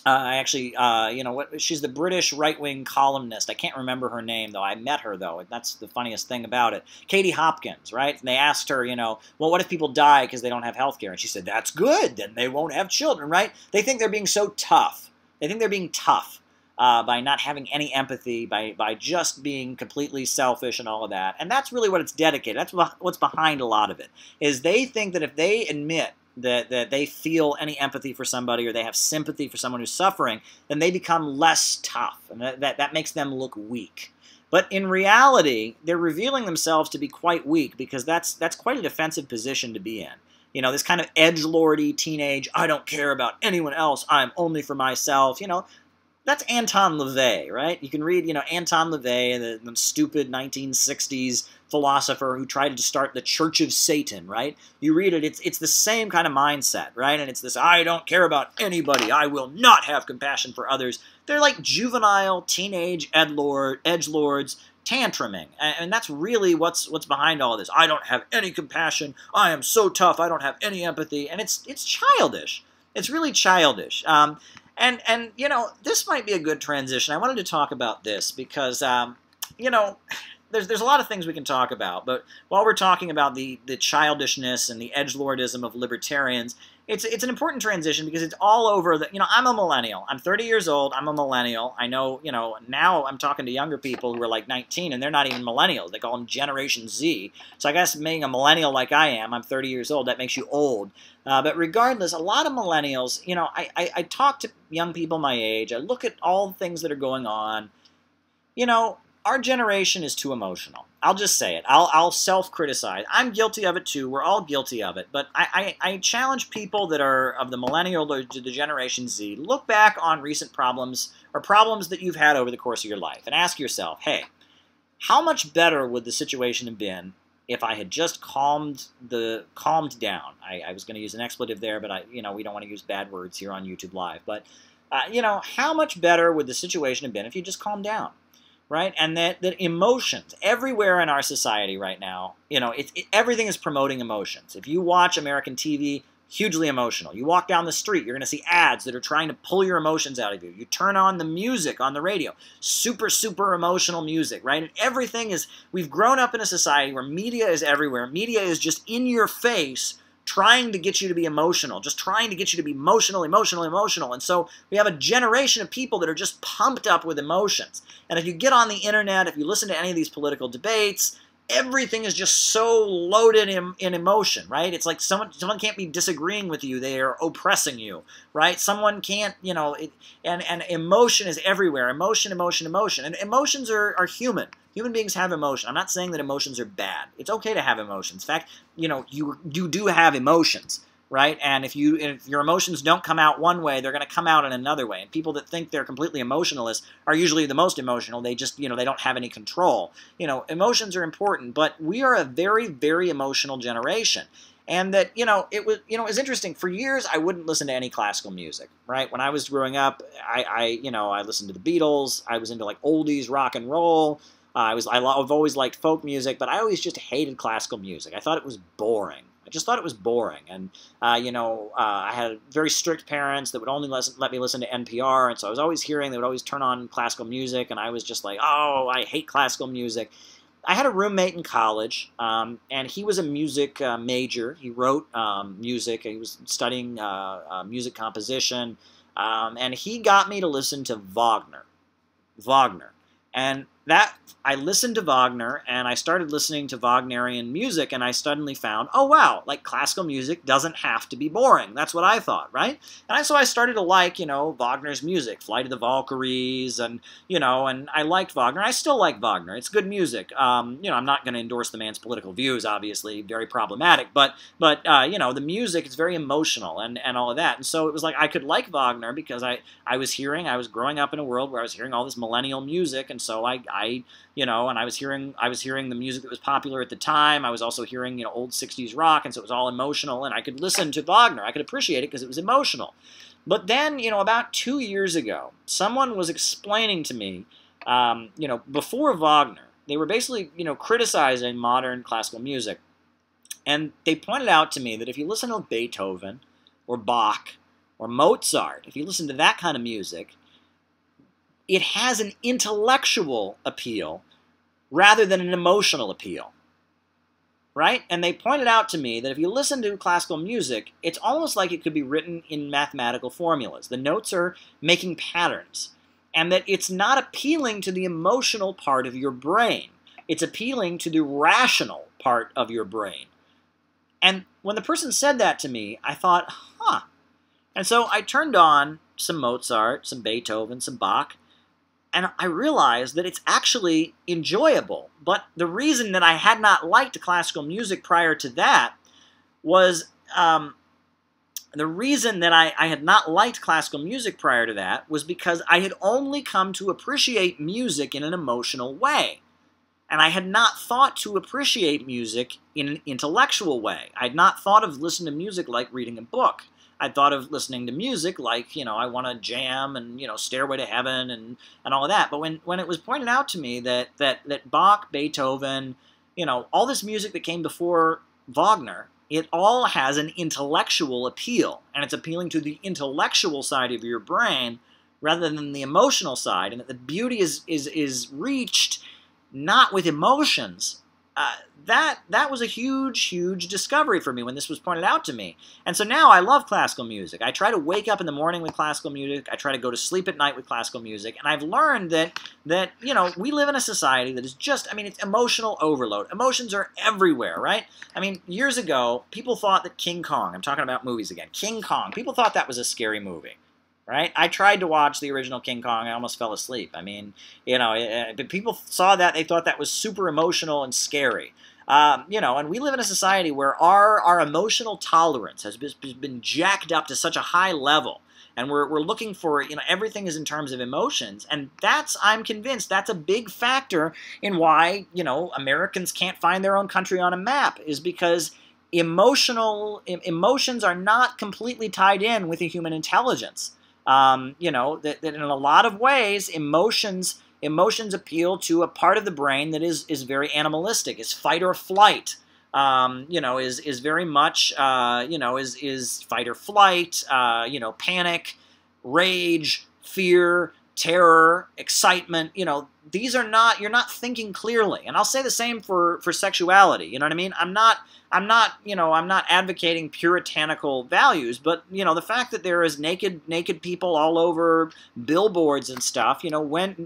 actually, you know, she's the British right-wing columnist. I can't remember her name, though. I met her, though. That's the funniest thing about it. Katie Hopkins, right? And they asked her, you know, well, what if people die because they don't have health care? And she said, that's good. Then they won't have children, right? They think they're being so tough. They think they're being tough. By not having any empathy, by just being completely selfish and all of that. And that's really what it's dedicated. That's what's behind a lot of it, is they think that if they admit that they feel any empathy for somebody or they have sympathy for someone who's suffering, then they become less tough, and that makes them look weak. But in reality, they're revealing themselves to be quite weak, because that's quite a defensive position to be in. You know, this kind of edgelordy teenage, I don't care about anyone else, I'm only for myself, you know, that's Anton LaVey, right? You can read, you know, Anton LaVey, the stupid 1960s philosopher who tried to start the Church of Satan, right? You read it, it's the same kind of mindset, right? And it's this, I don't care about anybody, I will not have compassion for others. They're like juvenile, teenage edgelords tantruming, and that's really what's behind all of this. I don't have any compassion, I am so tough, I don't have any empathy, and it's childish. It's really childish. And you know, this might be a good transition. I wanted to talk about this because, you know, there's a lot of things we can talk about, but while we're talking about the childishness and the edgelordism of libertarians, it's an important transition because it's all over the, you know, I'm a millennial. I'm 30 years old. I'm a millennial. I know, you know, now I'm talking to younger people who are like 19 and they're not even millennials. They call them Generation Z. So I guess being a millennial like I am, I'm 30 years old, that makes you old. But regardless, a lot of millennials, you know, I talk to young people my age. I look at all the things that are going on. You know, our generation is too emotional. I'll just say it. I'll self-criticize. I'm guilty of it too. We're all guilty of it. But I challenge people that are of the millennial or the Generation Z, look back on recent problems or problems that you've had over the course of your life and ask yourself, hey, how much better would the situation have been if I had just calmed down? I was going to use an expletive there, but you know, we don't want to use bad words here on YouTube Live. But you know, how much better would the situation have been if you just calmed down? Right? And that emotions, everywhere in our society right now, you know, everything is promoting emotions. If you watch American TV, hugely emotional. You walk down the street, you're going to see ads that are trying to pull your emotions out of you. You turn on the music on the radio, super, super emotional music, right? And everything is, we've grown up in a society where media is everywhere. Media is just in your face, trying to get you to be emotional, just trying to get you to be emotional. And so we have a generation of people that are just pumped up with emotions. And if you get on the internet, if you listen to any of these political debates, everything is just so loaded in emotion, right? It's like someone can't be disagreeing with you. They are oppressing you, right? Someone can't, you know, and emotion is everywhere. Emotion. And emotions are human. Human beings have emotion. I'm not saying that emotions are bad. It's okay to have emotions. In fact, you know, you do have emotions, right? And if your emotions don't come out one way, they're going to come out in another way. And people that think they're completely emotionless are usually the most emotional. They just, you know, they don't have any control. You know, emotions are important, but we are a very, very emotional generation. And that, you know, it was interesting. For years, I wouldn't listen to any classical music, right? When I was growing up, I listened to the Beatles. I was into like oldies, rock and roll. I've always liked folk music, but I always just hated classical music. I thought it was boring. I just thought it was boring. And, I had very strict parents that would only let me listen to NPR, and so I was always hearing, they would always turn on classical music, and I was just like, oh, I hate classical music. I had a roommate in college, and he was a music major. He wrote music. He was studying music composition, and he got me to listen to Wagner. And I listened to Wagner, and I started listening to Wagnerian music, and I suddenly found, oh wow, like classical music doesn't have to be boring. That's what I thought, right? And so I started to like, Wagner's music, Flight of the Valkyries, and, and I liked Wagner. I still like Wagner. It's good music. I'm not going to endorse the man's political views, obviously, very problematic, but the music is very emotional and all of that. And so it was like I could like Wagner because I was growing up in a world where I was hearing all this millennial music, and so and I was hearing the music that was popular at the time. I was also hearing, old 60s rock, and so it was all emotional, and I could listen to Wagner. I could appreciate it because it was emotional. But then, about 2 years ago, someone was explaining to me, before Wagner, they were basically, criticizing modern classical music. And they pointed out to me that if you listen to Beethoven or Bach or Mozart, if you listen to that kind of music, it has an intellectual appeal rather than an emotional appeal, right? And they pointed out to me that if you listen to classical music, it's almost like it could be written in mathematical formulas. The notes are making patterns, and that it's not appealing to the emotional part of your brain. It's appealing to the rational part of your brain. And when the person said that to me, I thought, huh. And so I turned on some Mozart, some Beethoven, some Bach, and I realized that it's actually enjoyable. But the reason that I had not liked classical music prior to that was, the reason that I had not liked classical music prior to that was because I had only come to appreciate music in an emotional way. And I had not thought to appreciate music in an intellectual way. I had not thought of listening to music like reading a book. I thought of listening to music like, I want to jam and, Stairway to Heaven and all of that. But when it was pointed out to me that Bach, Beethoven, all this music that came before Wagner, it all has an intellectual appeal. And it's appealing to the intellectual side of your brain rather than the emotional side. And that the beauty is reached not with emotions. That was a huge discovery for me when this was pointed out to me. And so now I love classical music. I try to wake up in the morning with classical music. I try to go to sleep at night with classical music. And I've learned that we live in a society that is just, it's emotional overload. Emotions are everywhere, right? Years ago, people thought that King Kong, I'm talking about movies again, King Kong, people thought that was a scary movie. Right? I tried to watch the original King Kong. I almost fell asleep. But people saw that. They thought that was super emotional and scary. And we live in a society where our emotional tolerance has been jacked up to such a high level. And we're looking for, everything is in terms of emotions. And I'm convinced, that's a big factor in why, Americans can't find their own country on a map, is because emotions are not completely tied in with the human intelligence. That in a lot of ways, emotions appeal to a part of the brain that is very animalistic, is fight or flight, is very much, is fight or flight, panic, rage, fear, terror, excitement. These are not, you're not thinking clearly. And I'll say the same for sexuality. You know what I mean? I'm not advocating puritanical values, but, the fact that there is naked people all over billboards and stuff,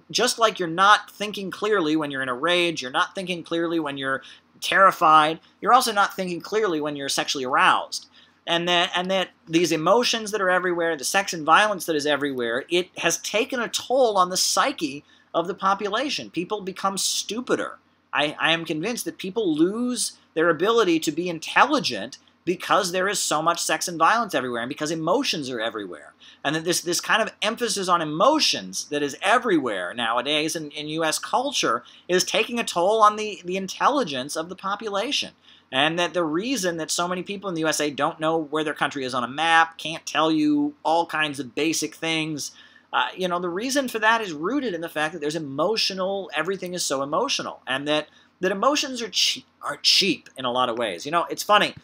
just like you're not thinking clearly when you're in a rage, you're not thinking clearly when you're terrified, you're also not thinking clearly when you're sexually aroused. And that these emotions that are everywhere, the sex and violence that is everywhere, it has taken a toll on the psyche of the population. People become stupider. I am convinced that people lose their ability to be intelligent because there is so much sex and violence everywhere, and because emotions are everywhere. And that this kind of emphasis on emotions that is everywhere nowadays in U.S. culture is taking a toll on the intelligence of the population. And that the reason that so many people in the USA don't know where their country is on a map, can't tell you all kinds of basic things, the reason for that is rooted in the fact that there's everything is so emotional, and that emotions are cheap in a lot of ways. It's funny,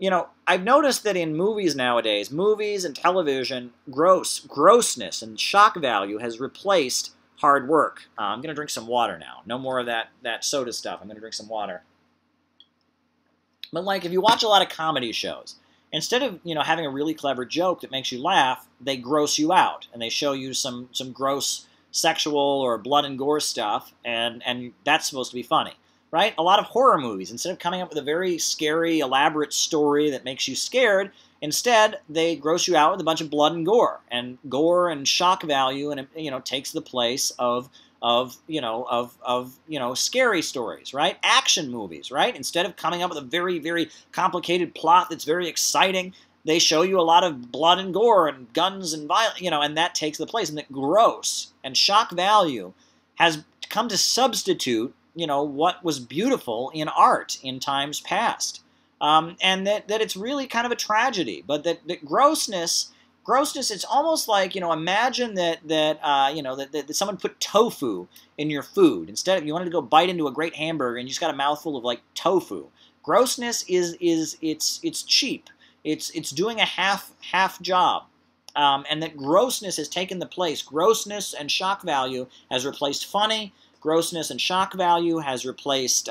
you know, I've noticed that in movies nowadays, movies and television, grossness and shock value has replaced hard work. I'm going to drink some water now. No more of that soda stuff. I'm going to drink some water. But like, if you watch a lot of comedy shows, instead of, you know, having a really clever joke that makes you laugh, they gross you out and they show you some gross sexual or blood and gore stuff, and that's supposed to be funny, right? A lot of horror movies, instead of coming up with a very scary, elaborate story that makes you scared, instead they gross you out with a bunch of blood and gore and shock value, and it, you know, takes the place of scary stories, right? Action movies, right? Instead of coming up with a very, very complicated plot that's very exciting, they show you a lot of blood and gore and guns and violence, you know, and that takes the place. And that gross and shock value has come to substitute, you know, what was beautiful in art in times past. And that it's really kind of a tragedy. But that grossness, it's almost like, you know, imagine that someone put tofu in your food. Instead of, you wanted to go bite into a great hamburger and you just got a mouthful of like tofu. Grossness it's cheap. It's doing a half job. And that grossness has taken the place. Grossness and shock value has replaced funny. Grossness and shock value has replaced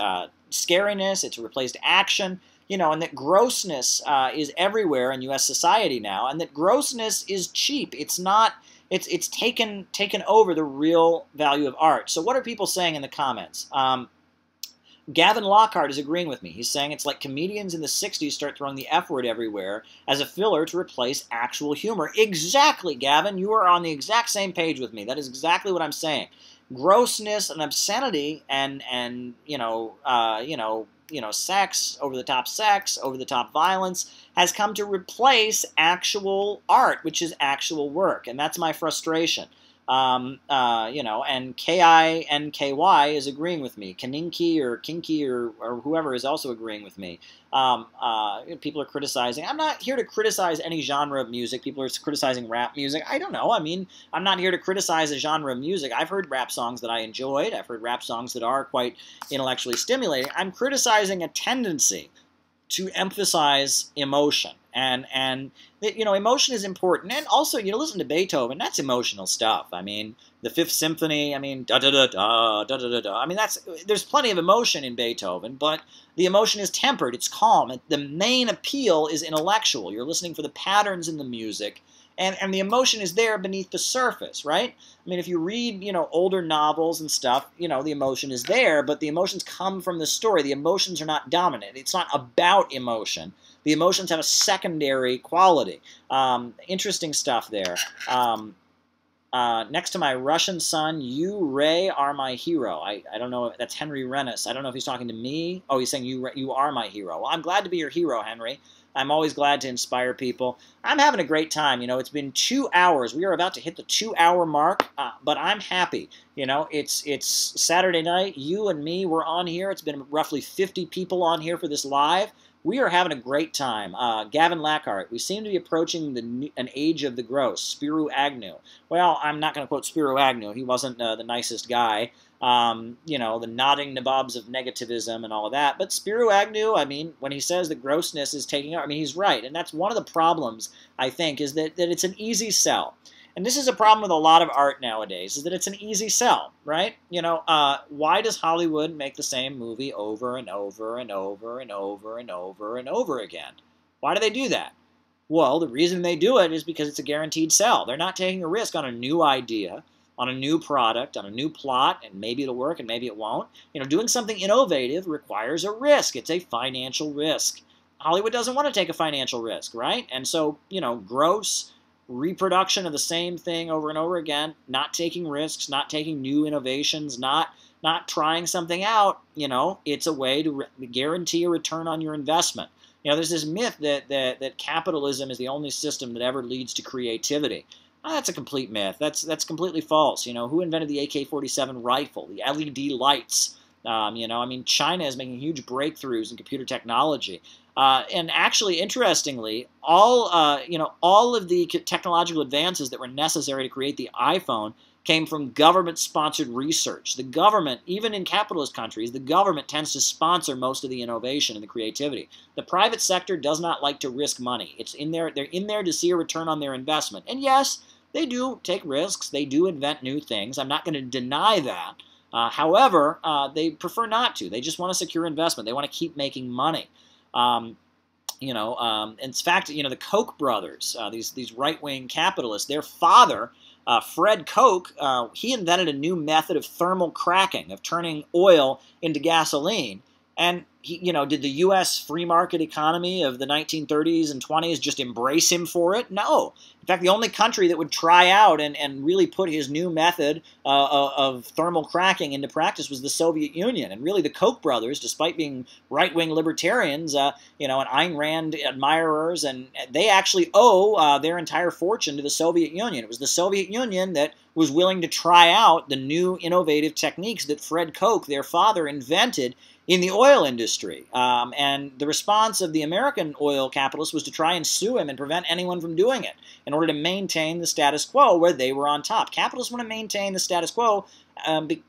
scariness. It's replaced action. You know, and that grossness is everywhere in U.S. society now, and that grossness is cheap. It's not. It's taken over the real value of art. So what are people saying in the comments? Gavin Lockhart is agreeing with me. He's saying it's like comedians in the 60s start throwing the F word everywhere as a filler to replace actual humor. Exactly, Gavin. You are on the exact same page with me. That is exactly what I'm saying. Grossness and obscenity and sex, over-the-top violence has come to replace actual art, which is actual work, and that's my frustration. And KINKY is agreeing with me. Kaninki or Kinky or whoever is also agreeing with me. People are criticizing. I'm not here to criticize any genre of music. People are criticizing rap music. I don't know. I mean, I'm not here to criticize a genre of music. I've heard rap songs that I enjoyed. I've heard rap songs that are quite intellectually stimulating. I'm criticizing a tendency to emphasize emotion. And you know, emotion is important. And also, you know, listen to Beethoven. That's emotional stuff. I mean, the Fifth Symphony, I mean, da-da-da-da, da-da-da-da. I mean, there's plenty of emotion in Beethoven, but the emotion is tempered. It's calm. The main appeal is intellectual. You're listening for the patterns in the music, and the emotion is there beneath the surface, right? I mean, if you read, you know, older novels and stuff, you know, the emotion is there, but the emotions come from the story. The emotions are not dominant. It's not about emotion. The emotions have a secondary quality. Interesting stuff there. Next to my Russian son, you, Ray, are my hero. I don't know. That's Henry Rennis. I don't know if he's talking to me. Oh, he's saying you are my hero. Well, I'm glad to be your hero, Henry. I'm always glad to inspire people. I'm having a great time. You know, it's been 2 hours. We are about to hit the 2-hour mark, but I'm happy. You know, it's Saturday night. You and me, we're on here. It's been roughly 50 people on here for this live. We are having a great time. Gavin Lockhart, we seem to be approaching an age of the gross. Spiro Agnew. Well, I'm not going to quote Spiro Agnew. He wasn't the nicest guy. You know, the nodding nabobs of negativism and all of that. But Spiro Agnew, I mean, when he says that grossness is taking over, I mean, he's right. And that's one of the problems, I think, is that it's an easy sell. And this is a problem with a lot of art nowadays, is that it's an easy sell, right? You know, why does Hollywood make the same movie over and over and over and over and over and over again? Why do they do that? Well, the reason they do it is because it's a guaranteed sell. They're not taking a risk on a new idea, on a new product, on a new plot, and maybe it'll work and maybe it won't. You know, doing something innovative requires a risk. It's a financial risk. Hollywood doesn't want to take a financial risk, right? And so, you know, gross reproduction of the same thing over and over again, not taking risks, not taking new innovations, not trying something out, you know, it's a way to guarantee a return on your investment. You know, there's this myth that capitalism is the only system that ever leads to creativity. That's a complete myth. That's completely false. You know, who invented the AK-47 rifle, the LED lights? You know, I mean, China is making huge breakthroughs in computer technology. And actually, interestingly, all of the technological advances that were necessary to create the iPhone came from government-sponsored research. The government, even in capitalist countries, the government tends to sponsor most of the innovation and the creativity. The private sector does not like to risk money. It's in there, they're in there to see a return on their investment. And yes, they do take risks. They do invent new things. I'm not going to deny that. However, they prefer not to. They just want to secure investment. They want to keep making money. In fact, the Koch brothers, these right-wing capitalists, their father, Fred Koch, he invented a new method of thermal cracking, of turning oil into gasoline. And did the U.S. free market economy of the 1930s and 20s just embrace him for it? No. In fact, the only country that would try out and really put his new method of thermal cracking into practice was the Soviet Union. And really the Koch brothers, despite being right-wing libertarians, and Ayn Rand admirers, and they actually owe their entire fortune to the Soviet Union. It was the Soviet Union that was willing to try out the new innovative techniques that Fred Koch, their father, invented in the oil industry. And the response of the American oil capitalists was to try and sue him and prevent anyone from doing it in order to maintain the status quo where they were on top. Capitalists want to maintain the status quo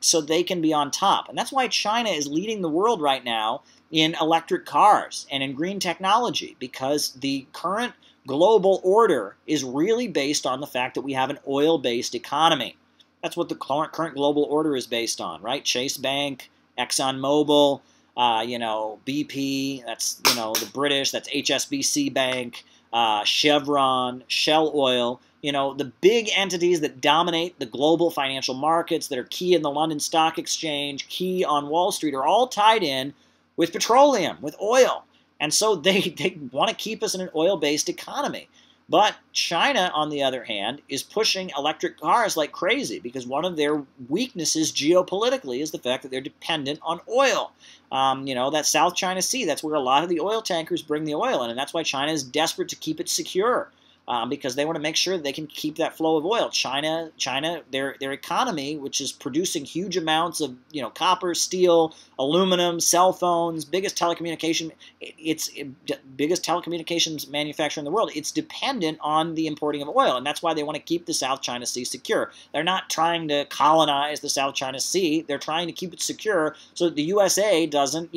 so they can be on top. And that's why China is leading the world right now in electric cars and in green technology, because the current global order is really based on the fact that we have an oil-based economy. That's what the current global order is based on, right? Chase Bank, ExxonMobil, BP, that's, the British, that's HSBC Bank, Chevron, Shell Oil, the big entities that dominate the global financial markets, that are key in the London Stock Exchange, key on Wall Street, are all tied in with petroleum, with oil. And so they want to keep us in an oil-based economy. But China, on the other hand, is pushing electric cars like crazy because one of their weaknesses geopolitically is the fact that they're dependent on oil. That South China Sea, that's where a lot of the oil tankers bring the oil in, and that's why China is desperate to keep it secure. Because they want to make sure that they can keep that flow of oil. China, their economy, which is producing huge amounts of copper, steel, aluminum, cell phones, biggest telecommunications manufacturer in the world. It's dependent on the importing of oil, and that's why they want to keep the South China Sea secure. They're not trying to colonize the South China Sea. They're trying to keep it secure so that the USA doesn't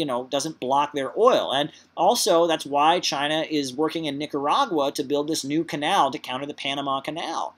block their oil. And also, that's why China is working in Nicaragua to build this new canal to counter the Panama Canal.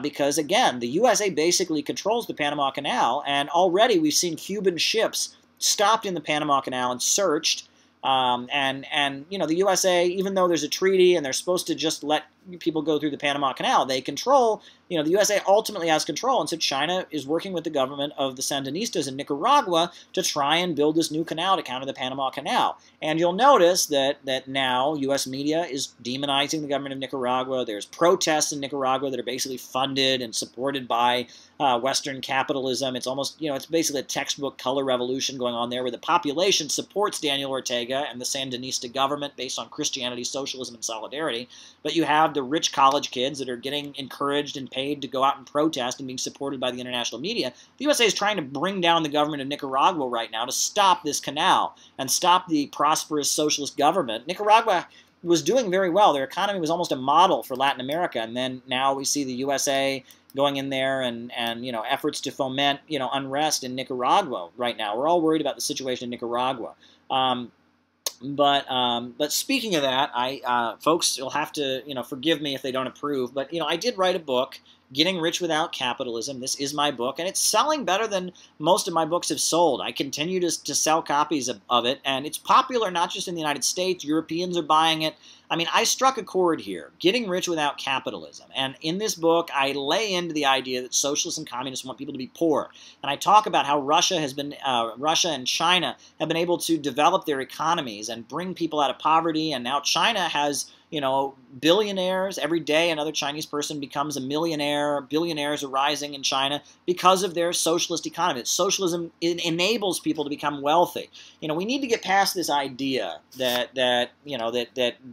Because, again, the USA basically controls the Panama Canal, and already we've seen Cuban ships stopped in the Panama Canal and searched. The USA, even though there's a treaty and they're supposed to just let people go through the Panama Canal, they control, the USA ultimately has control, and so China is working with the government of the Sandinistas in Nicaragua to try and build this new canal to counter the Panama Canal. And you'll notice that now U.S. media is demonizing the government of Nicaragua. There's protests in Nicaragua that are basically funded and supported by Western capitalism. It's almost, it's basically a textbook color revolution going on there where the population supports Daniel Ortega and the Sandinista government based on Christianity, socialism, and solidarity. But you have the rich college kids that are getting encouraged and paid to go out and protest and being supported by the international media. The USA is trying to bring down the government of Nicaragua right now to stop this canal and stop the prosperous socialist government. Nicaragua was doing very well. Their economy was almost a model for Latin America, and then now we see the USA going in there and efforts to foment unrest in Nicaragua right now. We're all worried about the situation in Nicaragua. But speaking of that, folks, you'll have to forgive me if they don't approve. But I did write a book, Getting Rich Without Capitalism. This is my book, and it's selling better than most of my books have sold. I continue to sell copies of it, and it's popular not just in the United States. Europeans are buying it. I mean, I struck a chord here, Getting Rich Without Capitalism. And in this book, I lay into the idea that socialists and communists want people to be poor. And I talk about how Russia and China have been able to develop their economies and bring people out of poverty, and now China has billionaires. Every day another Chinese person becomes a millionaire. Billionaires are rising in China because of their socialist economy. Socialism enables people to become wealthy. We need to get past this idea that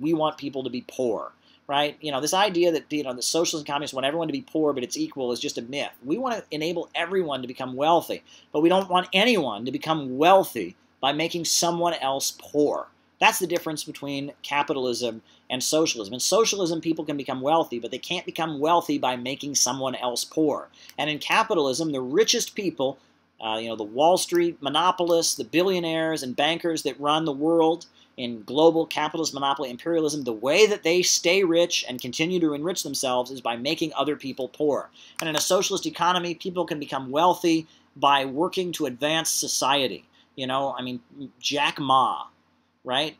we want people to be poor, right? This idea that the socialists and communists want everyone to be poor, but it's equal, is just a myth. We want to enable everyone to become wealthy, but we don't want anyone to become wealthy by making someone else poor. That's the difference between capitalism and socialism. In socialism, people can become wealthy, but they can't become wealthy by making someone else poor. And in capitalism, the richest people, the Wall Street monopolists, the billionaires and bankers that run the world in global capitalist monopoly imperialism, the way that they stay rich and continue to enrich themselves is by making other people poor. And in a socialist economy, people can become wealthy by working to advance society. Jack Ma, right?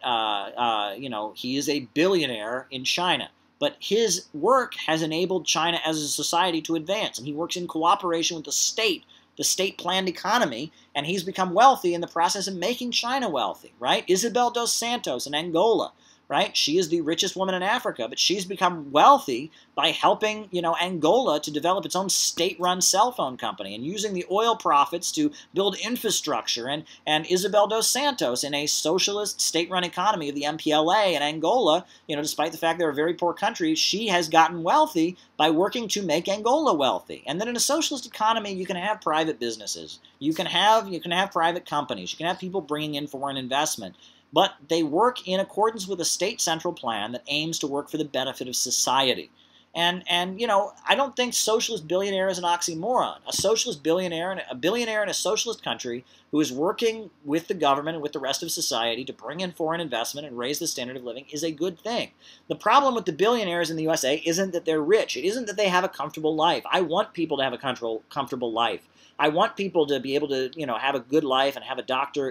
He is a billionaire in China. But his work has enabled China as a society to advance, and he works in cooperation with the state-planned economy, and he's become wealthy in the process of making China wealthy, right? Isabel dos Santos in Angola, right? She is the richest woman in Africa, but she's become wealthy by helping, Angola to develop its own state-run cell phone company and using the oil profits to build infrastructure. And Isabel dos Santos, in a socialist state-run economy of the MPLA in Angola, despite the fact they're a very poor country, she has gotten wealthy by working to make Angola wealthy. And then in a socialist economy, you can have private businesses. You can have private companies. You can have people bringing in foreign investment. But they work in accordance with a state central plan that aims to work for the benefit of society. And I don't think socialist billionaire is an oxymoron. A socialist billionaire, a billionaire in a socialist country who is working with the government and with the rest of society to bring in foreign investment and raise the standard of living is a good thing. The problem with the billionaires in the USA isn't that they're rich. It isn't that they have a comfortable life. I want people to have a comfortable life. I want people to be able to, have a good life and have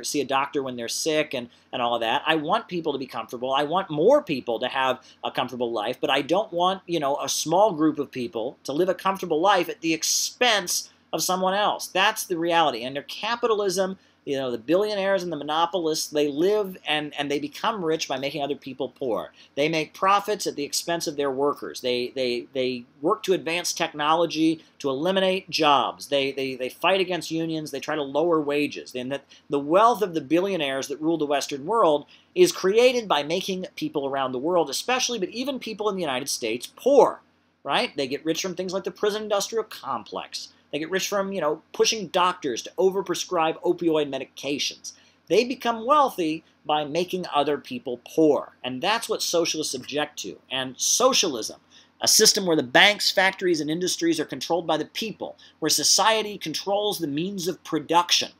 see a doctor when they're sick and all of that. I want people to be comfortable. I want more people to have a comfortable life, but I don't want, a small group of people to live a comfortable life at the expense of someone else. That's the reality. Under capitalism, the billionaires and the monopolists, they live and they become rich by making other people poor. They make profits at the expense of their workers. They work to advance technology, to eliminate jobs. They fight against unions. They try to lower wages. And the wealth of the billionaires that rule the Western world is created by making people around the world, especially, but even people in the United States, poor, right? They get rich from things like the prison industrial complex. They get rich from, pushing doctors to overprescribe opioid medications. They become wealthy by making other people poor. And that's what socialists object to. And socialism, a system where the banks, factories, and industries are controlled by the people, where society controls the means of production.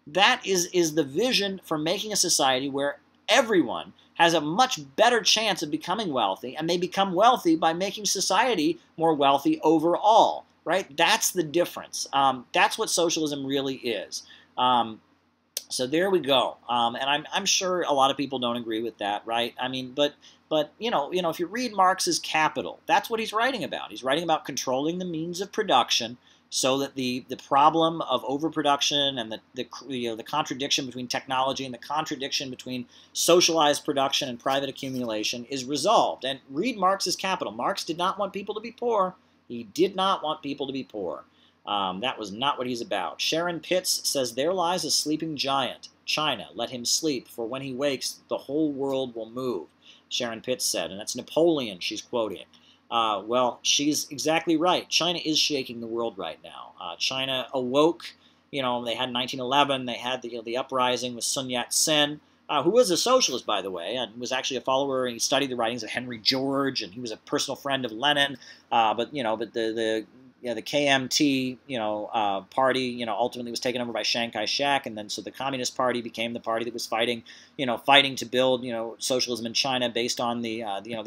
That is the vision for making a society where everyone has a much better chance of becoming wealthy, and they become wealthy by making society more wealthy overall. Right? That's the difference. That's what socialism really is. So there we go. And I'm sure a lot of people don't agree with that, right? I mean, but if you read Marx's Capital, that's what he's writing about. He's writing about controlling the means of production so that the problem of overproduction and the contradiction between technology and the contradiction between socialized production and private accumulation is resolved. And read Marx's Capital. Marx did not want people to be poor. He did not want people to be poor. That was not what he's about. Sharon Pitts says, "There lies a sleeping giant. China, let him sleep, for when he wakes, the whole world will move," Sharon Pitts said. And that's Napoleon she's quoting. Well, she's exactly right. China is shaking the world right now. China awoke. They had 1911. They had the uprising with Sun Yat-sen, who was a socialist, by the way, and was actually a follower, and he studied the writings of Henry George, and he was a personal friend of Lenin. But the KMT, party, ultimately was taken over by Chiang Kai-shek, and then so the Communist Party became the party that was fighting to build, socialism in China based on the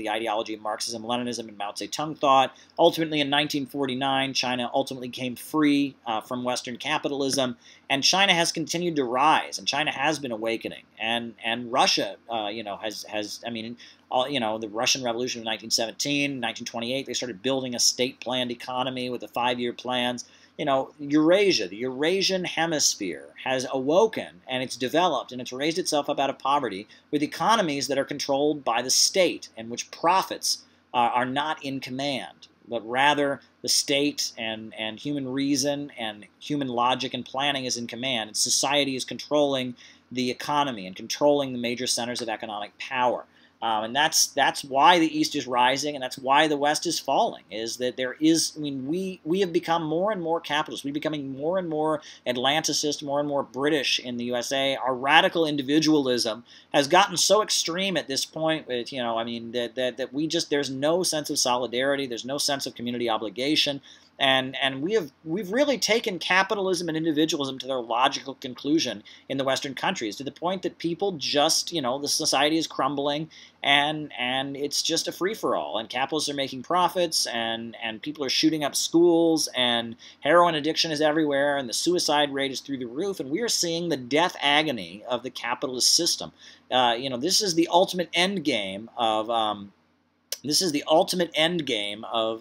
ideology of Marxism, Leninism, and Mao Zedong thought. Ultimately, in 1949, China ultimately came free from Western capitalism, and China has continued to rise, and China has been awakening, and Russia, the Russian Revolution of 1917, 1928, they started building a state-planned economy with the 5-year plans. Eurasia, the Eurasian hemisphere has awoken, and it's developed, and it's raised itself up out of poverty with economies that are controlled by the state, and which profits are not in command, but rather the state and human reason and human logic and planning is in command, and society is controlling the economy and controlling the major centers of economic power. And that's why the East is rising, and that's why the West is falling, is that there is, I mean, we have become more and more capitalist. We're becoming more and more Atlanticist, more and more British in the USA. Our radical individualism has gotten so extreme at this point, with, you know, I mean, that we just, there's no sense of solidarity, there's no sense of community obligation. And we've really taken capitalism and individualism to their logical conclusion in the Western countries, to the point that people just, you know, the society is crumbling, and it's just a free-for-all, and capitalists are making profits, and people are shooting up schools, and heroin addiction is everywhere, and the suicide rate is through the roof, and we are seeing the death agony of the capitalist system. You know, this is the ultimate end game of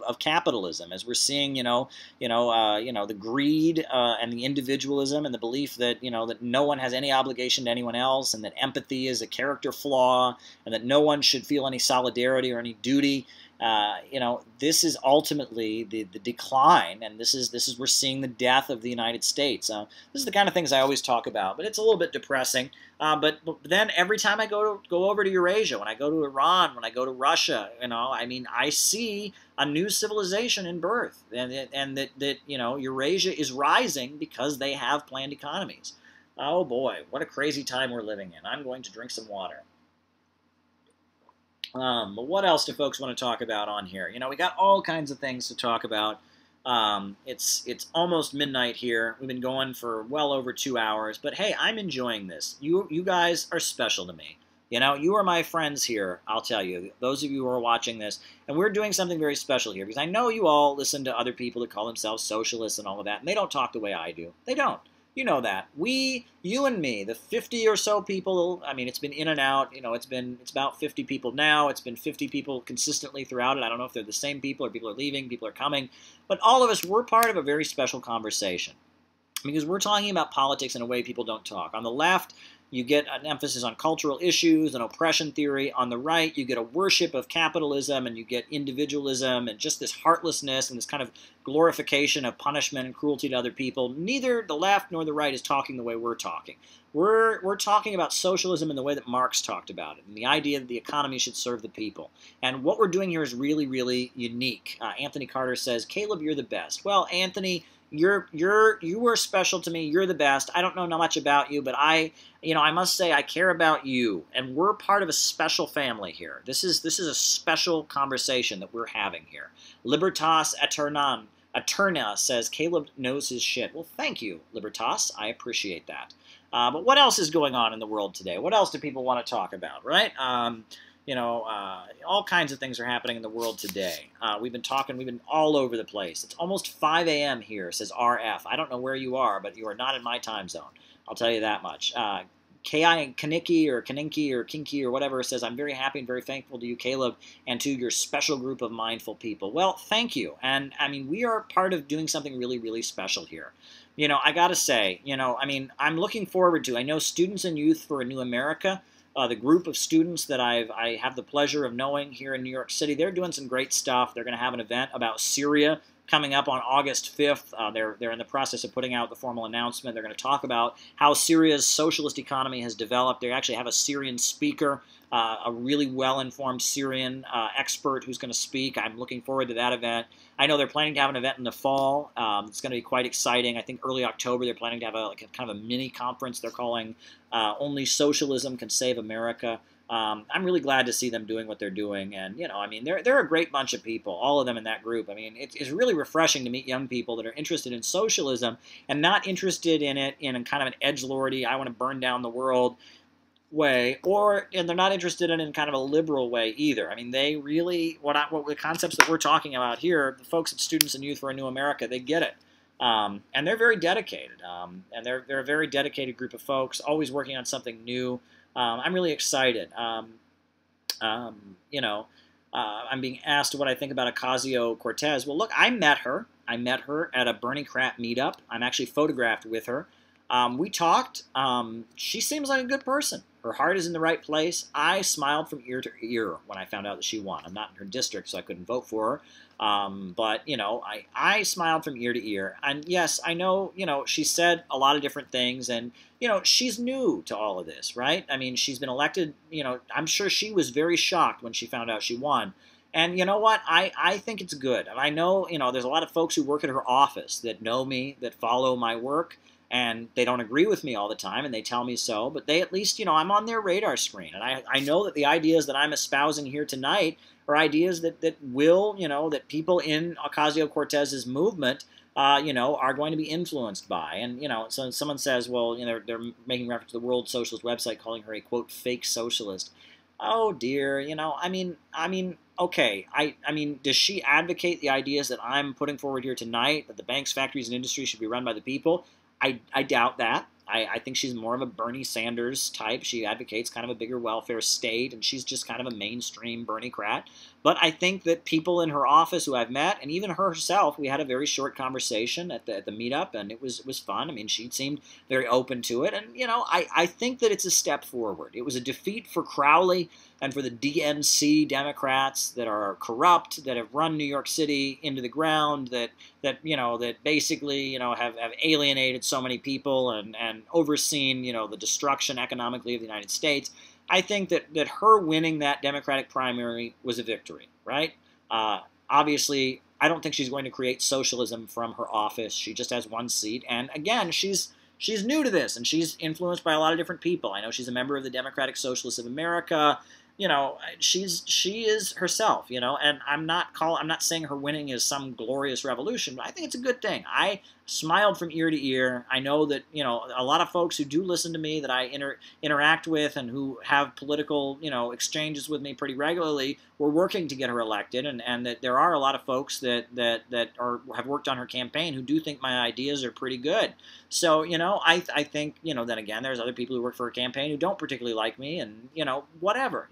of capitalism, as we're seeing, the greed and the individualism and the belief that, that no one has any obligation to anyone else, and that empathy is a character flaw, and that no one should feel any solidarity or any duty. This is ultimately the decline, and this is we're seeing the death of the United States. This is the kind of things I always talk about, but it's a little bit depressing. But then every time I go over to Eurasia, when I go to Iran, when I go to Russia, I see a new civilization in birth, and that Eurasia is rising because they have planned economies. Oh boy, what a crazy time we're living in. I'm going to drink some water. But what else do folks want to talk about on here? We got all kinds of things to talk about. It's almost midnight here. We've been going for well over 2 hours. But hey, I'm enjoying this. You guys are special to me. You are my friends here, I'll tell you, those of you who are watching this. And we're doing something very special here, because I know you all listen to other people that call themselves socialists and all of that, and they don't talk the way I do. They don't. You know that. You and me, the 50 or so people, it's been in and out, it's about 50 people now, it's been 50 people consistently throughout it. I don't know if they're the same people, or people are leaving, people are coming, but all of us, we're part of a very special conversation, because we're talking about politics in a way people don't talk. On the left, you get an emphasis on cultural issues and oppression theory. On the right, you get a worship of capitalism, and you get individualism, and just this heartlessness and this kind of glorification of punishment and cruelty to other people. Neither the left nor the right is talking the way we're talking. We're talking about socialism in the way that Marx talked about it, and the idea that the economy should serve the people. And what we're doing here is really, really unique. Anthony Carter says, "Caleb, you're the best." Well, Anthony, you are special to me. You're the best. I don't know much about you, but I must say I care about you, and we're part of a special family here. This is a special conversation that we're having here. Libertas Eterna says, "Caleb knows his shit." Well, thank you, Libertas. I appreciate that. But what else is going on in the world today? What else do people want to talk about, right? All kinds of things are happening in the world today. We've been all over the place. It's almost 5 a.m. here, says RF. I don't know where you are, but you are not in my time zone. I'll tell you that much. Kaninki or Kinky or whatever says, "I'm very happy and very thankful to you, Caleb, and to your special group of mindful people." Well, thank you. And we are part of doing something really, really special here. I got to say, I'm looking forward to, I know Students and Youth for a New America, the group of students that I have the pleasure of knowing here in New York City. They're doing some great stuff. They're going to have an event about Syria coming up on August 5th. They're in the process of putting out the formal announcement. They're going to talk about how Syria's socialist economy has developed. They actually have a Syrian speaker, a really well-informed Syrian expert who's going to speak. I'm looking forward to that event. I know they're planning to have an event in the fall. It's going to be quite exciting. I think early October they're planning to have a kind of a mini conference they're calling "Only Socialism Can Save America." I'm really glad to see them doing what they're doing, and they're a great bunch of people, all of them in that group. It's really refreshing to meet young people that are interested in socialism and not interested in it in kind of an edgelordy, I want to burn down the world way, and they're not interested in kind of a liberal way either. They really, what the concepts that we're talking about here, the folks at Students and Youth for a New America, they get it. And they're very dedicated, and they're a very dedicated group of folks, always working on something new. I'm really excited. I'm being asked what I think about Ocasio-Cortez. Well, look, I met her. I met her at a Bernie Crap meetup. I'm actually photographed with her. We talked. She seems like a good person. Her heart is in the right place. I smiled from ear to ear when I found out that she won. I'm not in her district, so I couldn't vote for her. But, I smiled from ear to ear. And yes, I know, she said a lot of different things, and, she's new to all of this, right? I mean, she's been elected, I'm sure she was very shocked when she found out she won. And you know what? I think it's good. And I know, there's a lot of folks who work at her office that know me, that follow my work, and they don't agree with me all the time, and they tell me so, but they at least, I'm on their radar screen. And I know that the ideas that I'm espousing here tonight are ideas that will, that people in Ocasio-Cortez's movement, are going to be influenced by. And, so someone says, well, they're making reference to the World Socialist website, calling her a, quote, fake socialist. Oh, dear, okay, I mean, does she advocate the ideas that I'm putting forward here tonight, that the banks, factories, and industry should be run by the people? I doubt that. I think she's more of a Bernie Sanders type. She advocates kind of a bigger welfare state, and she's just kind of a mainstream Bernie-crat. But I think that people in her office who I've met, and even herself, we had a very short conversation at the meetup, and it was fun. I mean, she seemed very open to it, and, I think that it's a step forward. It was a defeat for Crowley and for the DNC Democrats that are corrupt, that have run New York City into the ground, that basically, have alienated so many people and overseen, the destruction economically of the United States. I think that her winning that Democratic primary was a victory, right? Obviously, I don't think she's going to create socialism from her office. She just has one seat. And again, she's new to this, and she's influenced by a lot of different people. I know she's a member of the Democratic Socialists of America. She is herself, and I'm not saying her winning is some glorious revolution, but I think it's a good thing. I smiled from ear to ear. I know that, a lot of folks who do listen to me, that I interact with, and who have political, exchanges with me pretty regularly, were working to get her elected, and that there are a lot of folks that have worked on her campaign who do think my ideas are pretty good. So, I think, then again, there's other people who work for her campaign who don't particularly like me, and, whatever,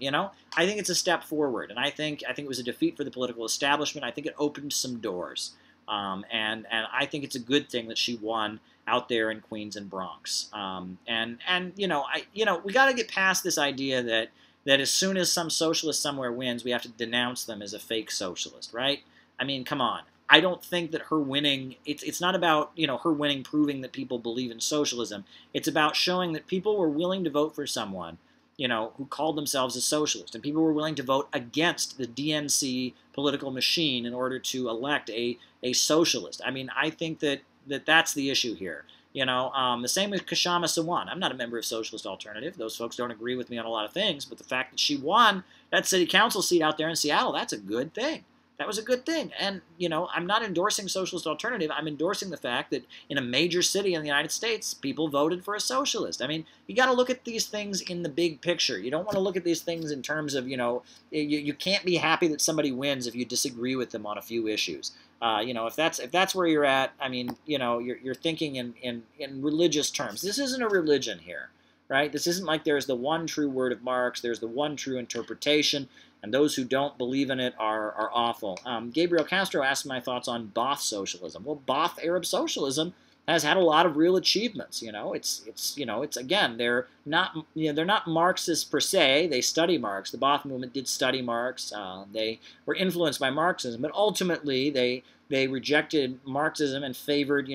I think it's a step forward, and I think it was a defeat for the political establishment. I think it opened some doors. And I think it's a good thing that she won out there in Queens and Bronx. We got to get past this idea that as soon as some socialist somewhere wins, we have to denounce them as a fake socialist, right? I mean, come on. I don't think that her winning, it's not about, her winning proving that people believe in socialism. It's about showing that people were willing to vote for someone, who called themselves a socialist, and people were willing to vote against the DNC political machine in order to elect a socialist. I mean, I think that's the issue here. The same with Kshama Sawant. I'm not a member of Socialist Alternative. Those folks don't agree with me on a lot of things, but the fact that she won that city council seat out there in Seattle, that's a good thing. That was a good thing. And, I'm not endorsing Socialist Alternative. I'm endorsing the fact that in a major city in the United States, people voted for a socialist. I mean, you got to look at these things in the big picture. You don't want to look at these things in terms of, you can't be happy that somebody wins if you disagree with them on a few issues. If that's where you're at, I mean, you're thinking in religious terms. This isn't a religion here, right? This isn't like there's the one true word of Marx. There's the one true interpretation. And those who don't believe in it are awful. Gabriel Castro asked my thoughts on Ba'ath socialism. Well, Ba'ath Arab socialism has had a lot of real achievements. It's again, they're not Marxists per se. They study Marx. The Ba'ath movement did study Marx. They were influenced by Marxism, but ultimately they rejected Marxism and favored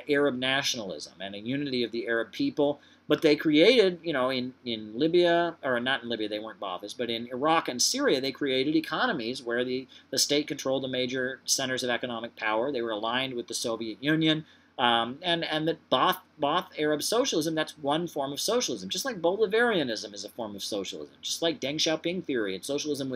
Arab nationalism and a unity of the Arab people. But they created, in Libya, or not in Libya, they weren't Ba'athists, but in Iraq and Syria, they created economies where the state controlled the major centers of economic power. They were aligned with the Soviet Union. And that Ba'ath Arab socialism, that's one form of socialism. Just like Bolivarianism is a form of socialism. Just like Deng Xiaoping theory and socialism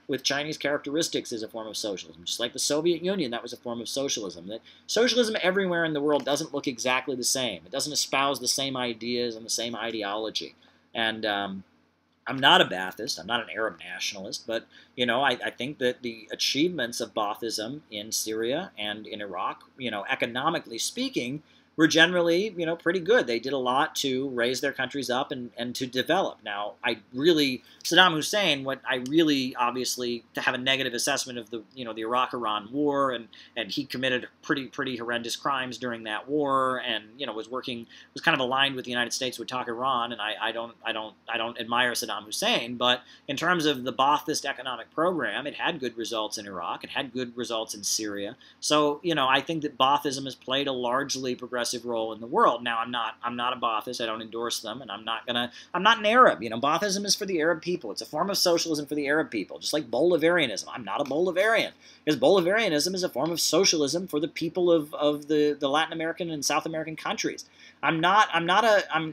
with Chinese characteristics is a form of socialism. Just like the Soviet Union, that was a form of socialism. That socialism everywhere in the world doesn't look exactly the same. It doesn't espouse the same ideas and the same ideology. And I'm not a Ba'athist. I'm not an Arab nationalist. But, I think that the achievements of Ba'athism in Syria and in Iraq, economically speaking, were generally, pretty good. They did a lot to raise their countries up and to develop. Now, Saddam Hussein, what I really, obviously, to have a negative assessment of the Iraq-Iran war, and he committed pretty horrendous crimes during that war, and, was kind of aligned with the United States to attack Iran, and I don't admire Saddam Hussein, but in terms of the Ba'athist economic program, it had good results in Iraq, it had good results in Syria. So, I think that Baathism has played a largely progressive role in the world. Now, I'm not a Baathist. I don't endorse them, and I'm not an Arab. Baathism is for the Arab people. It's a form of socialism for the Arab people, just like Bolivarianism. I'm not a Bolivarian, because Bolivarianism is a form of socialism for the people of the Latin American and South American countries. I'm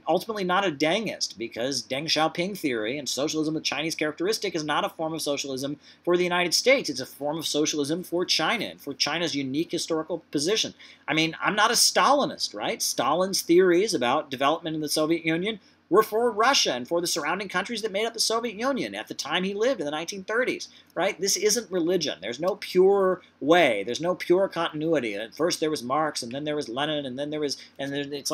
ultimately not a Dengist, because Deng Xiaoping theory and socialism with Chinese characteristic is not a form of socialism for the United States. It's a form of socialism for China and for China's unique historical position. I'm not a Stalinist, right? Stalin's theories about development in the Soviet Union were for Russia and for the surrounding countries that made up the Soviet Union at the time he lived in the 1930s, right? This isn't religion. There's no pure way. There's no pure continuity. At first there was Marx, and then there was Lenin, and then there was, and then it's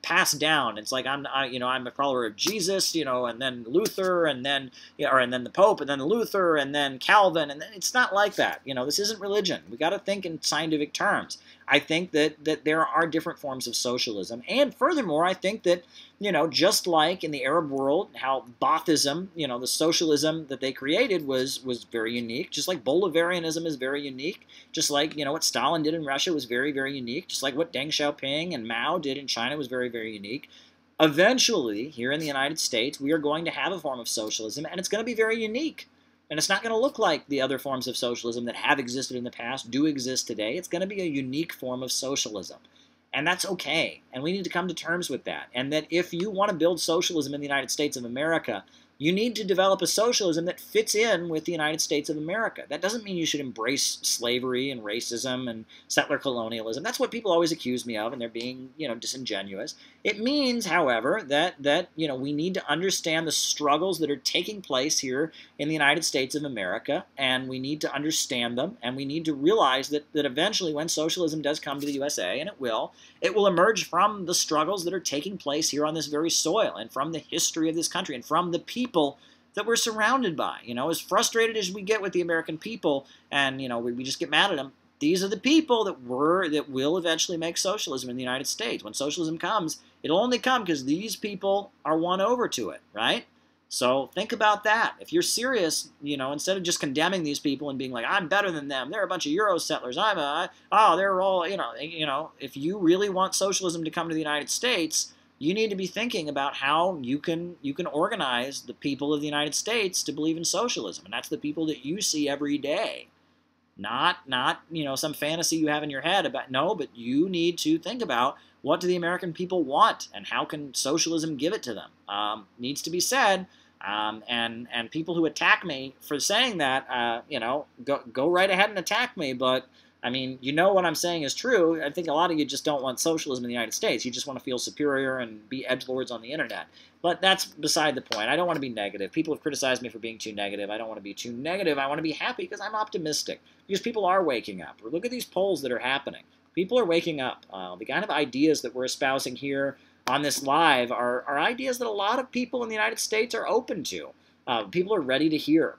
passed down. It's like I'm a follower of Jesus, and then Luther, and then and then the Pope, and then Luther, and then Calvin, and then it's not like that. This isn't religion. We got to think in scientific terms. I think that there are different forms of socialism, and furthermore, I think that just like in the Arab world, how Baathism, the socialism that they created was very unique. Just like Bolivarianism is very unique. Just like what Stalin did in Russia was very, very unique. Just like what Deng Xiaoping and Mao did in China was very, very unique. Eventually, here in the United States, we are going to have a form of socialism, and it's going to be very unique. And it's not going to look like the other forms of socialism that have existed in the past do exist today. It's going to be a unique form of socialism. And that's okay. And we need to come to terms with that. And that if you want to build socialism in the United States of America, you need to develop a socialism that fits in with the United States of America. That doesn't mean you should embrace slavery and racism and settler colonialism. That's what people always accuse me of, and they're being, disingenuous. It means, however, that we need to understand the struggles that are taking place here in the United States of America, and we need to understand them, and we need to realize that eventually when socialism does come to the USA, and it will emerge from the struggles that are taking place here on this very soil, and from the history of this country, and from the people that we're surrounded by. As frustrated as we get with the American people, and we just get mad at them, these are the people that will eventually make socialism in the United States. When socialism comes, it'll only come because these people are won over to it, right? So think about that. If you're serious, instead of just condemning these people and being like, I'm better than them, they're a bunch of Euro settlers, they're all, if you really want socialism to come to the United States, you need to be thinking about how you can organize the people of the United States to believe in socialism, and that's the people that you see every day. Not some fantasy you have in your head about, no, but you need to think about what do the American people want, and how can socialism give it to them. Needs to be said, and people who attack me for saying that, go right ahead and attack me, but what I'm saying is true. I think a lot of you just don't want socialism in the United States. You just want to feel superior and be edgelords on the internet. But that's beside the point. I don't want to be negative. People have criticized me for being too negative. I don't want to be too negative. I want to be happy because I'm optimistic. Because people are waking up. Look at these polls that are happening. People are waking up. The kind of ideas that we're espousing here on this live are ideas that a lot of people in the United States are open to. People are ready to hear.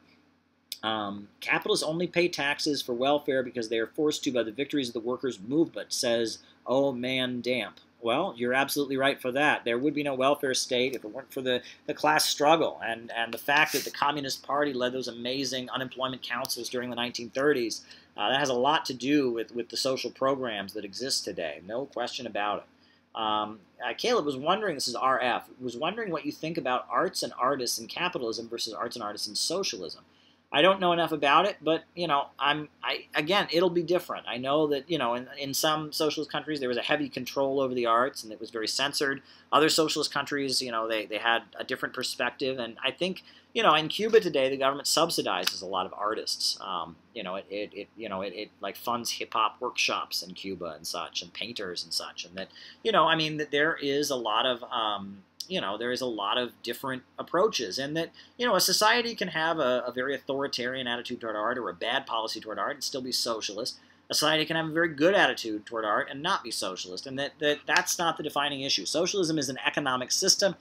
Capitalists only pay taxes for welfare because they are forced to by the victories of the workers' movement, says Oh Man Damp. Well, you're absolutely right for that. There would be no welfare state if it weren't for the class struggle and the fact that the Communist Party led those amazing unemployment councils during the 1930s. That has a lot to do with the social programs that exist today. No question about it. Caleb was wondering, this is RF, was wondering what you think about arts and artists in capitalism versus arts and artists in socialism. I don't know enough about it, but, again, it'll be different. I know that, in some socialist countries there was a heavy control over the arts and it was very censored. Other socialist countries, they had a different perspective. And I think, in Cuba today, the government subsidizes a lot of artists. It like funds hip-hop workshops in Cuba and such, and painters and such. And that, that there is a lot of... there is a lot of different approaches, and that, a society can have a very authoritarian attitude toward art or a bad policy toward art and still be socialist. a society can have a very good attitude toward art and not be socialist, and that's not the defining issue. Socialism is an economic system.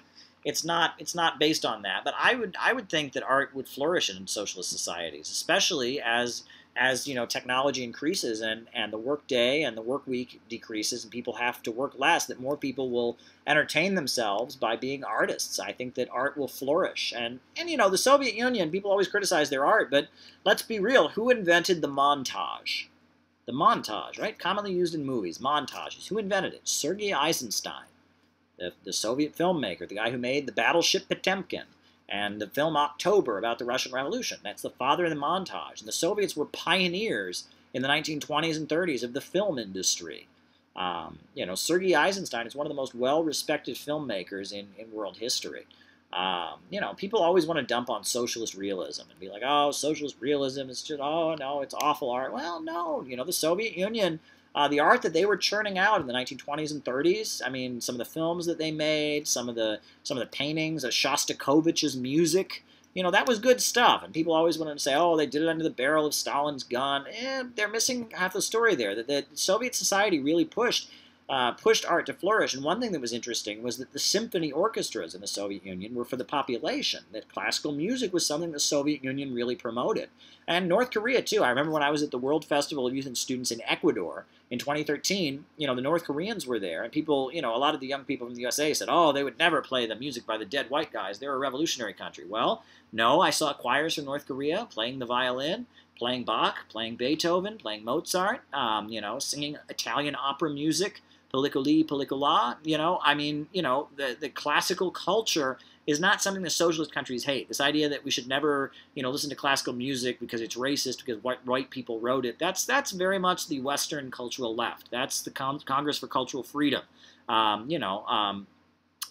It's not based on that. But I would think that art would flourish in socialist societies, especially as technology increases and the work day and the work week decreases and people have to work less, that more people will entertain themselves by being artists. I think that art will flourish. And the Soviet Union, people always criticize their art, but let's be real. Who invented the montage? The montage, right? Commonly used in movies, montages. Who invented it? Sergei Eisenstein, the Soviet filmmaker, the guy who made the battleship Potemkin and the film October about the Russian Revolution. That's the father of the montage. And the Soviets were pioneers in the 1920s and 30s of the film industry. Sergei Eisenstein is one of the most well-respected filmmakers in world history. People always want to dump on socialist realism and be like, oh, socialist realism is just, oh, no, it's awful art. Well, no, the Soviet Union, the art that they were churning out in the 1920s and 30s, I mean, some of the films that they made, some of the paintings of Shostakovich's music, that was good stuff. And people always wanted to say, oh, they did it under the barrel of Stalin's gun. They're missing half the story there. That Soviet society really pushed art to flourish. And one thing that was interesting was that the symphony orchestras in the Soviet Union were for the population, that classical music was something the Soviet Union really promoted. And North Korea, too. I remember when I was at the World Festival of Youth and Students in Ecuador in 2013, the North Koreans were there, and people, a lot of the young people from the USA said, oh, they would never play the music by the dead white guys. They're a revolutionary country. Well, no, I saw choirs from North Korea playing the violin, playing Bach, playing Beethoven, playing Mozart, singing Italian opera music, Pellicoli, Pellicola, the classical culture is not something the socialist countries hate. This idea that we should never, listen to classical music because it's racist, because white people wrote it, that's very much the Western cultural left. That's the Congress for Cultural Freedom.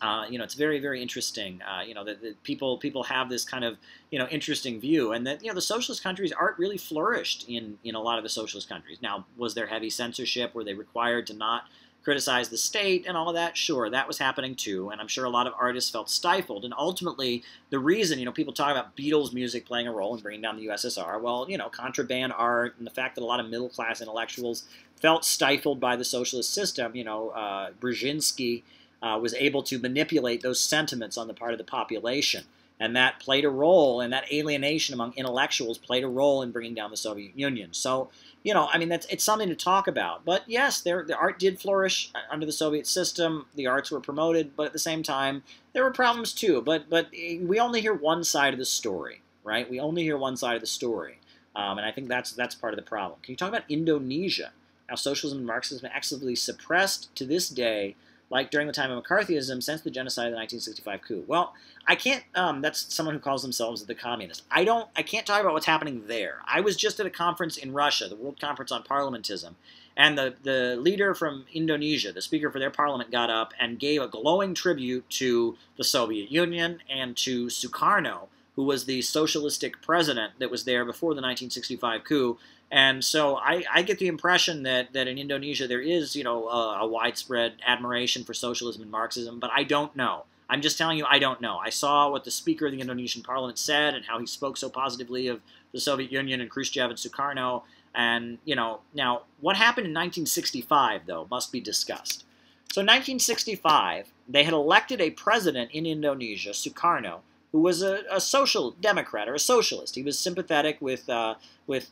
It's very, very interesting, that people have this kind of, interesting view, and that, the socialist countries, art really flourished in a lot of the socialist countries. Now, was there heavy censorship? Were they required to not criticize the state and all of that? Sure, that was happening too, and I'm sure a lot of artists felt stifled. And ultimately, the reason, people talk about Beatles music playing a role in bringing down the USSR, well, contraband art and the fact that a lot of middle-class intellectuals felt stifled by the socialist system, Brzezinski was able to manipulate those sentiments on the part of the population, and that played a role, and that alienation among intellectuals played a role in bringing down the Soviet Union. So, it's something to talk about. But yes, the art did flourish under the Soviet system. The arts were promoted, but at the same time, there were problems too. But we only hear one side of the story, right? We only hear one side of the story, and I think that's part of the problem. Can you talk about Indonesia? How socialism and Marxism are actively suppressed to this day, like during the time of McCarthyism, since the genocide of the 1965 coup. Well, I can't, that's someone who calls themselves the communist. I can't talk about what's happening there. I was just at a conference in Russia, the World Conference on Parliamentism, and the leader from Indonesia, the speaker for their parliament, got up and gave a glowing tribute to the Soviet Union and to Sukarno, who was the socialistic president that was there before the 1965 coup. And so I get the impression that in Indonesia there is, a widespread admiration for socialism and Marxism, but I don't know. I'm just telling you, I don't know. I saw what the Speaker of the Indonesian Parliament said and how he spoke so positively of the Soviet Union and Khrushchev and Sukarno. And, now what happened in 1965, though, must be discussed. So in 1965, they had elected a president in Indonesia, Sukarno, who was a social democrat or a socialist. He was sympathetic with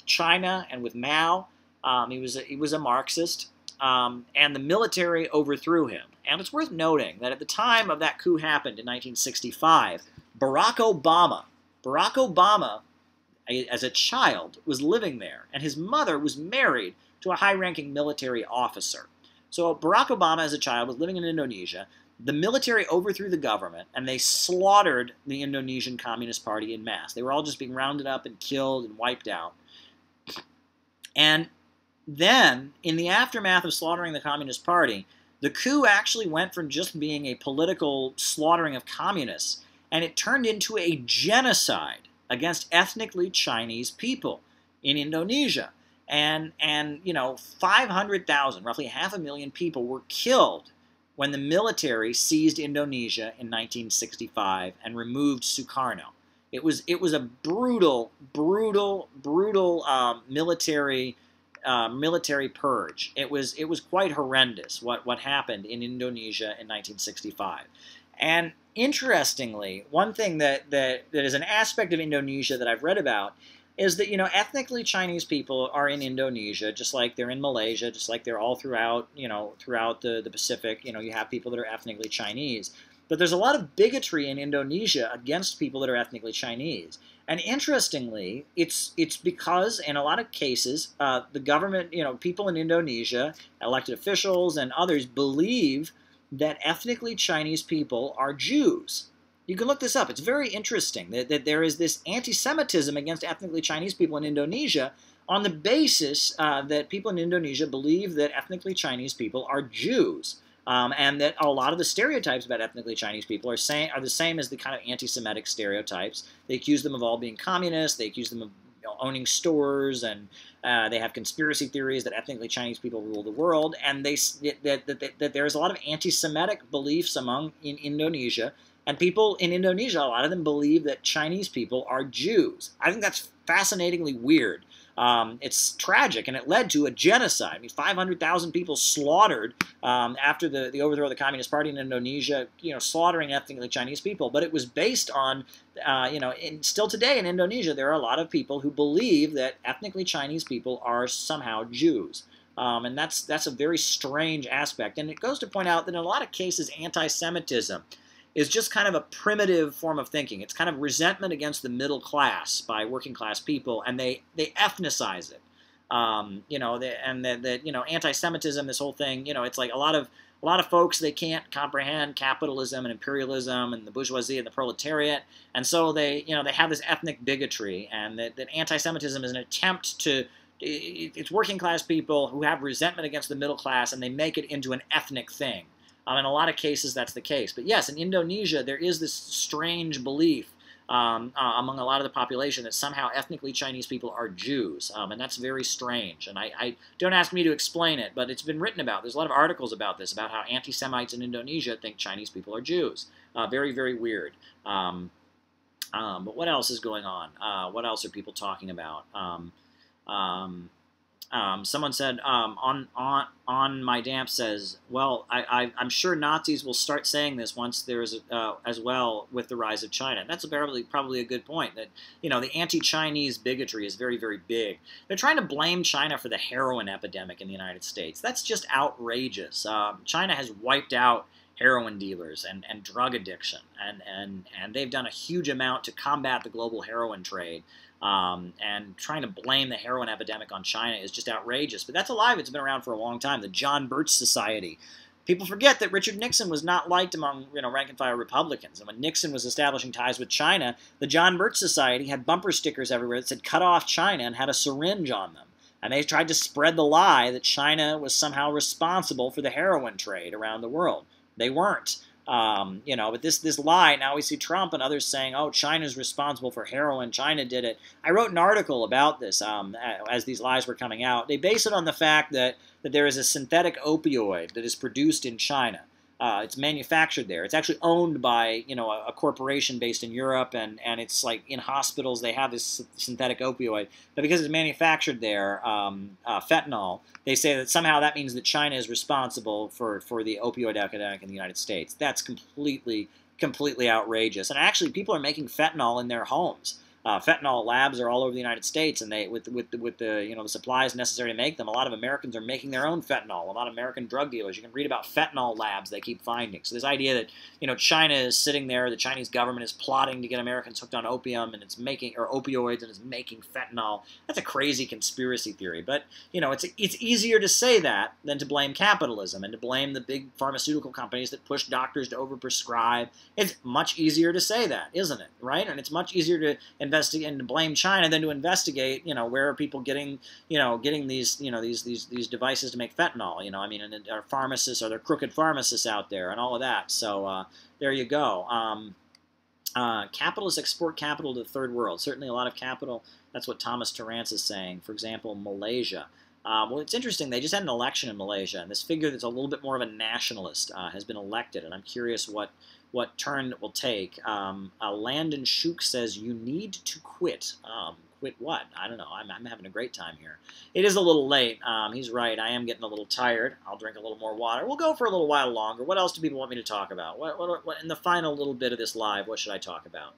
China and with Mao. He was a Marxist, and the military overthrew him. And it's worth noting that at the time of that coup happened in 1965, Barack Obama, as a child, was living there, and his mother was married to a high-ranking military officer. So Barack Obama, as a child, was living in Indonesia. The military overthrew the government, and they slaughtered the Indonesian Communist Party en masse. They were all just being rounded up and killed and wiped out. And then, in the aftermath of slaughtering the Communist Party, the coup actually went from just being a political slaughtering of communists, and it turned into a genocide against ethnically Chinese people in Indonesia. And 500,000, roughly 500,000 people were killed when the military seized Indonesia in 1965 and removed Sukarno. It was a brutal military military purge. It was quite horrendous what happened in Indonesia in 1965. And interestingly, one thing that is an aspect of Indonesia that I've read about is that, ethnically Chinese people are in Indonesia, just like they're in Malaysia, just like they're all throughout, throughout the Pacific. You have people that are ethnically Chinese. But there's a lot of bigotry in Indonesia against people that are ethnically Chinese. And interestingly, it's because in a lot of cases, the government, people in Indonesia, elected officials and others believe that ethnically Chinese people are Jews. You can look this up. It's very interesting that there is this anti-Semitism against ethnically Chinese people in Indonesia on the basis that people in Indonesia believe that ethnically Chinese people are Jews. And that a lot of the stereotypes about ethnically Chinese people are the same as the kind of anti-Semitic stereotypes. They accuse them of all being communists. They accuse them of owning stores, and they have conspiracy theories that ethnically Chinese people rule the world. And that there's a lot of anti-Semitic beliefs in Indonesia. And people in Indonesia, a lot of them believe that Chinese people are Jews. I think that's fascinatingly weird. It's tragic, and it led to a genocide. I mean, 500,000 people slaughtered after the overthrow of the Communist Party in Indonesia, slaughtering ethnically Chinese people. But it was based on, still today in Indonesia, there are a lot of people who believe that ethnically Chinese people are somehow Jews. And that's a very strange aspect. And it goes to point out that in a lot of cases, anti-Semitism is just kind of a primitive form of thinking. It's kind of resentment against the middle class by working class people, and they ethnicize it. Anti-Semitism, this whole thing, it's like a lot of folks, they can't comprehend capitalism and imperialism and the bourgeoisie and the proletariat, and so they have this ethnic bigotry, and that anti-Semitism is an attempt to, it's working class people who have resentment against the middle class, and they make it into an ethnic thing. In a lot of cases, that's the case. But yes, in Indonesia, there is this strange belief among a lot of the population that somehow ethnically Chinese people are Jews. And that's very strange. And I don't ask me to explain it, but it's been written about. There's a lot of articles about this, about how anti-Semites in Indonesia think Chinese people are Jews. Very, very weird. But what else is going on? What else are people talking about? Someone said on my damp says, well, I'm sure Nazis will start saying this once there's as well with the rise of China. And that's probably a good point. That the anti-Chinese bigotry is very, very big. They're trying to blame China for the heroin epidemic in the United States. That's just outrageous. China has wiped out heroin dealers and drug addiction, and they've done a huge amount to combat the global heroin trade. And trying to blame the heroin epidemic on China is just outrageous. But that's alive. It's been around for a long time. The John Birch Society. People forget that Richard Nixon was not liked among rank-and-file Republicans. And when Nixon was establishing ties with China, the John Birch Society had bumper stickers everywhere that said "Cut off China" and had a syringe on them. And they tried to spread the lie that China was somehow responsible for the heroin trade around the world. They weren't. But this lie, now we see Trump and others saying, oh, China's responsible for heroin, China did it. I wrote an article about this as these lies were coming out. They base it on the fact that there is a synthetic opioid that is produced in China. It's manufactured there. It's actually owned by, a corporation based in Europe, and it's like in hospitals they have this synthetic opioid. But because it's manufactured there, fentanyl, they say that somehow that means that China is responsible for the opioid epidemic in the United States. That's completely outrageous. And actually, people are making fentanyl in their homes. Fentanyl labs are all over the United States, and they with the supplies necessary to make them. A lot of Americans are making their own fentanyl. A lot of American drug dealers. You can read about fentanyl labs they keep finding. So this idea that China is sitting there, the Chinese government is plotting to get Americans hooked on opium, and it's making opioids, and it's making fentanyl. That's a crazy conspiracy theory. But it's easier to say that than to blame capitalism and to blame the big pharmaceutical companies that push doctors to overprescribe. It's much easier to say that, isn't it? Right? And it's much easier to investigate and to blame China than to investigate, where are people getting these devices to make fentanyl, and are pharmacists, are there crooked pharmacists out there, and all of that. So there you go. Capitalists export capital to the third world. Certainly a lot of capital. That's what Thomas Torrance is saying. For example, Malaysia. Well, it's interesting. They just had an election in Malaysia, and this figure that's a little bit more of a nationalist has been elected, and I'm curious what turn it will take. Landon Shook says, you need to quit. Quit what? I don't know. I'm having a great time here. It is a little late. He's right. I am getting a little tired. I'll drink a little more water. We'll go for a little while longer. What else do people want me to talk about? What in the final little bit of this live, what should I talk about?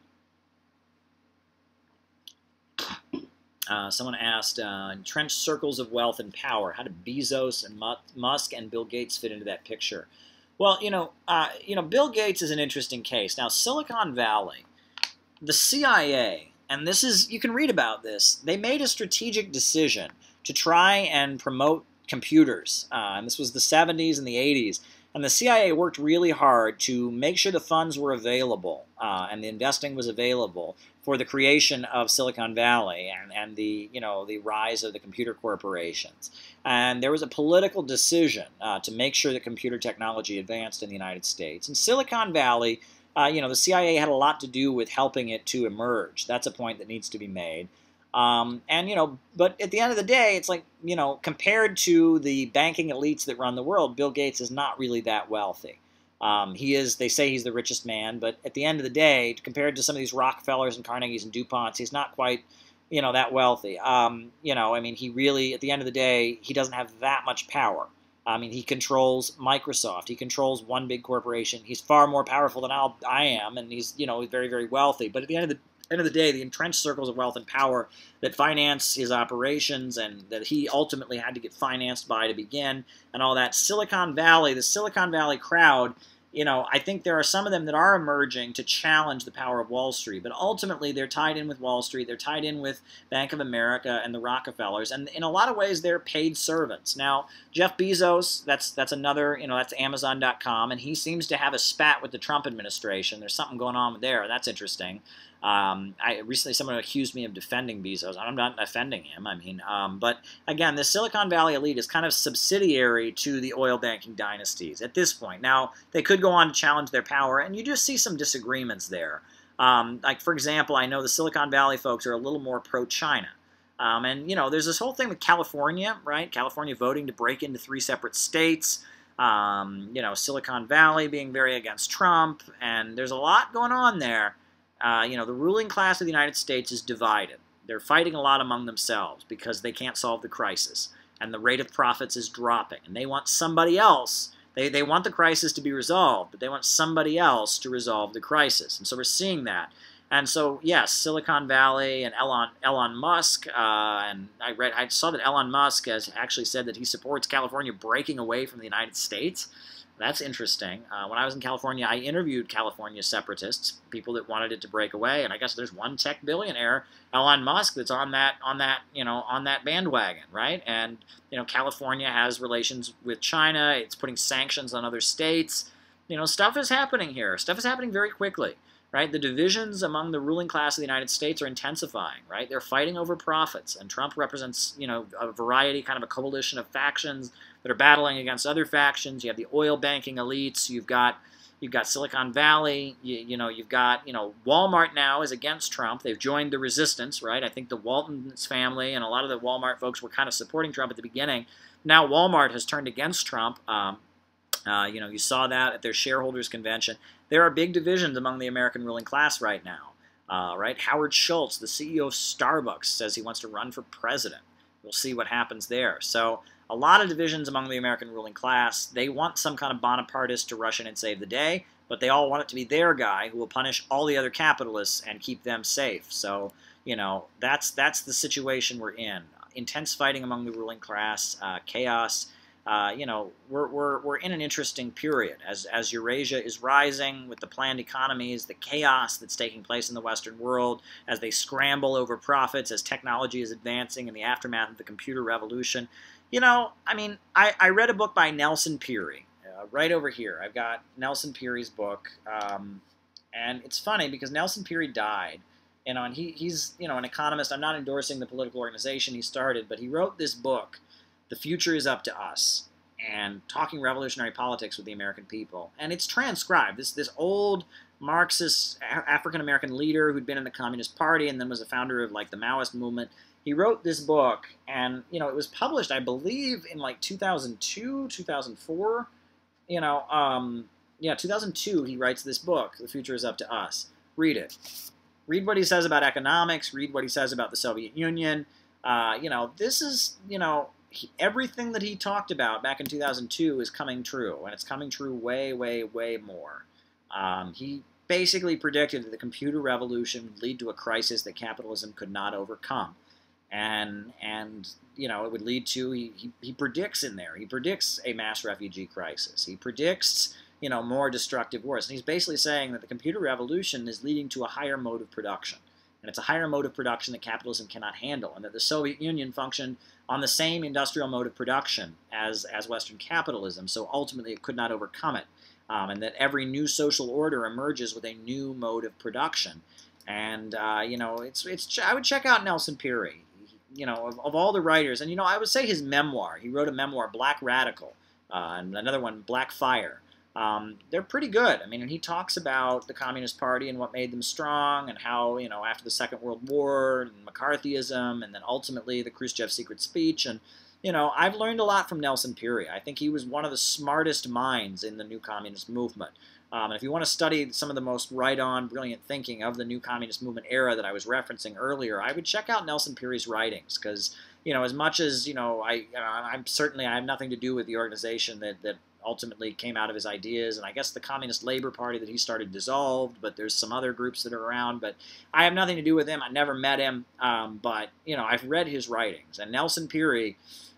Someone asked, entrenched circles of wealth and power. How do Bezos and Musk and Bill Gates fit into that picture? Well, Bill Gates is an interesting case. Now, Silicon Valley, the CIA, and this is, you can read about this, they made a strategic decision to try and promote computers. And this was the 70s and the 80s. And the CIA worked really hard to make sure the funds were available and the investing was available for the creation of Silicon Valley and the rise of the computer corporations. And there was a political decision to make sure that computer technology advanced in the United States. And Silicon Valley, the CIA had a lot to do with helping it to emerge. That's a point that needs to be made. But at the end of the day, it's like, compared to the banking elites that run the world, Bill Gates is not really that wealthy. They say he's the richest man, but at the end of the day, compared to some of these Rockefellers and Carnegies and DuPonts, he's not quite, that wealthy. He really, at the end of the day, he doesn't have that much power. He controls Microsoft. He controls one big corporation. He's far more powerful than I am, and he's, very, very wealthy. But at the end of the day, the entrenched circles of wealth and power that finance his operations and that he ultimately had to get financed by to begin and all that. Silicon Valley, the Silicon Valley crowd, I think there are some of them that are emerging to challenge the power of Wall Street, but ultimately they're tied in with Wall Street, they're tied in with Bank of America and the Rockefellers, and in a lot of ways they're paid servants. Now, Jeff Bezos, that's another, that's Amazon.com, and he seems to have a spat with the Trump administration. There's something going on there. That's interesting. Recently someone accused me of defending Bezos. I'm not defending him, but again, the Silicon Valley elite is kind of subsidiary to the oil banking dynasties at this point. Now, they could go on to challenge their power, and you just see some disagreements there. Like, for example, I know the Silicon Valley folks are a little more pro-China. There's this whole thing with California, right? California voting to break into 3 separate states. Silicon Valley being very against Trump, and there's a lot going on there. The ruling class of the United States is divided. They're fighting a lot among themselves because they can't solve the crisis. And the rate of profits is dropping. And they want somebody else. They want the crisis to be resolved, but they want somebody else to resolve the crisis. And so we're seeing that. And so, yes, Silicon Valley and Elon Musk, and I saw that Elon Musk has actually said that he supports California breaking away from the United States. That's interesting. When I was in California, I interviewed California separatists, people that wanted it to break away, and I guess there's one tech billionaire, Elon Musk, that's on that bandwagon, right? And California has relations with China. It's putting sanctions on other states. Stuff is happening here. Stuff is happening very quickly, right? The divisions among the ruling class of the United States are intensifying, right? They're fighting over profits, and Trump represents, a variety, kind of a coalition of factions that are battling against other factions. You have the oil banking elites. You've got Silicon Valley. You've got Walmart now is against Trump. They've joined the resistance, right? I think the Waltons family and a lot of the Walmart folks were kind of supporting Trump at the beginning. Now Walmart has turned against Trump. You saw that at their shareholders convention. There are big divisions among the American ruling class right now, right? Howard Schultz, the CEO of Starbucks, says he wants to run for president. We'll see what happens there. So a lot of divisions among the American ruling class. They want some kind of Bonapartist to rush in and save the day, but they all want it to be their guy who will punish all the other capitalists and keep them safe. So, that's the situation we're in. Intense fighting among the ruling class, chaos. We're in an interesting period as Eurasia is rising with the planned economies, the chaos that's taking place in the Western world, as they scramble over profits, as technology is advancing in the aftermath of the computer revolution. I read a book by Nelson Peary. Right over here, I've got Nelson Peary's book, and it's funny because Nelson Peary died. And he's an economist. I'm not endorsing the political organization he started, but he wrote this book, The Future is Up to Us, and talking revolutionary politics with the American people. And it's transcribed. This old Marxist African-American leader who'd been in the Communist Party and then was a founder of the Maoist movement. He wrote this book, and it was published, I believe, in 2002, 2004. 2002 he writes this book, The Future is Up to Us. Read it. read what he says about economics, read what he says about the Soviet Union. This is, everything that he talked about back in 2002 is coming true, and it's coming true way, way, way more. He basically predicted that the computer revolution would lead to a crisis that capitalism could not overcome. And it would lead to, he predicts in there, he predicts a mass refugee crisis. He predicts, more destructive wars. And he's basically saying that the computer revolution is leading to a higher mode of production. And it's a higher mode of production that capitalism cannot handle, and that the Soviet Union functioned on the same industrial mode of production as Western capitalism, so ultimately it could not overcome it. And that every new social order emerges with a new mode of production. And, I would check out Nelson Peary, of all the writers. And, I would say his memoir. He wrote a memoir, Black Radical, and another one, Black Fire. They're pretty good. I mean, and he talks about the Communist Party and what made them strong, and how, after the Second World War, and McCarthyism, and then ultimately the Khrushchev secret speech, and, I've learned a lot from Nelson Peary. I think he was one of the smartest minds in the new communist movement. And if you want to study some of the most right-on, brilliant thinking of the new communist movement era that I was referencing earlier, I would check out Nelson Peary's writings, because, as much as, I have nothing to do with the organization that ultimately came out of his ideas, and I guess the Communist Labor Party that he started dissolved, but there's some other groups that are around, but I have nothing to do with him. I never met him, but, I've read his writings, and Nelson Peary,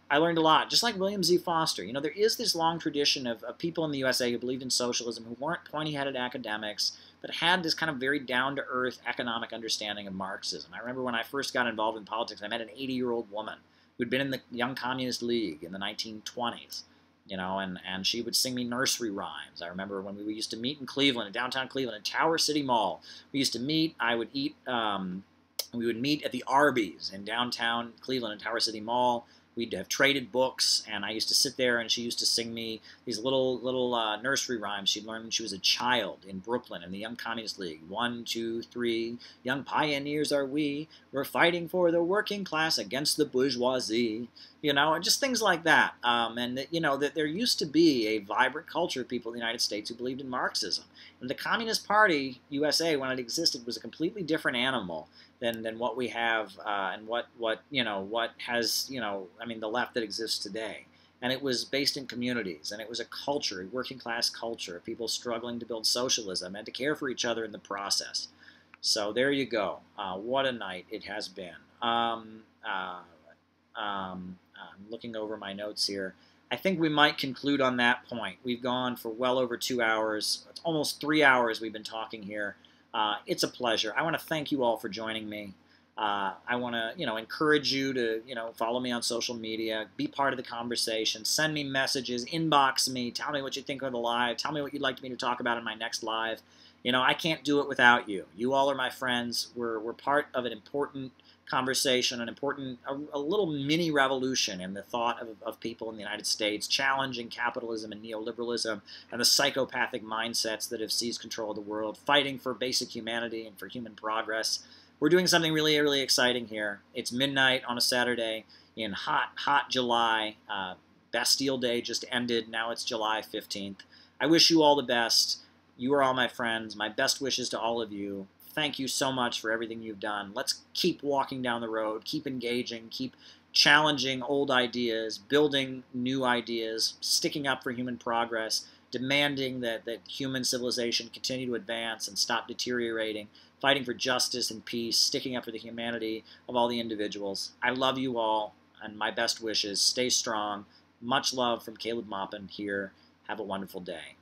I learned a lot, just like William Z. Foster. There is this long tradition of people in the USA who believed in socialism, who weren't pointy-headed academics, but had this kind of very down-to-earth economic understanding of Marxism. I remember when I first got involved in politics, I met an 80-year-old woman who'd been in the Young Communist League in the 1920s, and she would sing me nursery rhymes. I remember when we used to meet in Cleveland, in downtown Cleveland, in Tower City Mall. We used to meet, we would meet at the Arby's in downtown Cleveland, in Tower City Mall. We'd have traded books, and I used to sit there, and she used to sing me these little nursery rhymes she'd learned when she was a child in Brooklyn in the Young Communist League. 1, 2, 3, young pioneers are we. We're fighting for the working class against the bourgeoisie. And just things like that. And that there used to be a vibrant culture of people in the United States who believed in Marxism. And the Communist Party, USA, when it existed, was a completely different animal than what we have, and what has, the left that exists today. And it was based in communities, and it was a culture, a working class culture, of people struggling to build socialism and to care for each other in the process. So there you go. What a night it has been. I'm looking over my notes here. I think we might conclude on that point. We've gone for well over 2 hours. It's almost 3 hours we've been talking here. It's a pleasure. I want to thank you all for joining me. I want to, encourage you to, follow me on social media, be part of the conversation, send me messages, inbox me, tell me what you think of the live, tell me what you'd like me to talk about in my next live. I can't do it without you. You all are my friends. We're part of an important conversation, a little mini revolution in the thought of people in the United States, challenging capitalism and neoliberalism and the psychopathic mindsets that have seized control of the world, fighting for basic humanity and for human progress. We're doing something really, really exciting here. It's midnight on a Saturday in hot July. Bastille Day just ended. Now it's July 15th. I wish you all the best. You are all my friends. My best wishes to all of you. Thank you so much for everything you've done. Let's keep walking down the road, keep engaging, keep challenging old ideas, building new ideas, sticking up for human progress, demanding that human civilization continue to advance and stop deteriorating, fighting for justice and peace, sticking up for the humanity of all the individuals. I love you all, and my best wishes. Stay strong. Much love from Caleb Maupin here. Have a wonderful day.